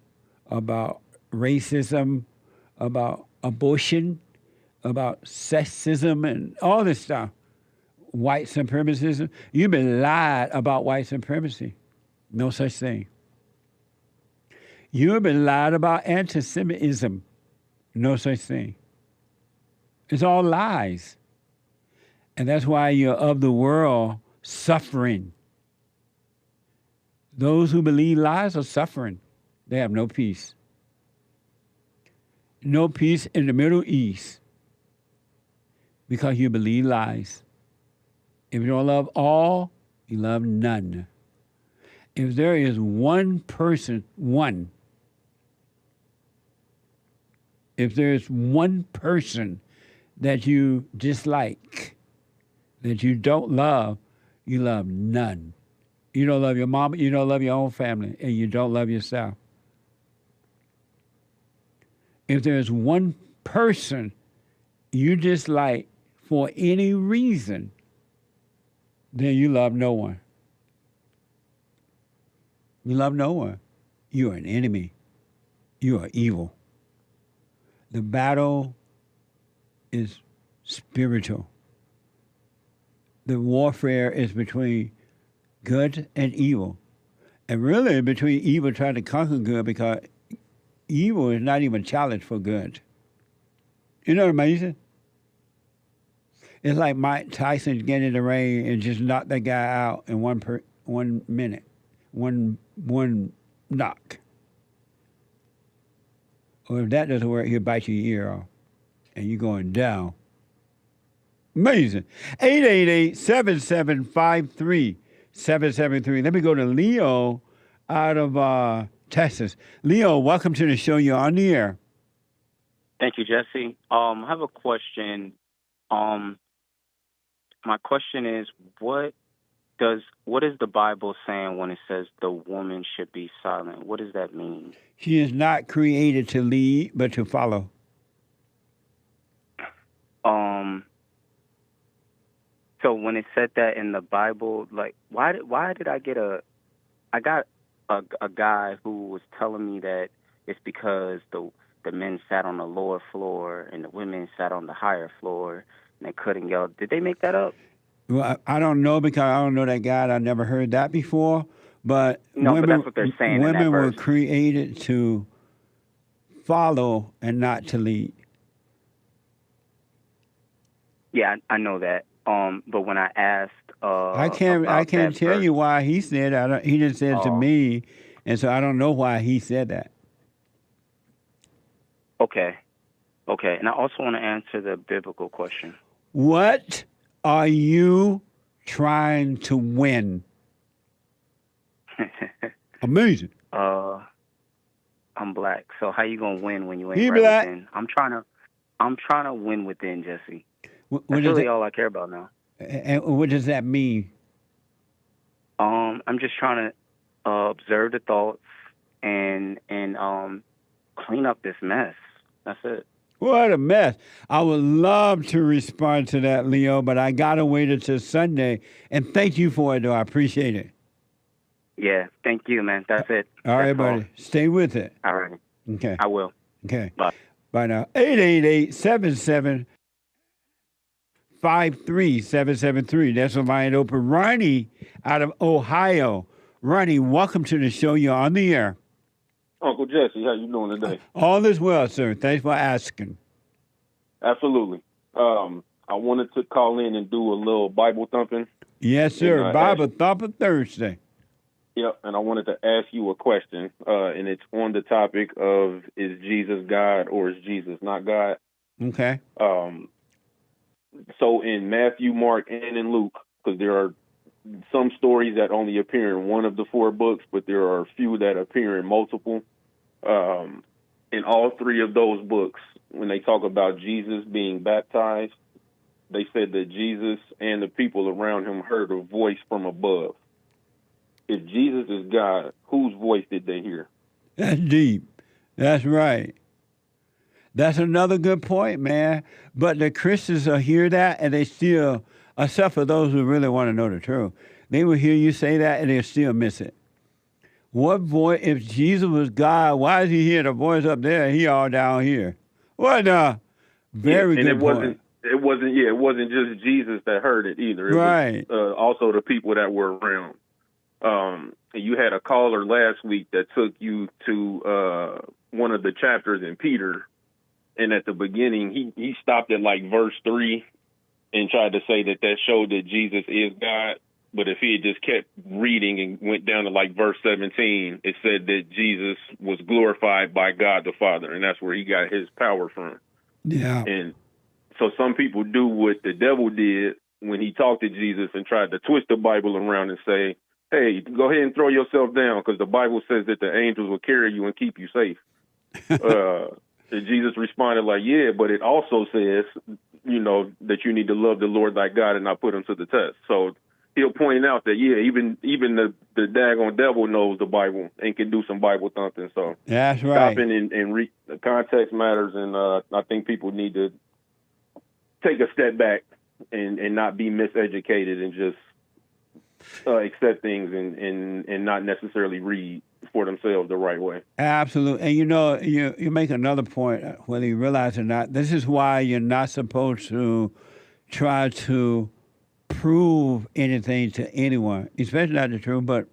about racism, about abortion, about sexism, and all this stuff. White supremacism. You've been lied about white supremacy. No such thing. You've been lied about anti-Semitism. No such thing. It's all lies. And that's why you're of the world suffering. Those who believe lies are suffering. They have no peace. No peace in the Middle East because you believe lies. If you don't love all, you love none. If there is one person, if there's one person that you dislike, that you don't love, you love none. You don't love your mama, you don't love your own family, and you don't love yourself. If there's one person you dislike for any reason, then you love no one. You love no one. You are an enemy. You are evil. The battle is spiritual. The warfare is between good and evil. And really between evil trying to conquer good, because evil is not even a challenge for good. You know what amazing? It's like Mike Tyson getting in the ring and just knock that guy out in 1 minute. One knock. Or if that doesn't work, he'll bite your ear off. And you're going down. Amazing. 888-7753-773. Let me go to Leo out of Texas. Leo, welcome to the show. You're on the air. Thank you, Jesse. I have a question. My question is, what is the Bible saying when it says the woman should be silent? What does that mean? She is not created to lead, but to follow. So when it said that in the Bible, like, why did I got a guy who was telling me that it's because the men sat on the lower floor and the women sat on the higher floor and they couldn't yell. Did they make that up? Well, I don't know, because I don't know that God. I never heard that before. But no, women, but that's what they're saying. Women were verse. created to follow and not to lead. Yeah, I know that. But when I asked, I can't tell you why he said that. He just said to me, and so I don't know why he said that. Okay, and I also want to answer the biblical question. What are you trying to win? Amazing. I'm black, so how you gonna win when you ain't He right black. within? I'm trying to win within, Jesse. What That's really all I care about now. And what does that mean? I'm just trying to observe the thoughts and clean up this mess. That's it. What a mess. I would love to respond to that, Leo, but I got to wait until Sunday. And thank you for it, though. I appreciate it. Yeah, thank you, man. That's it. All right, That's buddy. Stay with it. All right. Okay. I will. Okay. Bye. Bye now. 888-7753-773. 53773. That's a line open. Ronnie out of Ohio. Ronnie, welcome to the show. You're on the air. Uncle Jesse, how you doing today? All is well, sir. Thanks for asking. Absolutely. I wanted to call in and do a little Bible thumping. Yes, sir. And, Bible Thumper Thursday. Yep, and I wanted to ask you a question, and it's on the topic of, is Jesus God or is Jesus not God? Okay. So in Matthew, Mark, and in Luke, because there are some stories that only appear in one of the 4 books, but there are a few that appear in multiple. In all 3 of those books, when they talk about Jesus being baptized, they said that Jesus and the people around him heard a voice from above. If Jesus is God, whose voice did they hear? That's deep. That's right. That's another good point, man. But the Christians will hear that, and they still, except for those who really want to know the truth, they will hear you say that, and they'll still miss it. What voice? If Jesus was God, why is he hearing a voice up there and he all down here? What the? Very and good it point. It wasn't just Jesus that heard it either. It Right. was also the people that were around. You had a caller last week that took you to one of the chapters in Peter, and at the beginning he stopped at like verse 3 and tried to say that showed that Jesus is God. But if he had just kept reading and went down to like verse 17, it said that Jesus was glorified by God the Father, and that's where he got his power from. Yeah. And so some people do what the devil did when he talked to Jesus and tried to twist the Bible around and say, hey, go ahead and throw yourself down because the Bible says that the angels will carry you and keep you safe. And Jesus responded like, yeah, but it also says, that you need to love the Lord thy God and not put him to the test. So he'll point out that, yeah, even the daggone devil knows the Bible and can do some Bible thumping. So that's right. Stopping and the context matters, and I think people need to take a step back and not be miseducated and just accept things and not necessarily read for themselves the right way. Absolutely. And you make another point, whether you realize it or not. This is why you're not supposed to try to prove anything to anyone, especially not the truth, but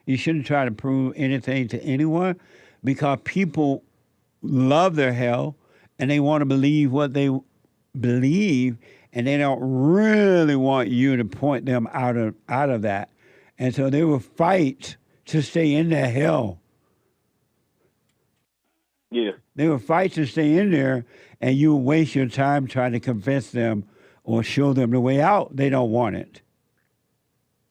you shouldn't try to prove anything to anyone because people love their hell and they want to believe what they believe, and they don't really want you to point them out of that. And so they will fight to stay in their hell. Yeah. They will fight to stay in there, and you waste your time trying to convince them or show them the way out. They don't want it.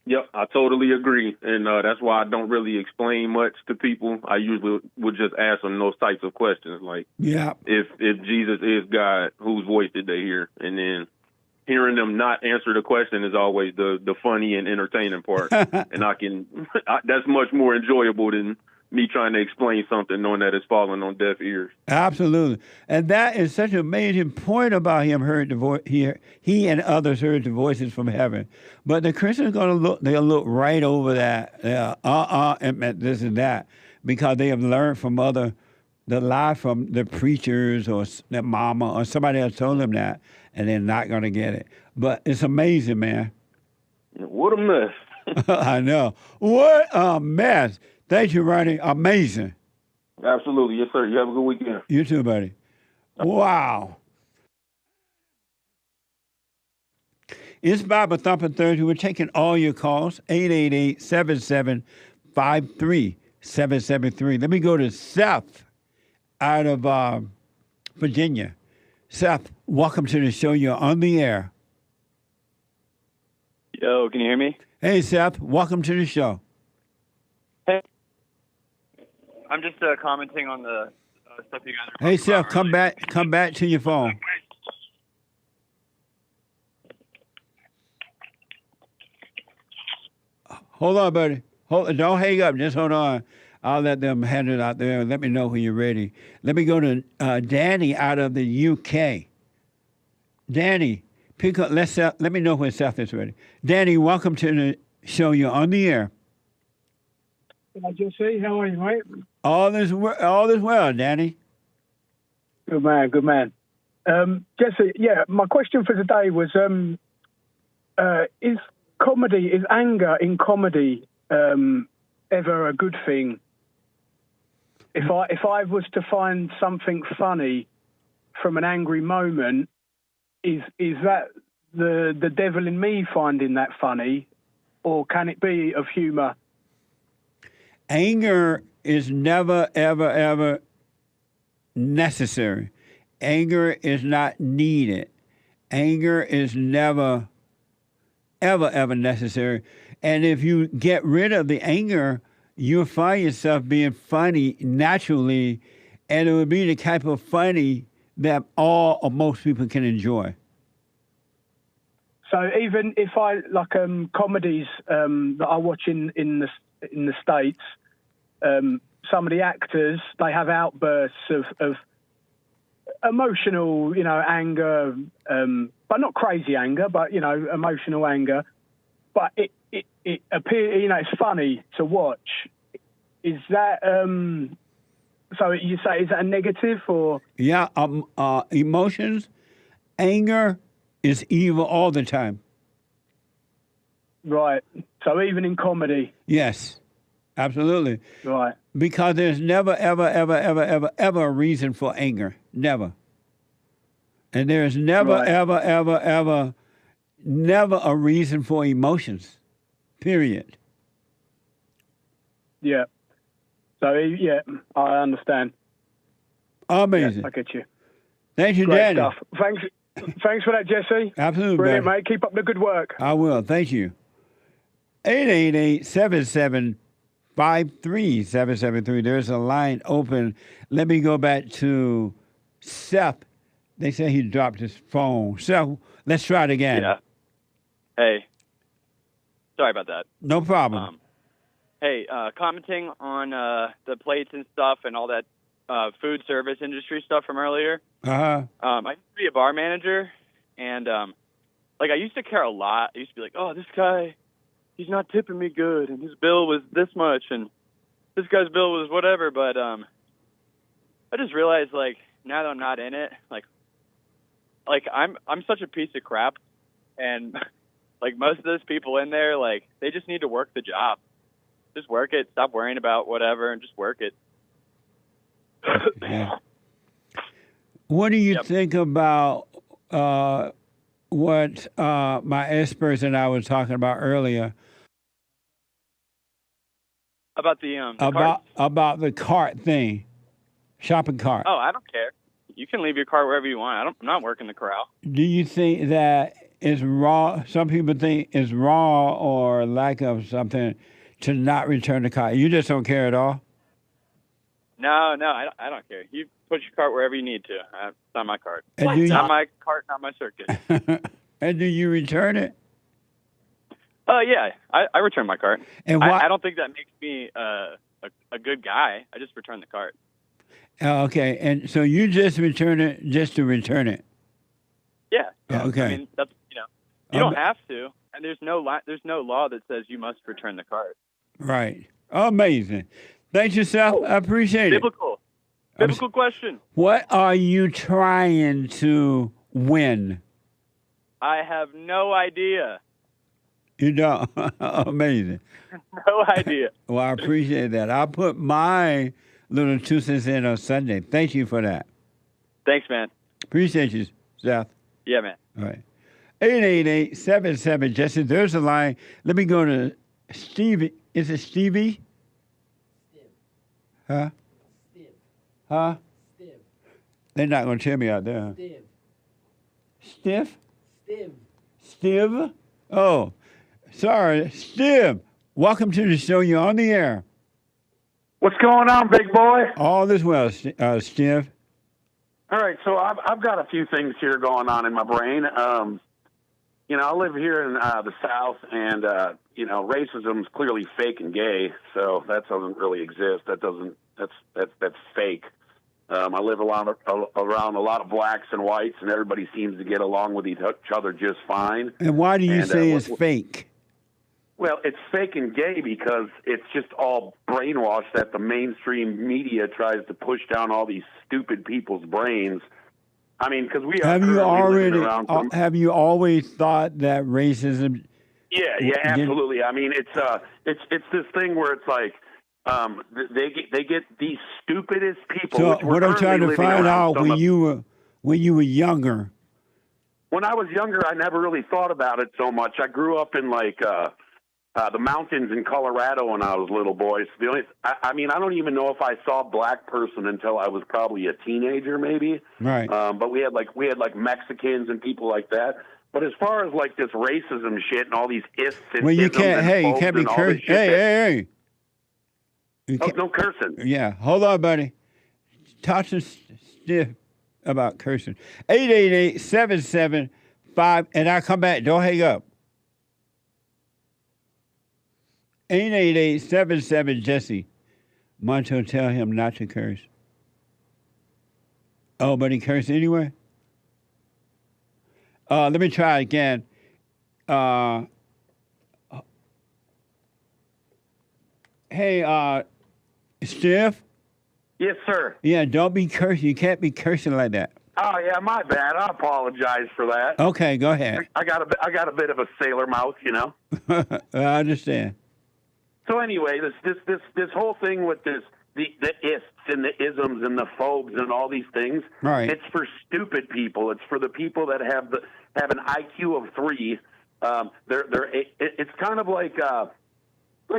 Yep, I totally agree. And that's why I don't really explain much to people. I usually would just ask them those types of questions like, yeah, if Jesus is God, whose voice did they hear? And then hearing them not answer the question is always the funny and entertaining part. And that's much more enjoyable than me trying to explain something knowing that it's falling on deaf ears. Absolutely. And that is such an amazing point about him heard the voice here. He and others heard the voices from heaven. But the Christians they'll look right over that. It meant this and that. Because they have learned from the lie from the preachers or their mama or somebody else told them that, and they're not going to get it. But it's amazing, man. What a mess. I know. What a mess. Thank you, Ronnie. Amazing. Absolutely. Yes, sir. You have a good weekend. You too, buddy. Wow. It's Bible Thumping Thursday. We're taking all your calls, 888-7753-773. Let me go to Seth out of Virginia. Seth, welcome to the show. You're on the air. Yo, can you hear me? Hey, Seth. Welcome to the show. Hey. I'm just commenting on the stuff you guys are Hey, Seth, come back to your phone. Hold on, buddy. Don't hang up. Just hold on. I'll let them hand it out there. Let me know when you're ready. Let me go to Danny out of the UK. Danny, pick up. Let me know when Seth is ready. Danny, welcome to the show. You're on the air. Can I just say, how are you, mate? All is well, Danny. Good man, good man. Jesse, yeah, my question for today was, is anger in comedy ever a good thing? If I was to find something funny from an angry moment, is that the devil in me finding that funny, or can it be of humor? Anger is never, ever, ever necessary. Anger is not needed. Anger is never, ever, ever necessary. And if you get rid of the anger, you'll find yourself being funny naturally, and it would be the type of funny that all or most people can enjoy. So even if I like comedies that I watch in the States, some of the actors, they have outbursts of emotional, anger, but not crazy anger, but emotional anger. But it appears, it's funny to watch. Is that so? You say, is that a negative or? Yeah, emotions, anger is evil all the time. Right. So even in comedy. Yes, absolutely. Right. Because there's never, ever, ever, ever, ever, ever a reason for anger. Never. And there's never, Right. ever, ever, ever, never a reason for emotions. Period. Yeah. So yeah, I understand. Amazing. Yeah, I get you. Thank you, Great Danny. stuff. Thanks for that, Jesse. Absolutely, Brilliant, brother. mate. Keep up the good work. I will. Thank you. 888-77-53773. There's a line open. Let me go back to Seth. They say he dropped his phone. Seth, let's try it again. Yeah. Hey. Sorry about that. No problem. Hey, commenting on the plates and stuff and all that food service industry stuff from earlier. Uh-huh. I used to be a bar manager, and I used to care a lot. I used to be like, oh, this guy, he's not tipping me good, and his bill was this much, and this guy's bill was whatever. But I just realized, now that I'm not in it, I'm such a piece of crap, and most of those people in there, they just need to work the job. Just work it. Stop worrying about whatever, and just work it. Yeah. What do you think about what my experts and I were talking about earlier About the carts? about the cart thing, shopping cart? Oh, I don't care. You can leave your cart wherever you want. I'm not working the corral. Do you think that is wrong? Some people think it's wrong or lack of something to not return the cart. You just don't care at all? No, I don't care. You put your cart wherever you need to. It's not my cart. And do you- Not my cart, not my circus. And do you return it? Yeah, I return my cart. And why- I don't think that makes me a good guy. I just return the cart. Okay, and so you just return it just to return it? Yeah. Okay. I mean, that's you don't have to, and there's no law that says you must return the cart. Right. Amazing. Thank you, Seth. I appreciate it. Biblical question. What are you trying to win? I have no idea. You don't? Amazing. No idea. Well, I appreciate that. I'll put my little 2 cents in on Sunday. Thank you for that. Thanks, man. Appreciate you, Seth. Yeah, man. All right. 888-77 Jesse. There's a line. Let me go to Stevie. Is it Stevie? Huh? Huh? They're not going to tell me out there. Stiff? Stiv? Oh, sorry. Stiv, welcome to the show. You're on the air. What's going on, big boy? All is well, Stiv. All right, so I've got a few things here going on in my brain. I live here in the South, and racism is clearly fake and gay, so that doesn't really exist. That's fake. I live around a lot of blacks and whites, and everybody seems to get along with each other just fine. And why do you say it's fake? Well, it's fake and gay because it's just all brainwashed that the mainstream media tries to push down all these stupid people's brains. I mean, because we are Have you currently living around some- have you always thought that racism? Yeah, absolutely. I mean, it's this thing where it's like they get these stupidest people. So which we're what I'm trying to currently living find around out some of- when you were younger. When I was younger, I never really thought about it so much. I grew up in like the mountains in Colorado when I was a little boy. So I mean, I don't even know if I saw a black person until I was probably a teenager, maybe. Right. But we had like Mexicans and people like that. But as far as like this racism shit and all these ists and Well, you isms can't. and Hey, you phobes can't be and all this cursing. shit that- Hey. No cursing. Yeah, hold on, buddy. Talk to Stiv about cursing. 888-775, and I'll come back. Don't hang up. 888-77-JESSE. Monto, tell him not to curse. Oh, but he cursed anyway? Let me try again. Hey, Stiv? Yes, sir. Yeah, don't be cursing. You can't be cursing like that. Oh yeah, my bad. I apologize for that. Okay, go ahead. I got a bit of a sailor mouth, you know. I understand. So anyway, this whole thing with the ists and the isms and the phobes and all these things. Right. It's for stupid people. It's for the people that have an IQ of 3. It's kind of like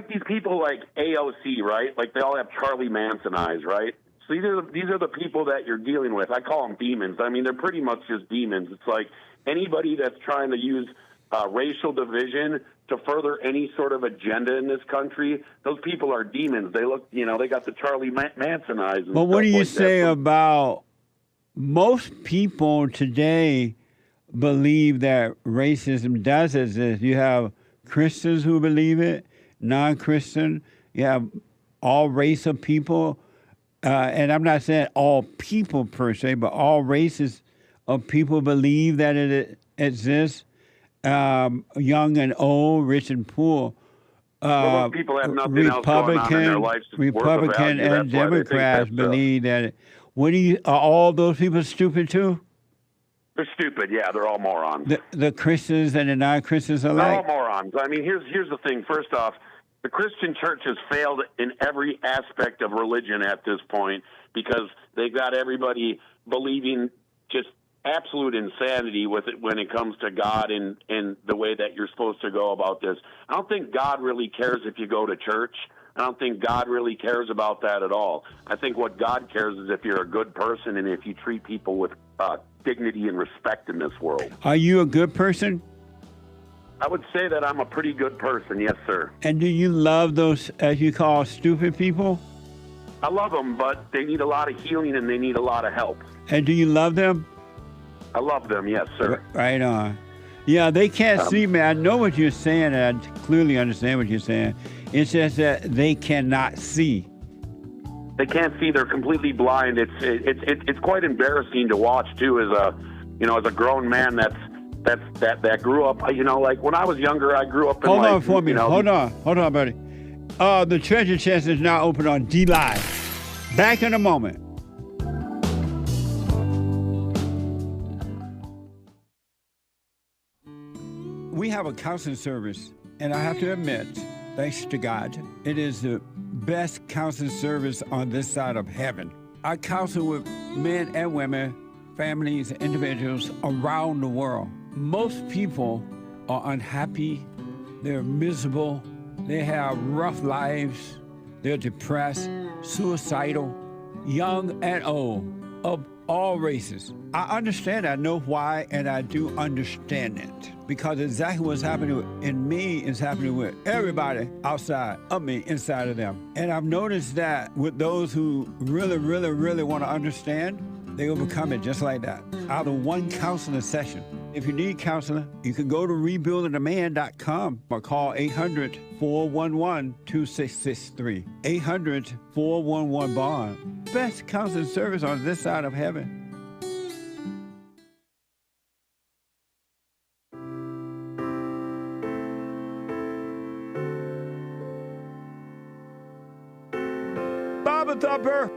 these people like AOC, right? Like they all have Charlie Manson eyes, right? So these are the people that you're dealing with. I call them demons. I mean, they're pretty much just demons. It's like anybody that's trying to use racial division to further any sort of agenda in this country, those people are demons. They look, they got the Charlie Manson eyes. But what do you say about most people today believe that racism does exist? You have Christians who believe it, non-Christian. You have all race of people. And I'm not saying all people per se, but all races of people believe that it exists. Young and old, rich and poor. Well, people have nothing else going on in their lives worth of Republican value. and That's why they think Democrats that's, believe that. Are all those people stupid too? They're stupid. Yeah, they're all morons. The Christians and the non-Christians They're alike. all morons. I mean, here's the thing. First off, the Christian church has failed in every aspect of religion at this point because they've got everybody believing just absolute insanity with it when it comes to God and the way that you're supposed to go about this. I don't think God really cares if you go to church. I don't think God really cares about that at all. I think what God cares is if you're a good person and if you treat people with dignity and respect in this world. Are you a good person? I would say that I'm a pretty good person, yes, sir. And do you love those, as you call, stupid people? I love them, but they need a lot of healing and they need a lot of help. And do you love them? I love them, yes, sir. Right on. Yeah, they can't see me. I know what you're saying, and I clearly understand what you're saying. It's just that they cannot see. They can't see. They're completely blind. It's quite embarrassing to watch too, as a grown man that grew up. Like when I was younger, I grew up in. Hold on for me. Hold on, buddy. The treasure chest is now open on D Live. Back in a moment. We have a counseling service, and I have to admit, thanks to God, it is the best counseling service on this side of heaven. I counsel with men and women, families, individuals around the world. Most people are unhappy, they're miserable, they have rough lives, they're depressed, suicidal, young and old, of all races. I understand, I know why, and I do understand it. Because exactly what's happening in me is happening with everybody outside of me, inside of them. And I've noticed that with those who really, really, really want to understand, they overcome it just like that, out of one counseling session. If you need counseling, you can go to rebuildingaman.com or call 800-411-2663. 800-411-BOND. Best counseling service on this side of heaven. Thumper.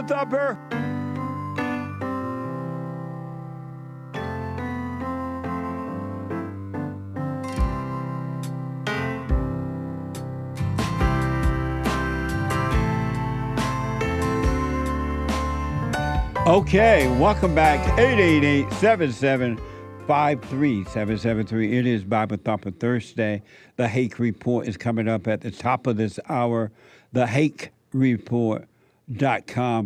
Thumper. Okay, welcome back. 888-77-53773. It is Bible Thumper Thursday. The Hake Report is coming up at the top of this hour. TheHakeReport.com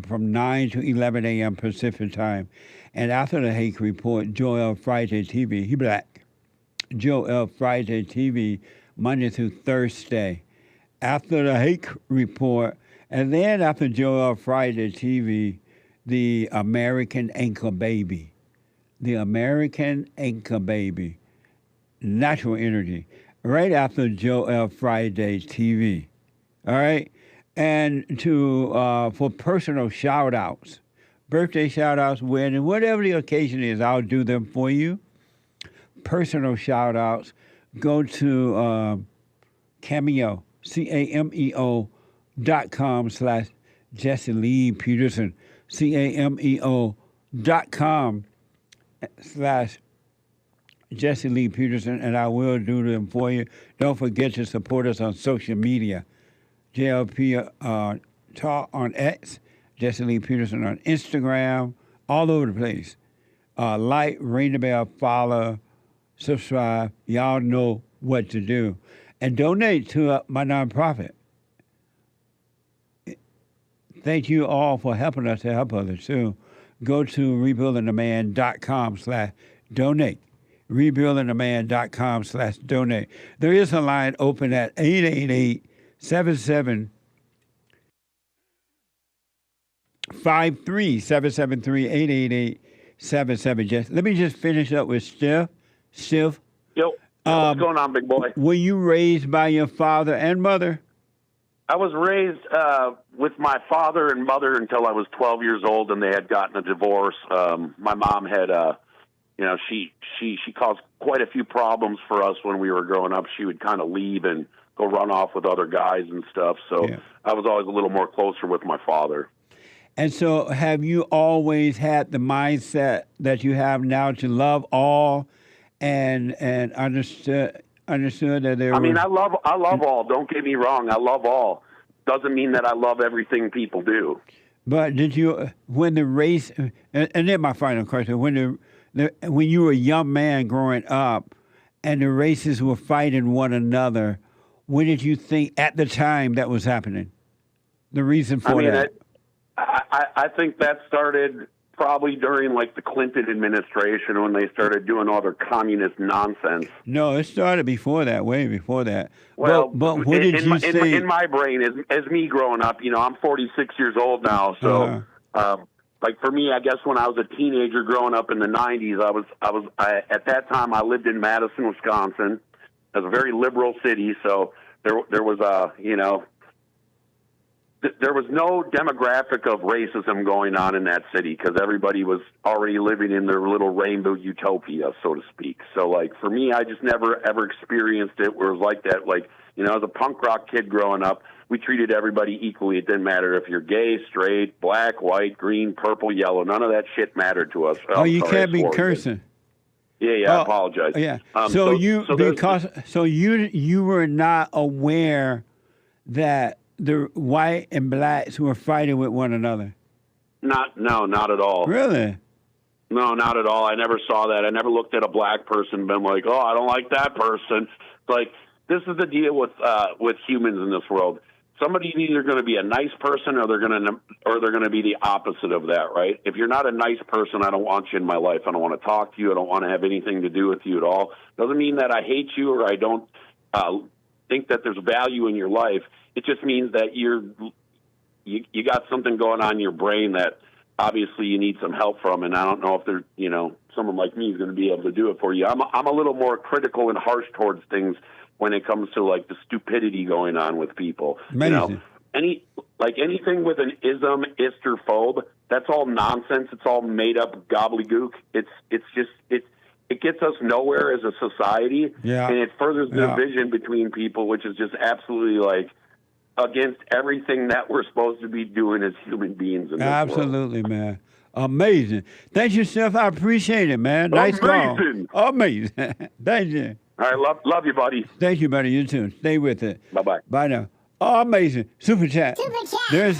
from 9 to 11 a.m. Pacific time. And after the Hake Report, Joel Friday TV. He black. Joel Friday TV, Monday through Thursday. After the Hake Report, and then after Joel Friday TV, the American Anchor Baby. The American Anchor Baby. Natural Energy. Right after Joel Friday TV. All right? And for personal shout-outs, birthday shout-outs, wedding, whatever the occasion is, I'll do them for you. Personal shout-outs, go to Cameo, CAMEO.com/Jesse Lee Peterson. CAMEO.com/Jesse Lee Peterson, and I will do them for you. Don't forget to support us on social media. JLP Talk on X, Jesse Lee Peterson on Instagram, all over the place. Like, ring the bell, follow, subscribe. Y'all know what to do. And donate to my nonprofit. Thank you all for helping us to help others, too. Go to rebuildingtheman.com/donate. Rebuildingtheman.com/donate. There is a line open at 888-773-773, 888-77. Let me just finish up with Stiv. Stiv. Yo, what's going on, big boy? Were you raised by your father and mother? I was raised with my father and mother until I was 12 years old, and they had gotten a divorce. My mom had, she caused quite a few problems for us when we were growing up. She would kind of leave and go run off with other guys and stuff. So I was always a little more closer with my father. And so have you always had the mindset that you have now to love all and understood that there I love all. Don't get me wrong. I love all. Doesn't mean that I love everything people do. But did you, when the race, and then my final question, when you were a young man growing up and the races were fighting one another, what did you think at the time that was happening? The reason for that? I think that started probably during like the Clinton administration when they started doing all their communist nonsense. No, it started before that, way before that. Well, but what did you say? In my brain, as me growing up, I'm 46 years old now, so like for me, I guess when I was a teenager growing up in the 90s, I at that time I lived in Madison, Wisconsin. It was a very liberal city, so there was there was no demographic of racism going on in that city because everybody was already living in their little rainbow utopia, so to speak. So, like, for me, I just never, ever experienced it where it was like that. Like, as a punk rock kid growing up, we treated everybody equally. It didn't matter if you're gay, straight, black, white, green, purple, yellow. None of that shit mattered to us. You can't be cursing. Yeah, I apologize. Yeah. So you were not aware that the white and blacks who were fighting with one another? Not at all. Really? No, not at all. I never saw that. I never looked at a black person and been like, oh, I don't like that person. It's like, this is the deal with humans in this world. Somebody's either going to be a nice person or they're going to be the opposite of that, right? If you're not a nice person, I don't want you in my life. I don't want to talk to you. I don't want to have anything to do with you at all. Doesn't mean that I hate you or I don't think that there's value in your life. It just means that you got something going on in your brain that obviously you need some help from, and I don't know if there's someone like me is going to be able to do it for you. I'm a little more critical and harsh towards things when it comes to like the stupidity going on with people. Amazing. Anything with an ism, ist, or phobe, that's all nonsense. It's all made up gobbledygook. It gets us nowhere as a society, and it furthers the division between people, which is just absolutely like against everything that we're supposed to be doing as human beings in this world. Absolutely, man. Amazing. Thank you, Seth. I appreciate it, man. Nice Amazing. call. Amazing. Thank you. All right, love you, buddy. Thank you, buddy. You too. Stay with it. Bye-bye. Bye now. Oh, amazing. Super chat. They're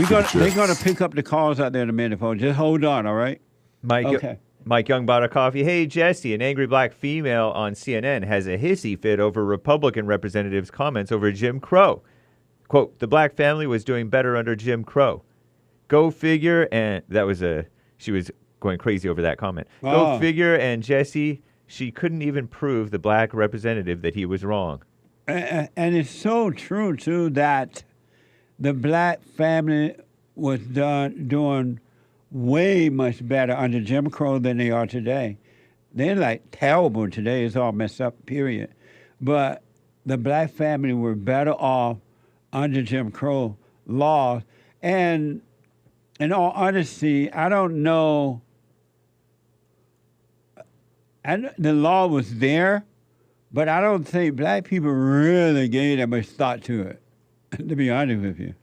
gonna pick up the calls out there in a minute, folks. Just hold on, all right? Mike Young bought a coffee. Hey, Jesse, an angry black female on CNN has a hissy fit over Republican representatives' comments over Jim Crow. Quote, the black family was doing better under Jim Crow. Go figure, and she was going crazy over that comment. Go figure, and Jesse, she couldn't even prove the black representative that he was wrong. And it's so true, too, that the black family was doing way much better under Jim Crow than they are today. They're like terrible today. It's all messed up, period. But the black family were better off under Jim Crow laws. And in all honesty, I don't know. The law was there, but I don't think black people really gave that much thought to it, to be honest with you.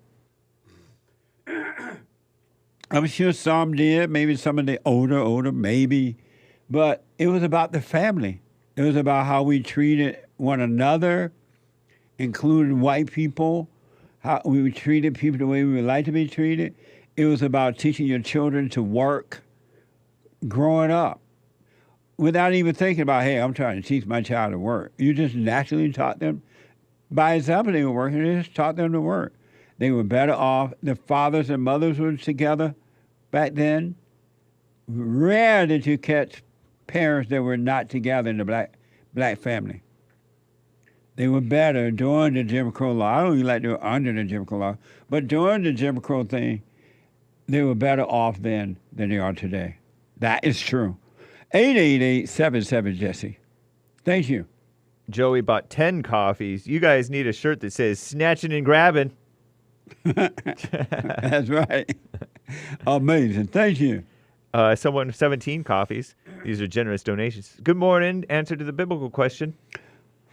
I'm sure some did, maybe some of the older, maybe. But it was about the family. It was about how we treated one another, including white people, how we treated people the way we would like to be treated. It was about teaching your children to work growing up without even thinking about, hey, I'm trying to teach my child to work. You just naturally taught them. By example, they were working. They just taught them to work. They were better off. The fathers and mothers were together back then. Rare did you catch parents that were not together in the black family. They were better during the Jim Crow law. I don't even like they were under the Jim Crow law, but during the Jim Crow thing, they were better off then than they are today. That is true. 888-77-JESSE. Thank you. Joey bought 10 coffees. You guys need a shirt that says snatching and grabbing. That's right. Amazing. Thank you. Someone 17 coffees. These are generous donations. Good morning. Answer to the biblical question.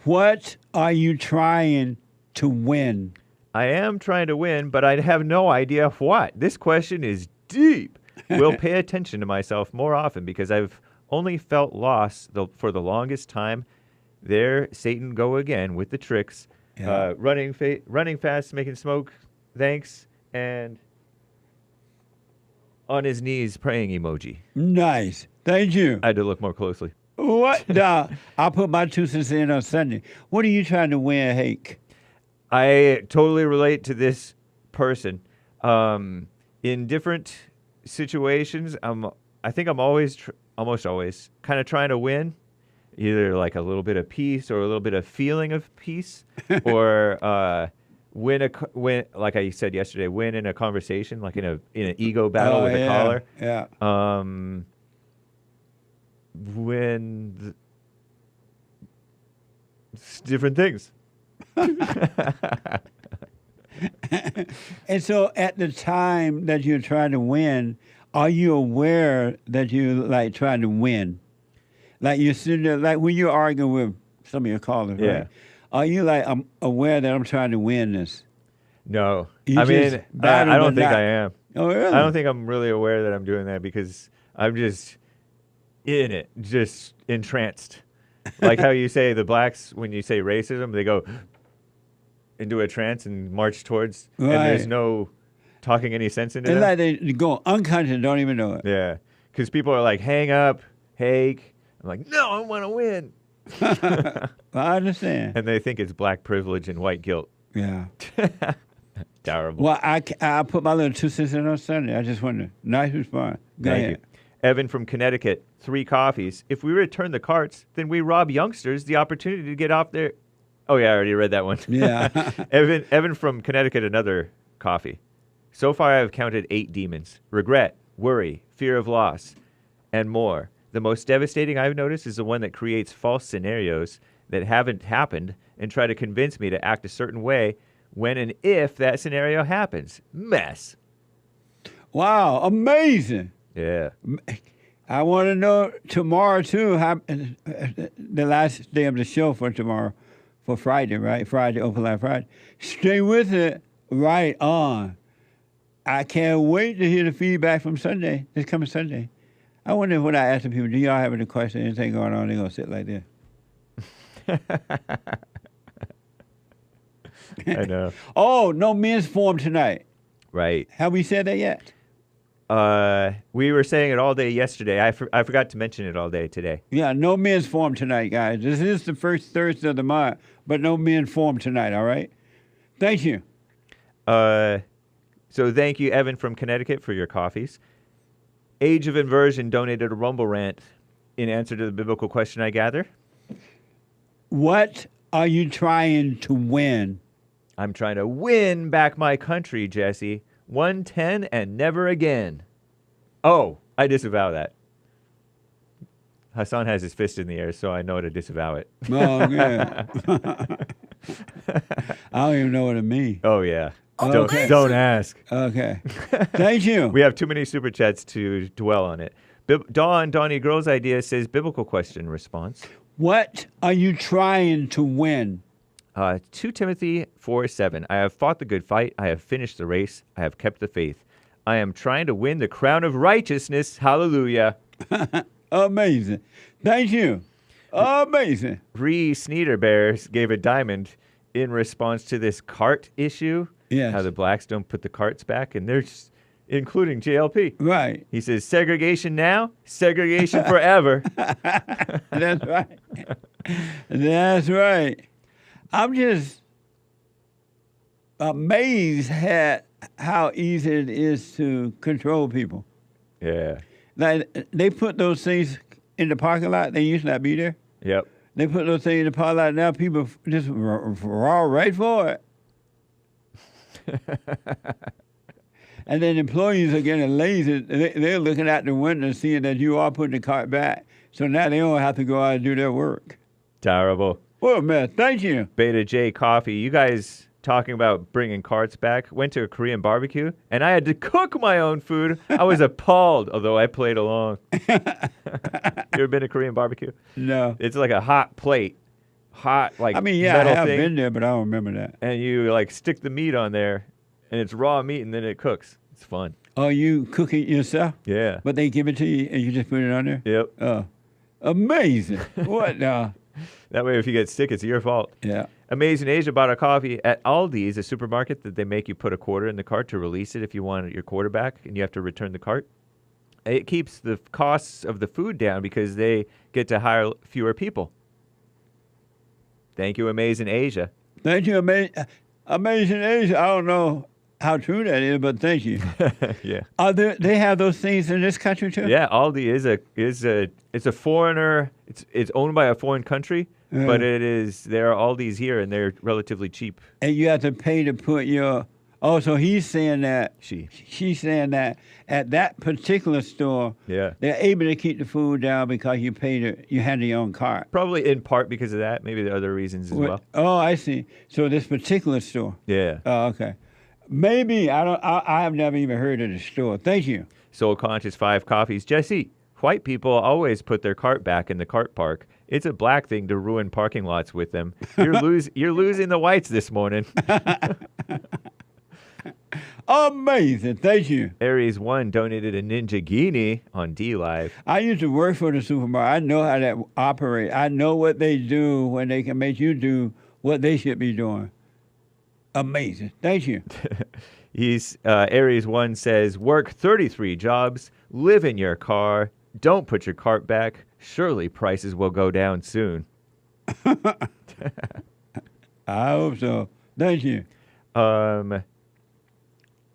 What are you trying to win? I am trying to win, but I have no idea what. This question is deep. Will pay attention to myself more often because I've only felt lost for the longest time. There, Satan go again with the tricks. Yeah. Running fast, making smoke. Thanks. And on his knees, praying emoji. Nice. Thank you. I had to look more closely. What? I'll put my 2 cents in on Sunday. What are you trying to win, Hake? I totally relate to this person. In different situations, I think I'm always, almost always, kind of trying to win. Either like a little bit of peace or a little bit of feeling of peace, or win, like I said yesterday, win in a conversation, like in an ego battle with a caller. Yeah. Different things. And so at the time that you're trying to win, are you aware that you're like trying to win? Like you're sitting there, like when you're arguing with some of your callers, Yeah. right? Are you like, I'm aware that I'm trying to win this? No. You I just mean, battle I don't the think knot. I am. Oh, really? I don't think I'm really aware that I'm doing that because I'm just in it, just entranced. Like how you say the blacks, when you say racism, they go into a trance and march towards, and there's Right. no talking any sense into It's them. like they go unconscious and don't even know it. Yeah, because people are like, hang up, Hake. I'm like, no, I want to win. I understand. And they think it's black privilege and white guilt. Yeah. Terrible. Well, I put my little 2 cents in on Sunday. I just wonder. Nice response. Go Thank ahead. you. Evan from Connecticut, 3 coffees. If we return the carts, then we rob youngsters the opportunity to get off their... Oh, yeah, I already read that one. Yeah. Evan from Connecticut, another coffee. So far, I've counted 8 demons. Regret, worry, fear of loss, and more. The most devastating I've noticed is the one that creates false scenarios that haven't happened and try to convince me to act a certain way when and if that scenario happens. Mess. Wow, amazing. Yeah. I want to know tomorrow, too, how, the last day of the show for tomorrow, for Friday, right? Friday, Open Line Friday. Stay with it right on. I can't wait to hear the feedback from Sunday, this coming Sunday. I wonder when I ask the people, do y'all have any questions, anything going on? They're going to sit like this. I know. Oh, no men's forum tonight. Right. Have we said that yet? We were saying it all day yesterday. I forgot to mention it all day today. Yeah, no men's forum tonight, guys. This is the first Thursday of the month, but no men's forum tonight, all right? Thank you. So thank you, Evan from Connecticut, for your coffees. Age of Inversion donated a Rumble rant in answer to the biblical question, I gather. What are you trying to win? I'm trying to win back my country, Jesse. 110 and never again. Oh, I disavow that. Hassan has his fist in the air, so I know to disavow it. Oh, yeah. I don't even know what it means. Oh, yeah. Okay. Don't ask. Okay. Thank you. We have too many super chats to dwell on it. Donnie Girl's idea says biblical question response. What are you trying to win? 2 Timothy 4:7. I have fought the good fight. I have finished the race. I have kept the faith. I am trying to win the crown of righteousness. Hallelujah. Amazing. Thank you. Amazing. Ree Sneederbears gave a diamond in response to this cart issue. Yes. How the blacks don't put the carts back, and they're including JLP. Right. He says, segregation now, segregation forever. That's right. That's right. I'm just amazed at how easy it is to control people. Yeah. Like, they put those things in the parking lot. They used to not be there. Yep. They put those things in the parking lot. Now people just raw right for it. And then employees are getting lazy. They're looking out the window seeing that you are putting the cart back. So now they don't have to go out and do their work. Terrible. Well, man, thank you. Beta J Coffee. You guys talking about bringing carts back. Went to a Korean barbecue, and I had to cook my own food. I was appalled, although I played along. You ever been to Korean barbecue? No. It's like a hot plate. Hot, like, I mean, yeah, metal I have thing. been there, but I don't remember that. And you, like, stick the meat on there, and it's raw meat, and then it cooks. It's fun. Oh, you cook it yourself? Yeah. But they give it to you, and you just put it on there? Yep. Oh, amazing. What the? That way, if you get sick, it's your fault. Yeah. Amazing Asia bought a coffee at Aldi's, a supermarket that they make you put a quarter in the cart to release it if you want your quarter back, and you have to return the cart. It keeps the costs of the food down because they get to hire fewer people. Thank you, Amazing Asia. Thank you, Amazing Asia. I don't know how true that is, but thank you. Yeah. They have those things in this country too? Yeah, Aldi it's a foreigner. It's owned by a foreign country, but there are Aldis here, and they're relatively cheap. And you have to pay to put your. Oh, so he's saying that. She's saying that at that particular store, Yeah. they're able to keep the food down because you handle your own cart. Probably in part because of that. Maybe there are other reasons as well. Oh, I see. So this particular store. Yeah. Oh, okay. Maybe I have never even heard of the store. Thank you. Soul Conscious 5 Coffees. Jesse, white people always put their cart back in the cart park. It's a black thing to ruin parking lots with them. You're losing the whites this morning. Amazing. Thank you. Aries 1 donated a Ninja Guinea on D Live. I used to work for the supermarket. I know how that operates. I know what they do when they can make you do what they should be doing. Amazing. Thank you. Aries 1 says, work 33 jobs, live in your car, don't put your cart back. Surely prices will go down soon. I hope so. Thank you.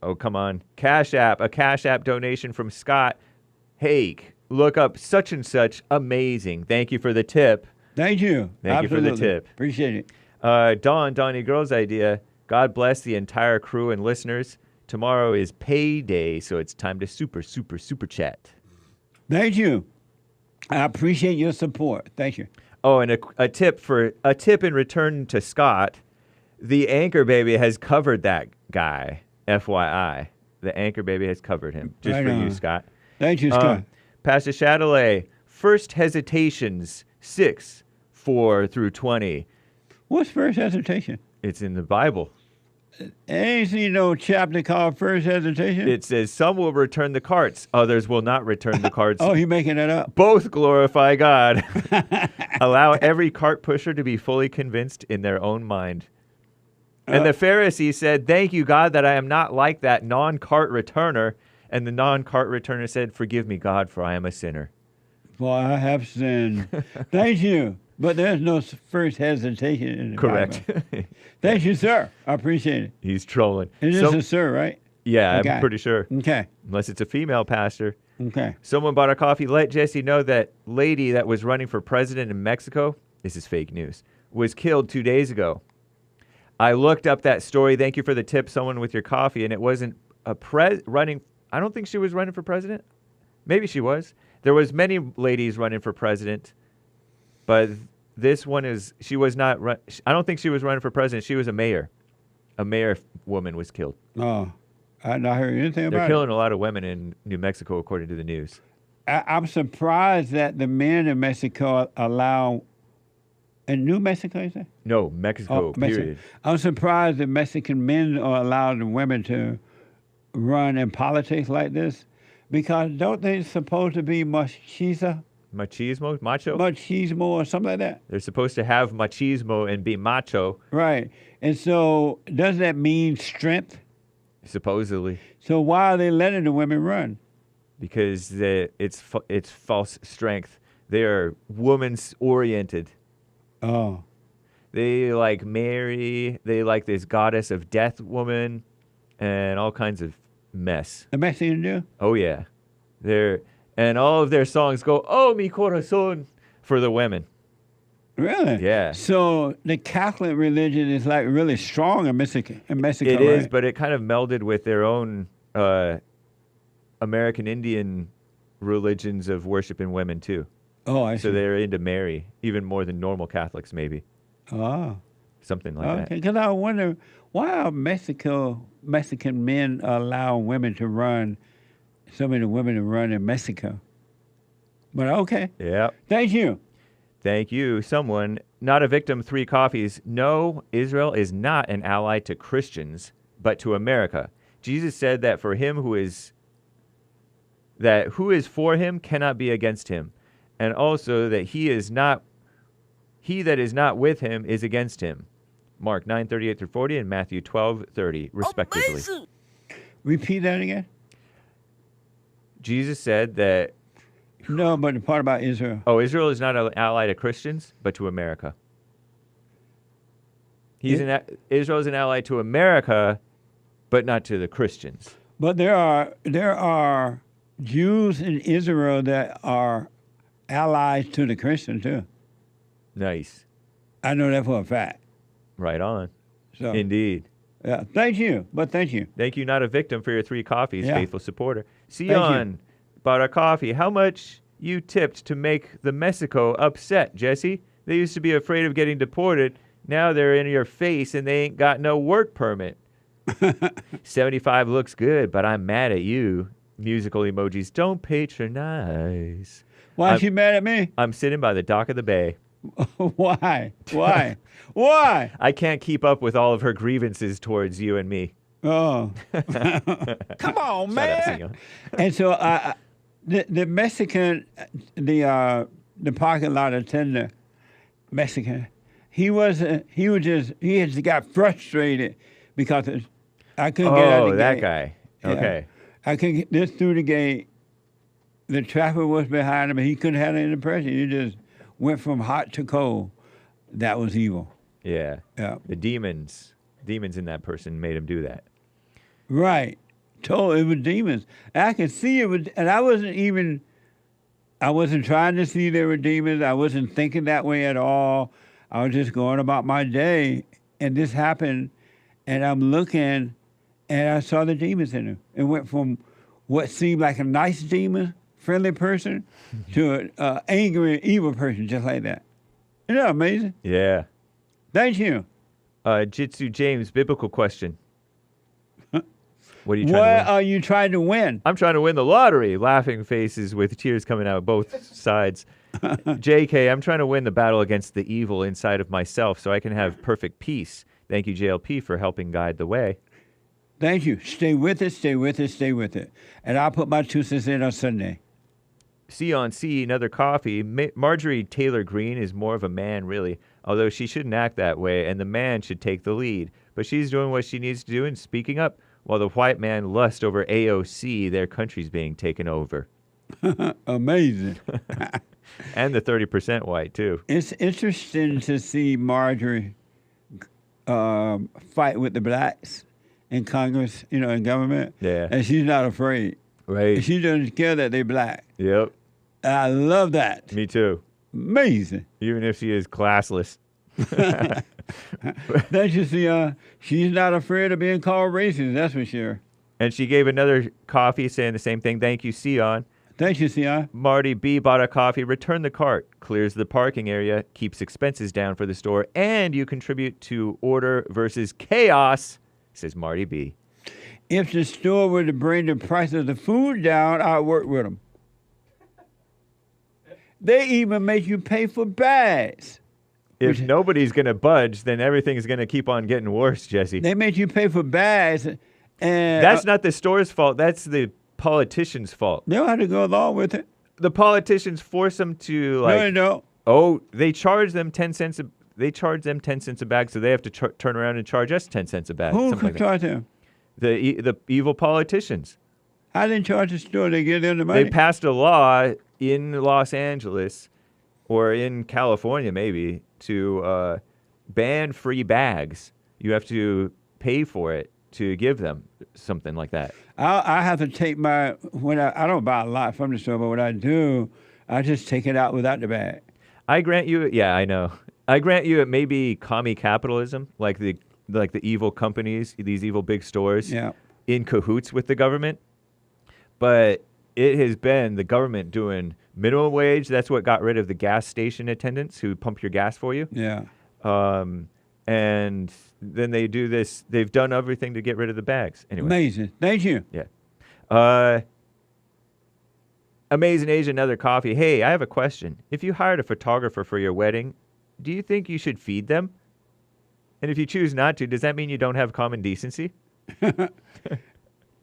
Oh, come on. A Cash App donation from Scott. Hake, look up such and such. Amazing. Thank you for the tip. Thank you. Thank you for the tip. Appreciate it. Donnie Girl's idea. God bless the entire crew and listeners. Tomorrow is payday, so it's time to super chat. Thank you. I appreciate your support. Thank you. Oh, and a tip in return to Scott. The Anchor Baby has covered that guy. FYI, the Anchor Baby has covered him. Just Right for on. you, Scott. Thank you, Scott. Pastor Chatelet, first hesitations 6, 4 through 20. What's first hesitation? It's in the Bible. Ain't seen no chapter called first hesitation. It says, some will return the carts, others will not return the carts. Oh, you making that up? Both glorify God. Allow every cart pusher to be fully convinced in their own mind. And the Pharisee said, thank you, God, that I am not like that non-cart returner. And the non-cart returner said, forgive me, God, for I am a sinner. For I have sinned. Thank you. But there's no first hesitation in the Correct. Bible. Thank you, sir. I appreciate it. He's trolling. It is a sir, right? Yeah, Okay. I'm pretty sure. Okay. Unless it's a female pastor. Okay. Someone bought a coffee. Let Jesse know that lady that was running for president in Mexico, this is fake news, was killed 2 days ago. I looked up that story. Thank you for the tip, someone with your coffee. And it wasn't a running. I don't think she was running for president. Maybe she was. There was many ladies running for president. But this one she was not, I don't think she was running for president. She was a mayor. A mayor woman was killed. Oh, I not heard anything about They're it. killing a lot of women in New Mexico, according to the news. I'm surprised that the men in Mexico allow, in New Mexico, you say? No, Mexico, period. Mexico. I'm surprised that Mexican men are allowing women to run in politics like this, because don't they supposed to be machismo? Machismo? Macho? Machismo or something like that? They're supposed to have machismo and be macho. Right. And so does that mean strength? Supposedly. So why are they letting the women run? Because it's false strength. They are woman's oriented. Oh. They like Mary. They like this goddess of death woman and all kinds of mess. The Mexican do? Oh, yeah. And all of their songs go, oh, mi corazón, for the women. Really? Yeah. So the Catholic religion is like really strong in Mexico. It is, but it kind of melded with their own American Indian religions of worshiping women too. Oh, I see. So they're into Mary, even more than normal Catholics, maybe. Oh. Something like that. Because I wonder, why are Mexican men allowing women to run, so many women to run in Mexico? But okay. Yeah. Thank you. Thank you. Someone, not a victim, 3 coffees. No, Israel is not an ally to Christians, but to America. Jesus said that who is for him cannot be against him. And also that he that is not with him is against him. Mark 9:38-40 and Matthew 12:30, respectively. Amazing. Repeat that again. Jesus said that. No, but the part about Israel. Oh, Israel is not an ally to Christians, but to America. Israel is an ally to America, but not to the Christians. But there are Jews in Israel that are allies to the Christians too. Nice. I know that for a fact. Right on. So, indeed. Yeah. Thank you. But thank you. Thank you, not a victim, for your 3 coffees, Yeah. faithful supporter. Thank Sion bought a coffee. How much you tipped to make the Mexico upset, Jesse? They used to be afraid of getting deported. Now they're in your face and they ain't got no work permit. 75 looks good, but I'm mad at you. Musical emojis. Don't patronize. Why is she mad at me? I'm sitting by the dock of the bay. Why? Why? Why? I can't keep up with all of her grievances towards you and me. Oh. Come on, man. And so the Mexican, the parking lot attendant, Mexican, he just got frustrated because I couldn't get out of the that gate. guy. Yeah. Okay. I couldn't get this through the gate. The traffic was behind him, and he couldn't handle any pressure. He just went from hot to cold. That was evil. Yeah. Yeah. The demons in that person made him do that. Right. It was demons. And I could see it was, and I wasn't trying to see there were demons. I wasn't thinking that way at all. I was just going about my day, and this happened, and I'm looking, and I saw the demons in him. It went from what seemed like a nice demon, friendly person, to an angry, evil person, just like that. Isn't that amazing? Yeah. Thank you. Jitsu James, biblical question. What are you trying to What win? are you trying to win? I'm trying to win the lottery. Laughing faces with tears coming out both sides. JK, I'm trying to win the battle against the evil inside of myself so I can have perfect peace. Thank you, JLP, for helping guide the way. Thank you. Stay with it, stay with it, stay with it. And I'll put my 2 cents in on Sunday. C on C, another coffee. Marjorie Taylor Greene is more of a man, really, although she shouldn't act that way, and the man should take the lead. But she's doing what she needs to do and speaking up, while the white man lusts over AOC, their country's being taken over. Amazing. And the 30% white, too. It's interesting to see Marjorie fight with the blacks in Congress, in government. Yeah. And she's not afraid. Right. She doesn't care that they're black. Yep. I love that. Me too. Amazing. Even if she is classless. Don't you see, she's not afraid of being called racist, that's for sure. And she gave another coffee saying the same thing. Thank you, Sion. Thank you, Sion. Marty B bought a coffee, returned the cart, clears the parking area, keeps expenses down for the store, and you contribute to order versus chaos, says Marty B. If the store were to bring the price of the food down, I'd work with them. They even make you pay for bags. If nobody's going to budge, then everything's going to keep on getting worse, Jesse. They make you pay for bags. And that's not the store's fault. That's the politicians' fault. They'll have to go along with it. The politicians force them to, like... No, they don't. Oh, they charge them 10 cents a bag, so they have to turn around and charge us 10 cents a bag. Who can charge them? The evil politicians. How didn't charge the store? They get them the money? They passed a law in Los Angeles, or in California maybe, to ban free bags. You have to pay for it to give them something like that. I have to take I don't buy a lot from the store, but what I do, I just take it out without the bag. I grant you, yeah, I know. I grant you it may be commie capitalism, like the evil companies, these evil big stores, in cahoots with the government. But it has been the government doing minimum wage. That's what got rid of the gas station attendants who pump your gas for you. Yeah. And then they do this. They've done everything to get rid of the bags. Anyway. Amazing. Thank you. Yeah. Amazing Asia, another coffee. Hey, I have a question. If you hired a photographer for your wedding, do you think you should feed them? And if you choose not to, does that mean you don't have common decency?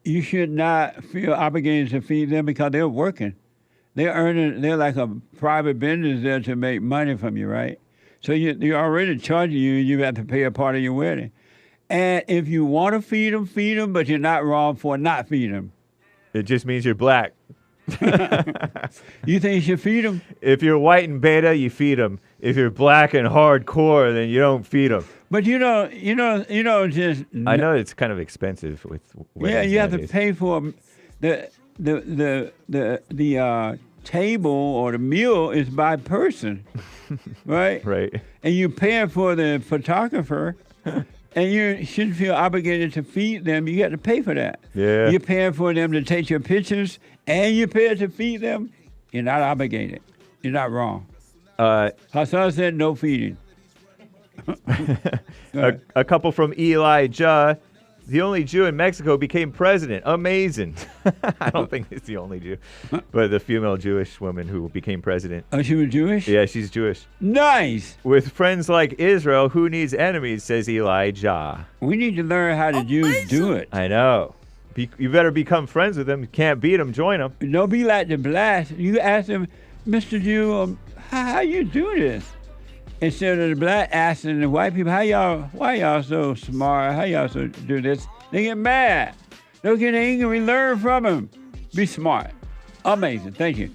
You should not feel obligated to feed them because they're working. They're like a private business there to make money from you, right? So you're already charging you have to pay a part of your wedding. And if you want to feed them, but you're not wrong for not feeding them. It just means you're black. You think you should feed them? If you're white and beta, you feed them. If you're black and hardcore, then you don't feed them. But you just. I know it's kind of expensive with weddings. Yeah, you have nowadays. to pay for the table or the meal is by person, right? Right. And you're paying for the photographer, and you shouldn't feel obligated to feed them. You got to pay for that. Yeah. You're paying for them to take your pictures, and you're paying to feed them. You're not obligated. You're not wrong. Hassan said no feeding. A couple from Elijah. The only Jew in Mexico became president. Amazing. I don't think it's the only Jew, but the female Jewish woman who became president. Oh, she was Jewish? Yeah, she's Jewish. Nice. With friends like Israel, who needs enemies, says Elijah. We need to learn how the Jews do it. I know. You better become friends with them. You can't beat them, join them. Don't be like the blacks. You ask them, Mr. Jew, how you do this? Instead of the black asking the white people, why y'all so smart? How y'all so do this? They get mad. They'll get angry. Learn from them. Be smart. Amazing. Thank you.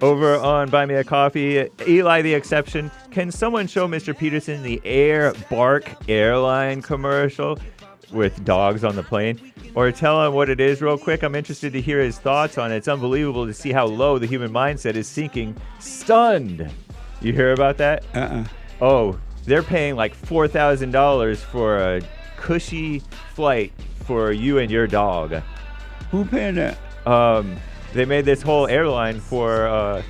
Over on Buy Me a Coffee, Eli the Exception. Can someone show Mr. Peterson the Air Bark airline commercial with dogs on the plane? Or tell him what it is real quick. I'm interested to hear his thoughts on it. It's unbelievable to see how low the human mindset is sinking. Stunned. You hear about that? Oh, they're paying like $4,000 for a cushy flight for you and your dog. Who paying that? They made this whole airline for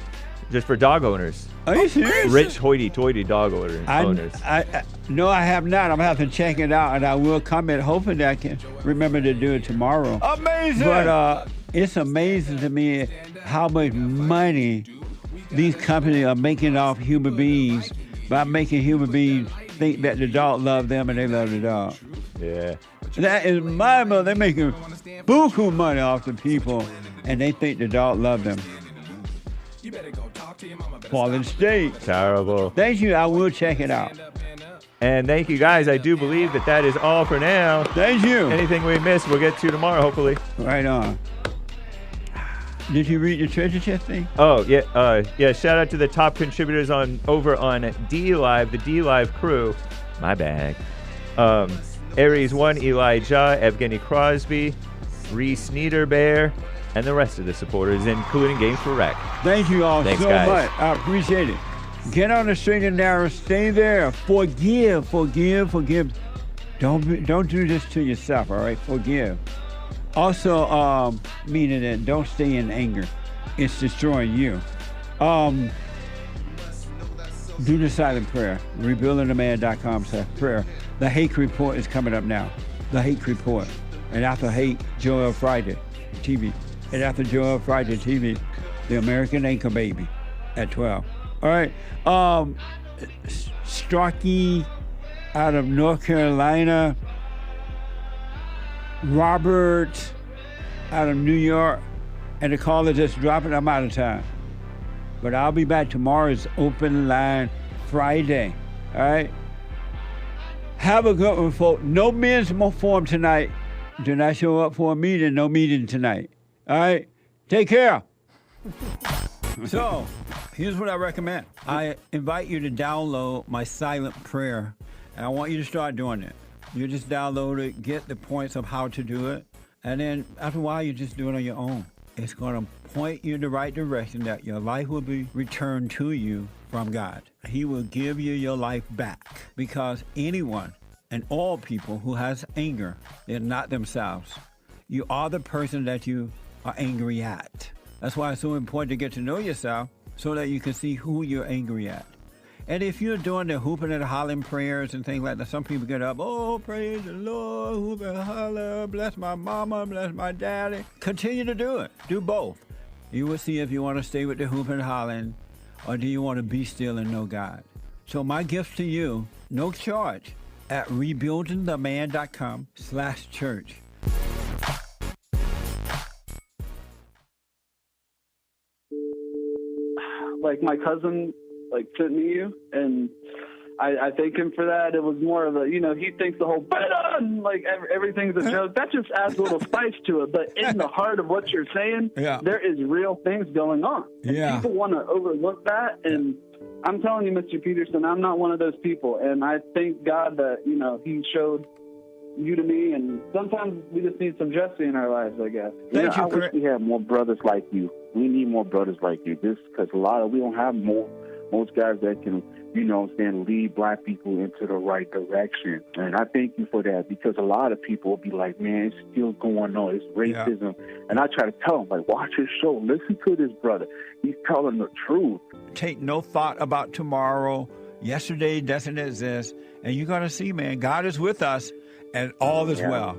just for dog owners. Are you serious? Rich hoity-toity dog owners. No, I have not. I'm going to have to check it out, and I will comment. Hopefully I can remember to do it tomorrow. Amazing! But it's amazing to me how much money these companies are making off human beings by making human beings think that the dog love them and they love the dog. Yeah. That is my money. They're making buku money off the people, and they think the dog love them. Fallen state. Terrible. Thank you. I will check it out. And thank you, guys. I do believe that is all for now. Thank you. Anything we missed, we'll get to tomorrow, hopefully. Right on. Did you read the treasure chest thing? Oh, yeah. Yeah, shout out to the top contributors over on D Live, the D Live crew. My bag. Aries 1, Elijah, Evgeny Crosby, Reese Niederbear, and the rest of the supporters, including Games for Rec. Thank you all Thanks, so guys. much. I appreciate it. Get on the straight and narrow. Stay there. Forgive. Don't do this to yourself, all right? Forgive. Also, meaning that don't stay in anger. It's destroying you. Do the silent prayer. Rebuildingtheman.com/prayer. The Hake Report is coming up now. The Hake Report. And after Hake, Joel Friday TV. And after Joel Friday TV, The American Anchor Baby at 12. All right. Starkey out of North Carolina. Robert out of New York. And the caller just dropping. I'm out of time. But I'll be back tomorrow. It's Open Line Friday. All right? Have a good one, folks. No men's forum tonight. Do not show up for a meeting. No meeting tonight. All right? Take care. So, here's what I recommend. I invite you to download my silent prayer, and I want you to start doing it. You just download it, get the points of how to do it, and then after a while, you just do it on your own. It's going to point you in the right direction that your life will be returned to you from God. He will give you your life back because anyone and all people who has anger, they're not themselves. You are the person that you are angry at. That's why it's so important to get to know yourself so that you can see who you're angry at. And if you're doing the hooping and hollering prayers and things like that, some people get up, oh, praise the Lord, hoop and holler, bless my mama, bless my daddy. Continue to do it. Do both. You will see if you want to stay with the hooping and hollering or do you want to be still and know God. So my gift to you, no charge, at rebuildingtheman.com/church. Like my cousin sent me you, and I thank him for that. It was more of a, he thinks the whole everything's a joke. That just adds a little spice to it. But in the heart of what you're saying, there is real things going on. And people want to overlook that. And I'm telling you, Mr. Peterson, I'm not one of those people. And I thank God that, he showed you to me. And sometimes we just need some Jesse in our lives, I guess. I wish we had more brothers like you. We need more brothers like you. This because we don't have most guys that can, lead black people into the right direction. And I thank you for that because a lot of people will be like, man, it's still going on. It's racism. Yeah. And I try to tell them, watch his show. Listen to this brother. He's telling the truth. Take no thought about tomorrow. Yesterday doesn't exist. And you're going to see, man, God is with us and all is well.